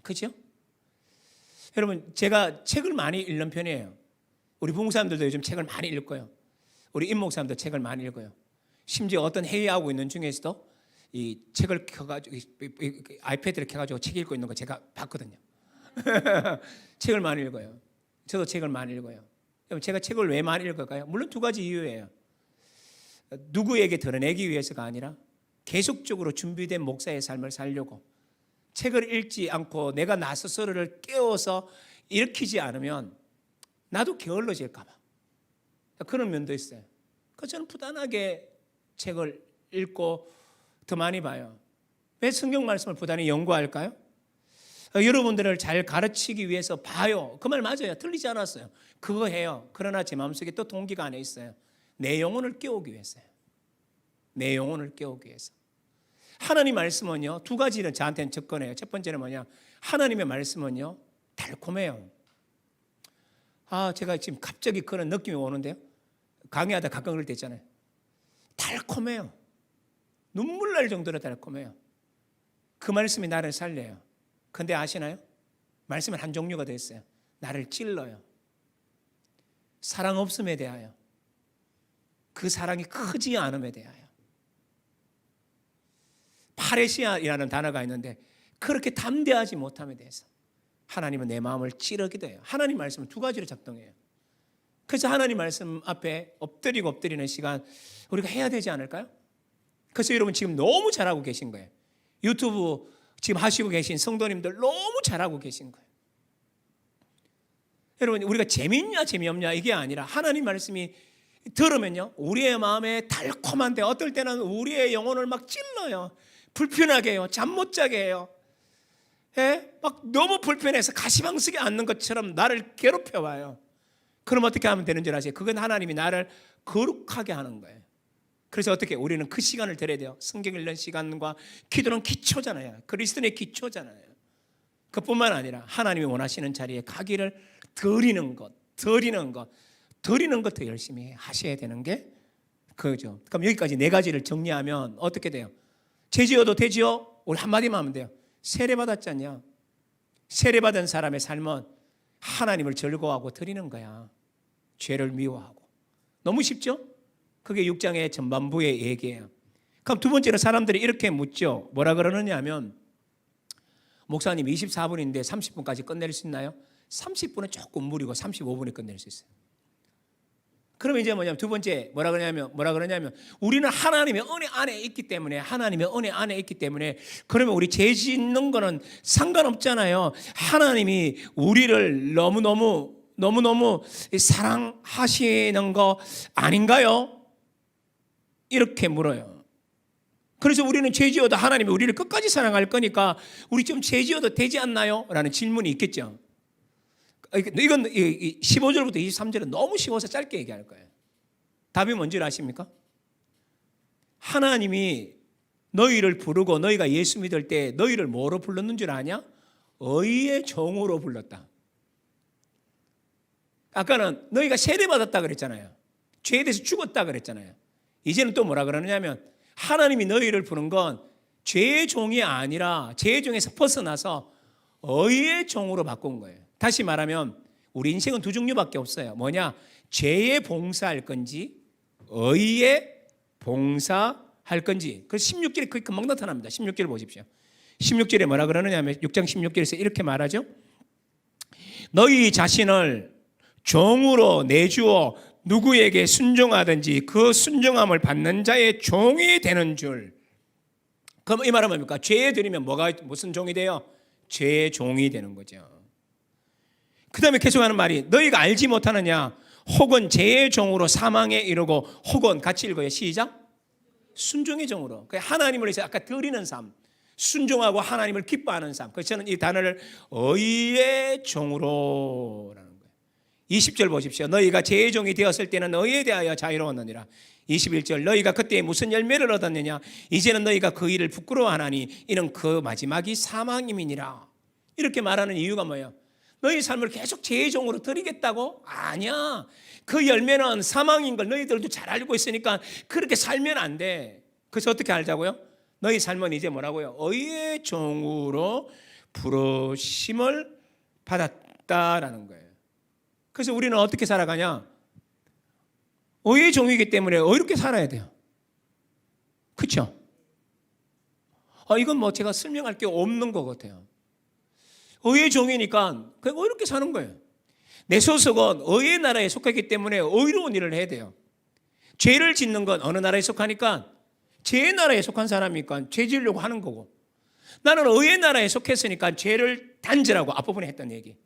그죠? 여러분 제가 책을 많이 읽는 편이에요. 우리 부흥 사람들도 요즘 책을 많이 읽고요. 우리 임목 사람도 책을 많이 읽어요. 심지어 어떤 회의하고 있는 중에서도 이 책을 켜가지고 아이패드를 켜가지고 책 읽고 있는 거 제가 봤거든요. 책을 많이 읽어요. 저도 책을 많이 읽어요. 제가 책을 왜 많이 읽을까요? 물론 두 가지 이유예요. 누구에게 드러내기 위해서가 아니라 계속적으로 준비된 목사의 삶을 살려고. 책을 읽지 않고 내가 나 스스로를 깨워서 일으키지 않으면 나도 게을러질까 봐. 그런 면도 있어요. 그래서 저는 부단하게 책을 읽고 더 많이 봐요. 왜 성경 말씀을 부단히 연구할까요? 여러분들을 잘 가르치기 위해서 봐요. 그 말 맞아요. 틀리지 않았어요. 그거 해요. 그러나 제 마음속에 또 동기가 안에 있어요. 내 영혼을 깨우기 위해서요. 내 영혼을 깨우기 위해서. 하나님 말씀은요, 두 가지는 저한테는 접근해요. 첫 번째는 뭐냐? 하나님의 말씀은요, 달콤해요. 제가 지금 갑자기 그런 느낌이 오는데요. 강의하다 가끔 그럴 때 있잖아요. 달콤해요. 눈물 날 정도로 달콤해요. 그 말씀이 나를 살려요. 근데 아시나요? 말씀은 한 종류가 더 있어요. 나를 찔러요. 사랑 없음에 대하여. 그 사랑이 크지 않음에 대하여. 파레시아라는 단어가 있는데 그렇게 담대하지 못함에 대해서 하나님은 내 마음을 찌르기도 해요. 하나님 말씀은 두 가지로 작동해요. 그래서 하나님 말씀 앞에 엎드리는 시간 우리가 해야 되지 않을까요? 그래서 여러분 지금 너무 잘하고 계신 거예요. 유튜브 지금 하시고 계신 성도님들 너무 잘하고 계신 거예요. 여러분 우리가 재밌냐 재미없냐 이게 아니라 하나님 말씀이 들으면요 우리의 마음에 달콤한데 어떨 때는 우리의 영혼을 막 찔러요. 불편하게 해요. 잠 못 자게 해요. 막 너무 불편해서 가시방석에 앉는 것처럼 나를 괴롭혀와요. 그럼 어떻게 하면 되는 줄 아세요? 그건 하나님이 나를 거룩하게 하는 거예요. 그래서 어떻게 우리는 그 시간을 드려야 돼요. 성경 읽는 시간과 기도는 기초잖아요. 그리스도의 기초잖아요. 그뿐만 아니라 하나님이 원하시는 자리에 가기를 드리는 것 더 열심히 하셔야 되는 게 그거죠. 그럼 여기까지 네 가지를 정리하면 어떻게 돼요? 죄지어도 되지요? 우리 한마디만 하면 돼요. 세례받았지 않냐? 세례받은 사람의 삶은 하나님을 즐거워하고 드리는 거야. 죄를 미워하고. 너무 쉽죠? 그게 6장의 전반부의 얘기예요. 그럼 두 번째로 사람들이 이렇게 묻죠. 뭐라 그러느냐 하면 목사님 24분인데 30분까지 끝낼 수 있나요? 30분은 조금 무리고 35분에 끝낼 수 있어요. 그러면 이제 뭐냐면 두 번째 뭐라 그러냐면 우리는 하나님의 은혜 안에 있기 때문에 그러면 우리 죄 짓는 거는 상관없잖아요. 하나님이 우리를 너무너무 사랑하시는 거 아닌가요? 이렇게 물어요. 그래서 우리는 죄 지어도 하나님이 우리를 끝까지 사랑할 거니까 우리 좀 죄 지어도 되지 않나요? 라는 질문이 있겠죠. 이건 15절부터 23절은 너무 쉬워서 짧게 얘기할 거예요. 답이 뭔지 아십니까? 하나님이 너희를 부르고 너희가 예수 믿을 때 너희를 뭐로 불렀는 줄 아냐? 의의 종으로 불렀다. 아까는 너희가 세례받았다 그랬잖아요. 죄에 대해서 죽었다 그랬잖아요. 이제는 또 뭐라 그러느냐면 하나님이 너희를 부른 건 죄의 종이 아니라 죄의 종에서 벗어나서 의의 종으로 바꾼 거예요. 다시 말하면 우리 인생은 두 종류밖에 없어요. 뭐냐? 죄에 봉사할 건지 의에 봉사할 건지. 그래서 16절에 그게 금방 나타납니다. 16절 보십시오. 16절에 뭐라 그러느냐면 6장 16절에서 이렇게 말하죠. 너희 자신을 종으로 내주어 누구에게 순종하든지 그 순종함을 받는 자의 종이 되는 줄. 그럼 이 말은 뭡니까? 죄에 들이면 무슨 종이 돼요? 죄의 종이 되는 거죠. 그 다음에 계속하는 말이 너희가 알지 못하느냐? 혹은 죄의 종으로 사망에 이르고 혹은 같이 읽어요. 시작. 순종의 종으로. 하나님을 위해서 아까 드리는 삶. 순종하고 하나님을 기뻐하는 삶. 그래서 저는 이 단어를 의의 종으로라는 거예요. 20절 보십시오. 너희가 죄의 종이 되었을 때는 의에 대하여 자유로웠느니라. 21절 너희가 그때 무슨 열매를 얻었느냐? 이제는 너희가 그 일을 부끄러워하나니 이는 그 마지막이 사망임이니라. 이렇게 말하는 이유가 뭐예요? 너희 삶을 계속 죄의 종으로 드리겠다고? 아니야. 그 열매는 사망인 걸 너희들도 잘 알고 있으니까 그렇게 살면 안 돼. 그래서 어떻게 알자고요? 너희 삶은 이제 뭐라고요? 의의 종으로 부르심을 받았다라는 거예요. 그래서 우리는 어떻게 살아가냐? 의의 종이기 때문에 의롭게 살아야 돼요. 그렇죠? 이건 뭐 제가 설명할 게 없는 것 같아요. 의의 종이니까 그냥 의롭게 사는 거예요. 내 소속은 의의 나라에 속하기 때문에 의로운 일을 해야 돼요. 죄를 짓는 건 어느 나라에 속하니까 죄의 나라에 속한 사람이니까 죄 지으려고 하는 거고, 나는 의의 나라에 속했으니까 죄를 단절하고 앞부분에 했던 얘기.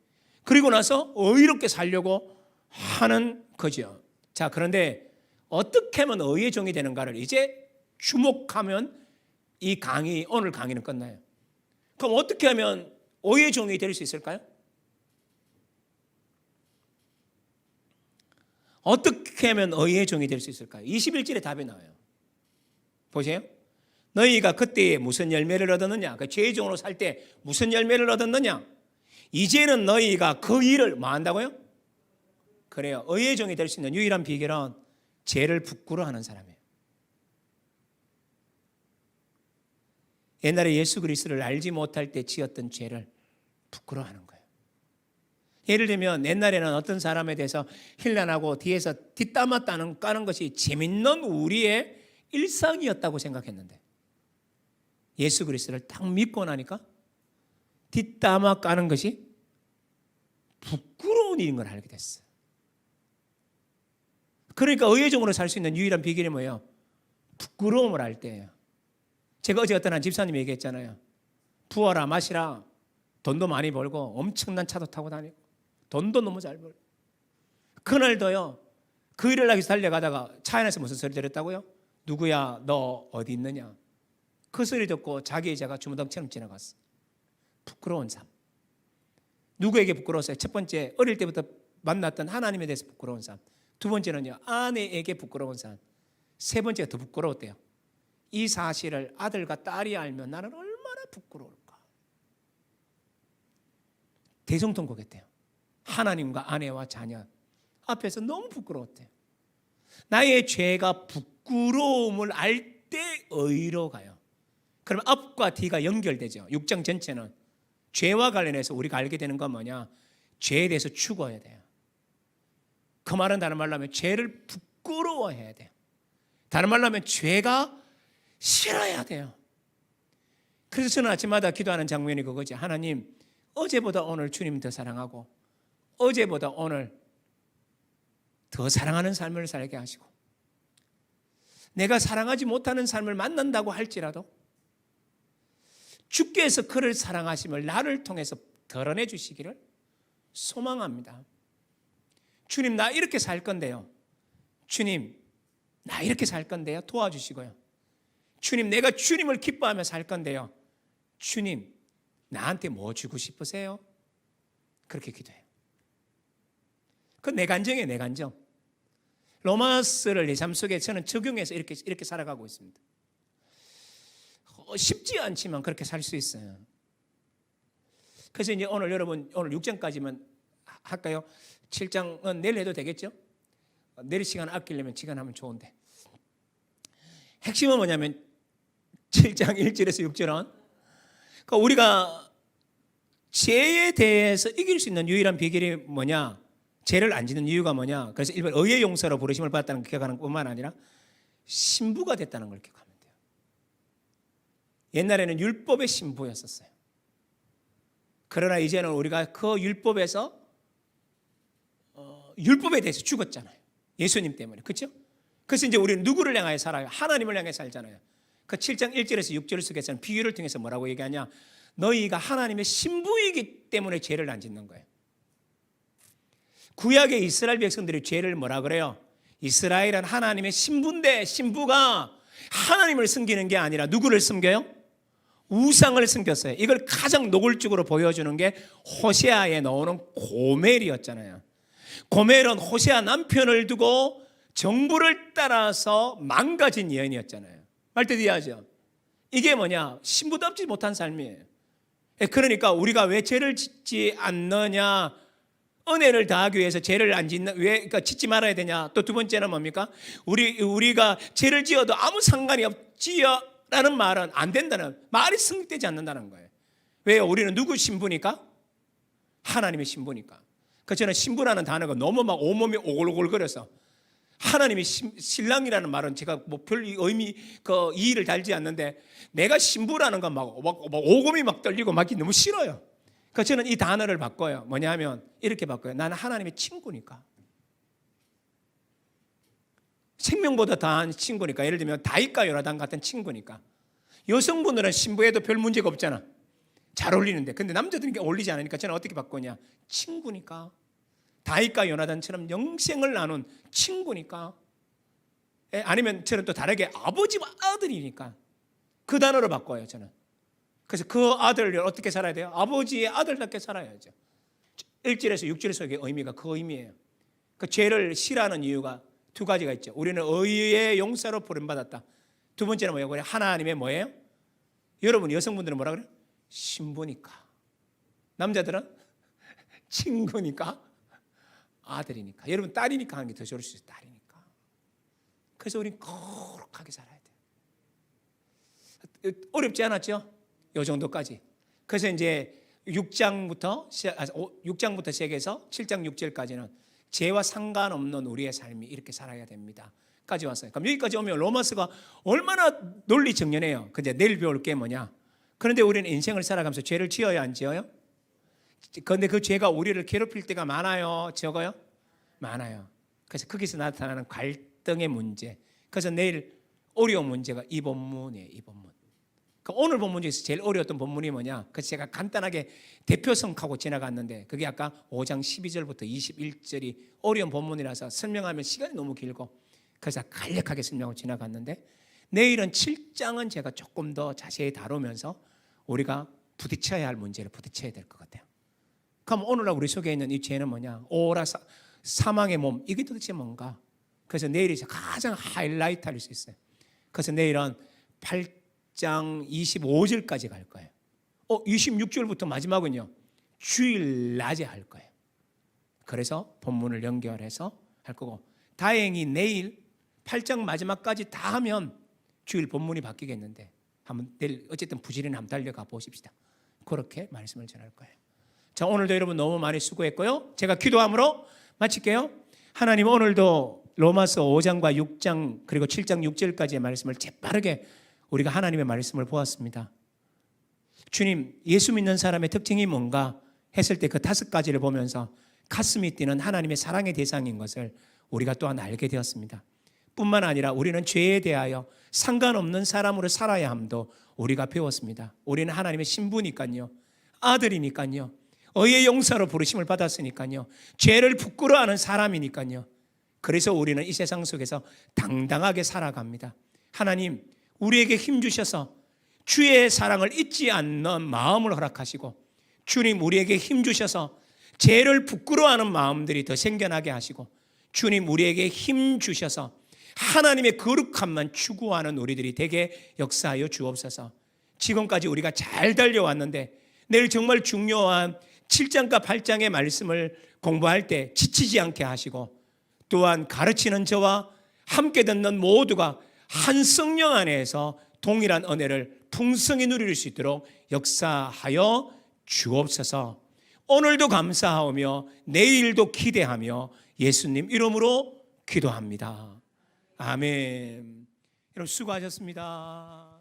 그리고 나서 의롭게 살려고 하는 거죠. 자, 그런데 어떻게 하면 의의 종이 되는가를 이제 주목하면 이 강의, 오늘 강의는 끝나요. 그럼 어떻게 하면 의의 종이 될 수 있을까요? 어떻게 하면 의의 종이 될 수 있을까요? 21절에 답이 나와요. 보세요. 너희가 그때 무슨 열매를 얻었느냐? 그 죄의 종으로 살 때 무슨 열매를 얻었느냐? 이제는 너희가 그 일을 뭐 한다고요? 그래요. 의의 종이 될 수 있는 유일한 비결은 죄를 부끄러워하는 사람이에요. 옛날에 예수 그리스도를 알지 못할 때 지었던 죄를 부끄러워하는 거예요. 예를 들면 옛날에는 어떤 사람에 대해서 힐난하고 뒤에서 뒷담화 까는 것이 재밌는 우리의 일상이었다고 생각했는데 예수 그리스도를 딱 믿고 나니까 뒷담화 까는 것이 부끄러운 일인 걸 알게 됐어요. 그러니까 의의적으로 살 수 있는 유일한 비결이 뭐예요? 부끄러움을 알 때예요. 제가 어제 어떤 한 집사님이 얘기했잖아요. 부어라 마시라, 돈도 많이 벌고 엄청난 차도 타고 다니고 돈도 너무 잘 벌고, 그날도요 그 일을 하기 위해서 달려가다가 차 안에서 무슨 소리 들었다고요? 누구야 너 어디 있느냐? 그 소리 듣고 자기 의자가 주무덩처럼 지나갔어. 부끄러운 삶. 누구에게 부끄러웠어요? 첫 번째, 어릴 때부터 만났던 하나님에 대해서 부끄러운 삶. 두 번째는요, 아내에게 부끄러운 삶. 세 번째가 더 부끄러웠대요. 이 사실을 아들과 딸이 알면 나는 얼마나 부끄러울까. 대성통곡했대요. 하나님과 아내와 자녀 앞에서 너무 부끄러웠대요. 나의 죄가 부끄러움을 알 때 의로 가요. 그럼 앞과 뒤가 연결되죠. 6장 전체는 죄와 관련해서 우리가 알게 되는 건 뭐냐? 죄에 대해서 죽어야 돼요. 그 말은 다른 말로 하면 죄를 부끄러워해야 돼요. 다른 말로 하면 죄가 싫어야 돼요. 그래서 저는 아침마다 기도하는 장면이 그거지. 하나님, 어제보다 오늘 주님 더 사랑하고 어제보다 오늘 더 사랑하는 삶을 살게 하시고, 내가 사랑하지 못하는 삶을 만난다고 할지라도 주께서 그를 사랑하심을 나를 통해서 드러내 주시기를 소망합니다. 주님, 나 이렇게 살 건데요. 주님, 나 이렇게 살 건데요. 도와주시고요. 주님, 내가 주님을 기뻐하며 살 건데요. 주님, 나한테 뭐 주고 싶으세요? 그렇게 기도해요. 그건 내 간정이에요, 내 간정. 로마서를 내 삶 속에 저는 적용해서 이렇게 살아가고 있습니다. 쉽지 않지만 그렇게 살 수 있어요. 그래서 이제 오늘 여러분, 오늘 6장까지만 할까요? 7장은 내일 해도 되겠죠? 내일 시간 아끼려면 시간 하면 좋은데, 핵심은 뭐냐면 7장 1절에서 6절은 그러니까 우리가 죄에 대해서 이길 수 있는 유일한 비결이 뭐냐? 죄를 안 짓는 이유가 뭐냐? 그래서 일반 의의 용서로 부르심을 받았다는 걸 기억하는 것뿐만 아니라 신부가 됐다는 걸 기억하면 돼요. 옛날에는 율법의 신부였었어요. 그러나 이제는 우리가 그 율법에서 율법에 대해서 죽었잖아요. 예수님 때문에. 그렇죠? 그래서 이제 우리는 누구를 향하여 살아요? 하나님을 향해 살잖아요. 그 7장 1절에서 6절 속에서는 비유를 통해서 뭐라고 얘기하냐? 너희가 하나님의 신부이기 때문에 죄를 안 짓는 거예요. 구약의 이스라엘 백성들이 죄를 뭐라 그래요? 이스라엘은 하나님의 신부인데 신부가 하나님을 섬기는 게 아니라 누구를 섬겨요? 우상을 섬겼어요. 이걸 가장 노골적으로 보여주는 게 호세아에 나오는 고멜이었잖아요. 고멜은 호세아 남편을 두고 정부를 따라서 망가진 여인이었잖아요. 말뜻 이해하죠? 이게 뭐냐? 신부답지 못한 삶이에요. 그러니까 우리가 왜 죄를 짓지 않느냐? 은혜를 더하기 위해서 죄를 안 짓는, 왜 그러니까 짓지 말아야 되냐? 또 두 번째는 뭡니까? 우리가 죄를 지어도 아무 상관이 없지요라는 말은 안 된다는 말이 성립되지 않는다는 거예요. 왜요? 우리는 누구 신부니까? 하나님의 신부니까. 그 저는 신부라는 단어가 너무 막 온몸이 오글오글거려서 하나님이 신랑이라는 말은 제가 뭐 별 의미 그 이의를 달지 않는데 내가 신부라는 건 막 오금이 막 떨리고 막 너무 싫어요. 그러니까 저는 이 단어를 바꿔요. 뭐냐면 이렇게 바꿔요. 나는 하나님의 친구니까. 생명보다 더한 친구니까. 예를 들면 다윗과 요나단 같은 친구니까. 여성분들은 신부에도 별 문제가 없잖아. 잘 어울리는데. 근데 남자들은 어울리지 않으니까 저는 어떻게 바꾸냐? 친구니까. 다윗과 요나단처럼 영생을 나눈 친구니까. 아니면 저는 또 다르게 아버지와 아들이니까. 그 단어로 바꿔요, 저는. 그래서 그 아들을 어떻게 살아야 돼요? 아버지의 아들답게 살아야죠. 1절에서 6절 속의 의미가 그 의미예요. 그 죄를 싫어하는 이유가 두 가지가 있죠. 우리는 의의 용서로 부름받았다. 두 번째는 뭐예요? 하나님의 뭐예요? 여러분 여성분들은 뭐라 그래요? 신부니까. 남자들은 친구니까, 아들이니까. 여러분 딸이니까 하는 게 더 좋을 수 있어요. 딸이니까. 그래서 우리는 거룩하게 살아야 돼요. 어렵지 않았죠? 요 정도까지. 그래서 이제 6장부터 시작해서 7장 6절까지는 죄와 상관없는 우리의 삶이 이렇게 살아야 됩니다. 까지 왔어요. 그럼 여기까지 오면 로마서가 얼마나 논리 정연해요. 근데 내일 배울 게 뭐냐? 그런데 우리는 인생을 살아가면서 죄를 지어요, 안 지어요? 그런데 그 죄가 우리를 괴롭힐 때가 많아요, 적어요? 많아요. 그래서 거기서 나타나는 갈등의 문제. 그래서 내일 어려운 문제가 이 본문이에요, 이 본문. 오늘 본문 중에서 제일 어려웠던 본문이 뭐냐? 그래서 제가 간단하게 대표성하고 지나갔는데 그게 아까 5장 12절부터 21절이 어려운 본문이라서 설명하면 시간이 너무 길고 그래서 간략하게 설명하고 지나갔는데 내일은 7장은 제가 조금 더 자세히 다루면서 우리가 부딪혀야 할 문제를 부딪혀야 될 것 같아요. 그럼 오늘날 우리 속에 있는 이 죄는 뭐냐? 오라 사망의 몸, 이게 도대체 뭔가? 그래서 내일이 가장 하이라이트 할 수 있어요. 그래서 내일은 8장 25절까지 갈 거예요. 26절부터 마지막은요, 주일 낮에 할 거예요. 그래서 본문을 연결해서 할 거고, 다행히 내일 8장 마지막까지 다 하면 주일 본문이 바뀌겠는데 한번 내일 어쨌든 부지런히 한번 달려가 보십시다. 그렇게 말씀을 전할 거예요. 자, 오늘도 여러분 너무 많이 수고했고요. 제가 기도함으로 마칠게요. 하나님, 오늘도 로마서 5장과 6장 그리고 7장 6절까지의 말씀을 재빠르게 우리가 하나님의 말씀을 보았습니다. 주님, 예수 믿는 사람의 특징이 뭔가 했을 때 그 5가지를 보면서 가슴이 뛰는 하나님의 사랑의 대상인 것을 우리가 또한 알게 되었습니다. 뿐만 아니라 우리는 죄에 대하여 상관없는 사람으로 살아야 함도 우리가 배웠습니다. 우리는 하나님의 신부니까요, 아들이니까요, 의의 용사로 부르심을 받았으니까요, 죄를 부끄러워하는 사람이니까요. 그래서 우리는 이 세상 속에서 당당하게 살아갑니다. 하나님, 우리에게 힘 주셔서 주의 사랑을 잊지 않는 마음을 허락하시고, 주님, 우리에게 힘 주셔서 죄를 부끄러워하는 마음들이 더 생겨나게 하시고, 주님, 우리에게 힘 주셔서 하나님의 거룩함만 추구하는 우리들이 되게 역사하여 주옵소서. 지금까지 우리가 잘 달려왔는데 내일 정말 중요한 7장과 8장의 말씀을 공부할 때 지치지 않게 하시고 또한 가르치는 저와 함께 듣는 모두가 한 성령 안에서 동일한 은혜를 풍성히 누릴 수 있도록 역사하여 주옵소서. 오늘도 감사하며 내일도 기대하며 예수님 이름으로 기도합니다. 아멘. 여러분 수고하셨습니다.